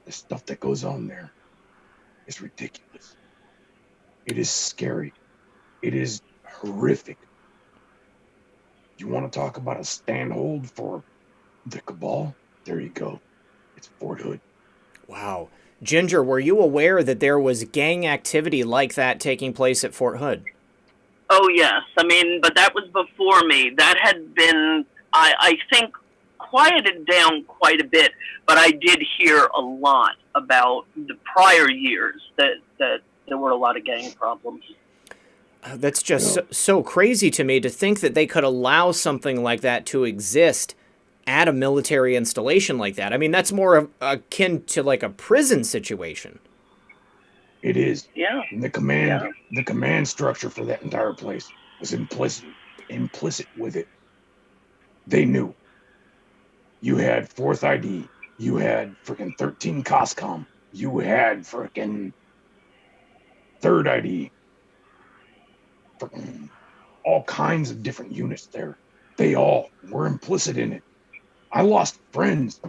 The stuff that goes on there is ridiculous. It is scary. It is horrific. You want to talk about a standhold for the cabal? There you go. It's Fort Hood. Wow. Ginger, were you aware that there was gang activity like that taking place at Fort Hood? Oh, yes. I mean, but that was before me. That had been, I think, quieted down quite a bit, but I did hear a lot about the prior years that there were a lot of gang problems. That's just so crazy to me to think that they could allow something like that to exist at a military installation like that. I mean, that's more akin to like a prison situation. It is. Yeah. And the command structure for that entire place was implicit with it. They knew. You had 4th ID. You had freaking 13 COSCOM. You had freaking third ID. All kinds of different units there. They all were implicit in it. I lost friends.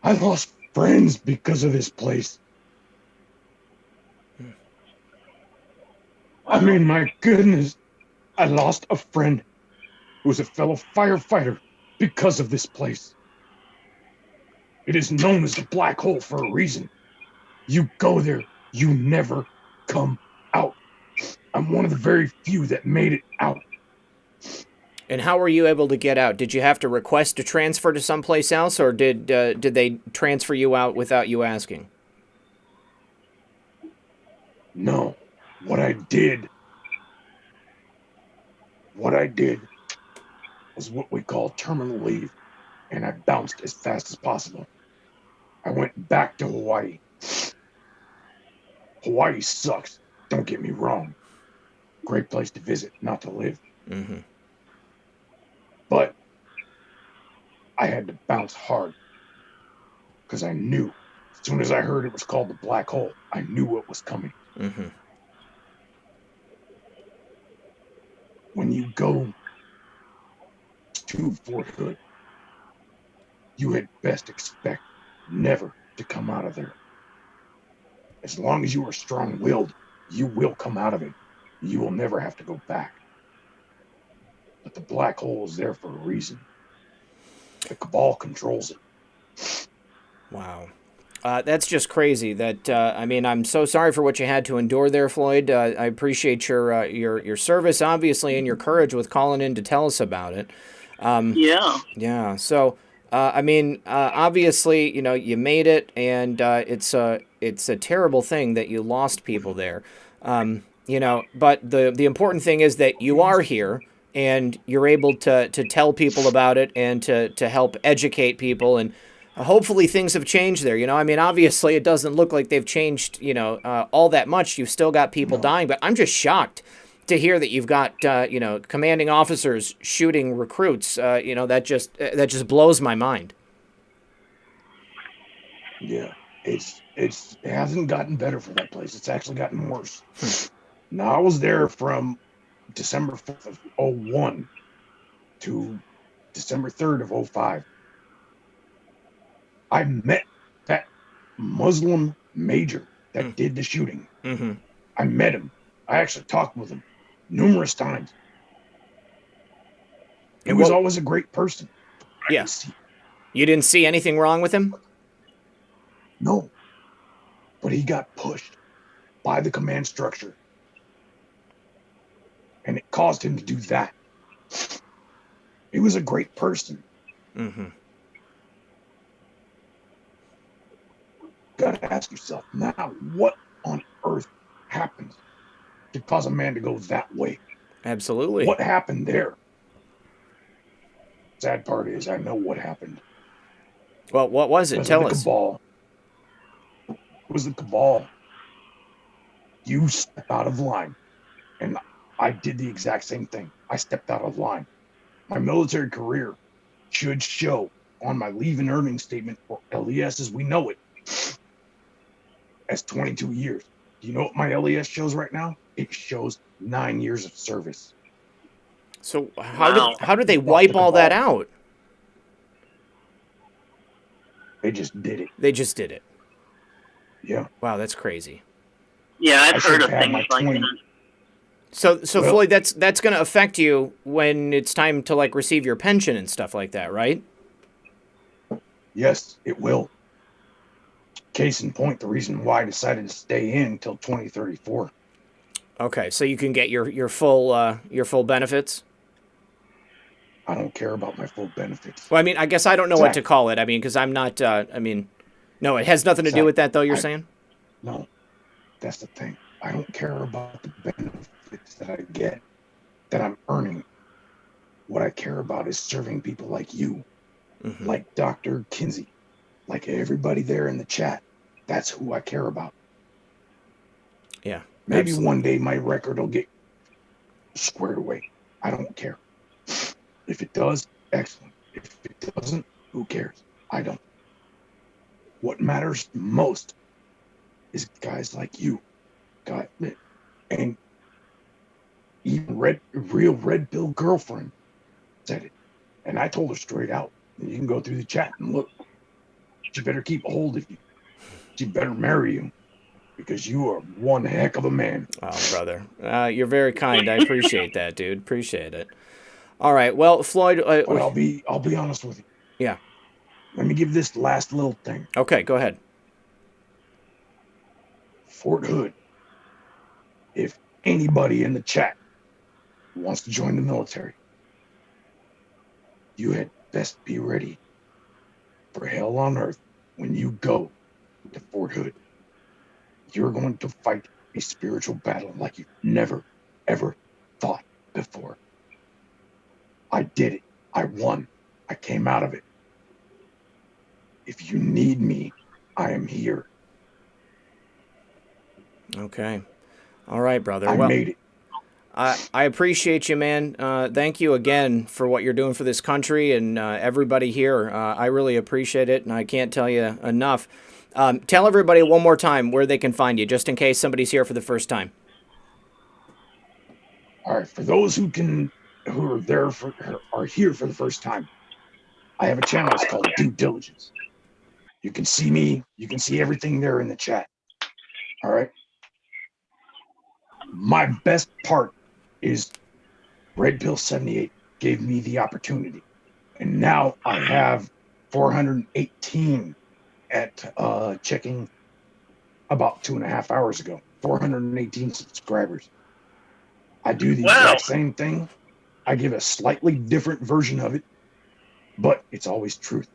I lost friends because of this place. I mean, my goodness, I lost a friend who was a fellow firefighter because of this place. It is known as the black hole for a reason. You go there, you never come out. I'm one of the very few that made it out. And how were you able to get out? Did you have to request a transfer to someplace else, or did they transfer you out without you asking? No. What I did was what we call terminal leave, and I bounced as fast as possible. I went back to Hawaii. Hawaii sucks, don't get me wrong. Great place to visit, not to live. Mm-hmm. But I had to bounce hard because I knew, as soon as I heard it was called the black hole, I knew what was coming. Mm-hmm. When you go to Fort Hood, you had best expect never to come out of there. As long as you are strong-willed, you will come out of it. You will never have to go back. But the black hole is there for a reason. The cabal controls it. Wow. That's just crazy. I mean, I'm so sorry for what you had to endure there, Floyd. I appreciate your service, obviously, and your courage with calling in to tell us about it. Yeah. So, I mean, obviously, you know, you made it, and it's a terrible thing that you lost people there. You know, but the important thing is that you are here, and you're able to tell people about it and to help educate people, and hopefully things have changed there. You know, I mean, obviously it doesn't look like they've changed, you know, all that much. You've still got people dying, but I'm just shocked to hear that you've got, you know, commanding officers shooting recruits. You know, that just blows my mind. Yeah, it hasn't gotten better for that place. It's actually gotten worse. Now, I was there from December 4th of 01 to December 3rd of 05. I met that Muslim major that did the shooting. Mm-hmm. I met him. I actually talked with him numerous times. He was always a great person. Yeah. You didn't see anything wrong with him? No. But he got pushed by the command structure. And it caused him to do that. He was a great person. Mm-hmm. Gotta ask yourself now, what on earth happened to cause a man to go that way? Absolutely. What happened there? Sad part is, I know what happened. Well, what was it? Tell us. Cabal. It was the cabal. You stepped out of line. And I did the exact same thing. I stepped out of line. My military career should show on my leave and earnings statement, or LES as we know it, as 22 years. Do you know what my LES shows right now? It shows 9 years of service. So how did they wipe all that out? They just did it. They just did it. Yeah. Wow, that's crazy. Yeah, I've heard of things like that. So Floyd, that's going to affect you when it's time to like receive your pension and stuff like that, right? Yes, it will. Case in point, the reason why I decided to stay in until 2034. Okay, so you can get your full benefits. I don't care about my full benefits. Well, I mean, I guess I don't know what to call it. I mean, because I'm not. I mean, no, it has nothing to do with that, though. You're saying? No, that's the thing. I don't care about the benefits that I get, that I'm earning. What I care about is serving people like you, like Dr. Kinsey, like everybody there in the chat. That's who I care about. Yeah. Maybe one day my record will get squared away. I don't care. If it does, excellent. If it doesn't, who cares? I don't. What matters most is guys like you God, and even real red pill girlfriend said it. And I told her straight out. You can go through the chat and look. She better keep a hold of you. She better marry you, because you are one heck of a man. Oh, brother. You're very kind. I appreciate that, dude. Appreciate it. All right. Well, Floyd. But I'll be honest with you. Yeah. Let me give this last little thing. Okay, go ahead. Fort Hood. If anybody in the chat wants to join the military, you had best be ready for hell on earth when you go to Fort Hood. You're going to fight a spiritual battle like you've never, ever thought before. I did it. I won. I came out of it. If you need me, I am here. Okay. All right, brother. I made it. I appreciate you, man. Thank you again for what you're doing for this country and everybody here. I really appreciate it, and I can't tell you enough. Tell everybody one more time where they can find you, just in case somebody's here for the first time. All right, for those who are here for the first time, I have a channel. It's called Due Diligence. You can see me. You can see everything there in the chat. All right. My best part is Red Pill 78 gave me the opportunity, and now I have 418 at checking about 2.5 hours ago. 418 subscribers. I do the exact same thing. I give a slightly different version of it, but it's always truth.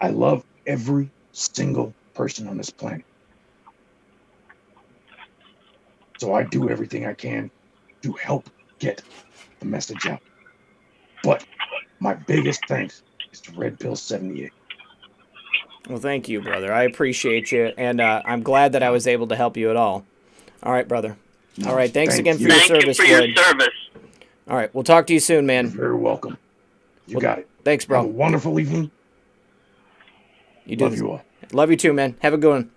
I love every single person on this planet. So I do everything I can to help get the message out. But my biggest thanks is to Red Pill 78. Well, thank you, brother. I appreciate you, and I'm glad that I was able to help you at all. All right, brother. All right, thanks again for your service, Floyd. Thank you for your service. All right, we'll talk to you soon, man. You're very welcome. You got it. Thanks, bro. Have a wonderful evening. You do. Love you all. Love you too, man. Have a good one.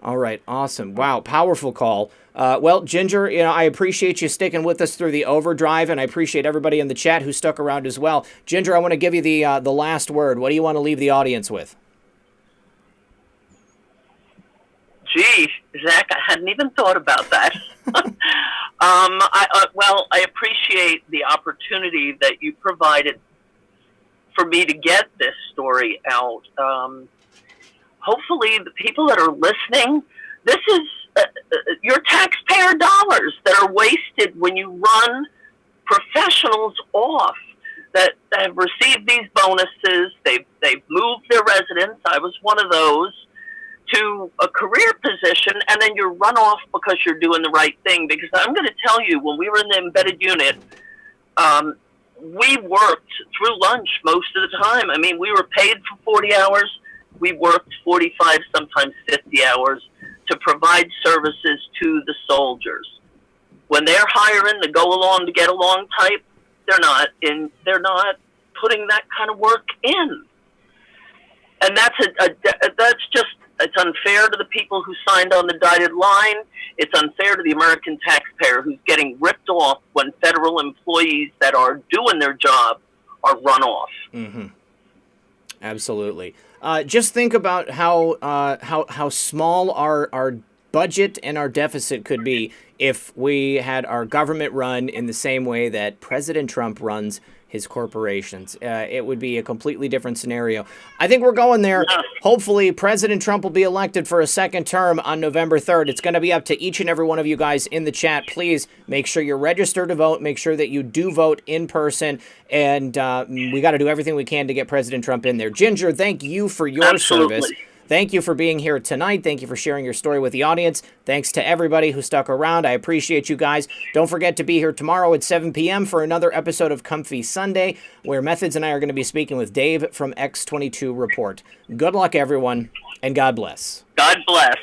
All right, awesome. Wow, powerful call. Well, Ginger, I appreciate you sticking with us through the overdrive, and I appreciate everybody in the chat who stuck around as well. Ginger, I want to give you the last word. What do you want to leave the audience with? Gee, Zach, I hadn't even thought about that. I appreciate the opportunity that you provided for me to get this story out. Hopefully the people that are listening, this is your taxpayer dollars that are wasted when you run professionals off that have received these bonuses. They've moved their residence. I was one of those, to a career position, and then you're run off because you're doing the right thing. Because I'm going to tell you, when we were in the embedded unit, we worked through lunch most of the time. I mean, we were paid for 40 hours. We worked 45, sometimes 50 hours to provide services to the soldiers. When they're hiring the go along to get along type, they're not putting that kind of work in. And that's just, it's unfair to the people who signed on the dotted line. It's unfair to the American taxpayer who's getting ripped off when federal employees that are doing their job are run off. Mm-hmm. Absolutely. Just think about how small our budget and our deficit could be if we had our government run in the same way that President Trump runs his corporations. It would be a completely different scenario. I think we're going there. Hopefully, President Trump will be elected for a second term on November 3rd. It's going to be up to each and every one of you guys in the chat. Please make sure you're registered to vote. Make sure that you do vote in person. And we got to do everything we can to get President Trump in there. Ginger, thank you for your service. Thank you for being here tonight. Thank you for sharing your story with the audience. Thanks to everybody who stuck around. I appreciate you guys. Don't forget to be here tomorrow at 7 p.m. for another episode of Comfy Sunday, where Methods and I are going to be speaking with Dave from X22 Report. Good luck, everyone, and God bless. God bless.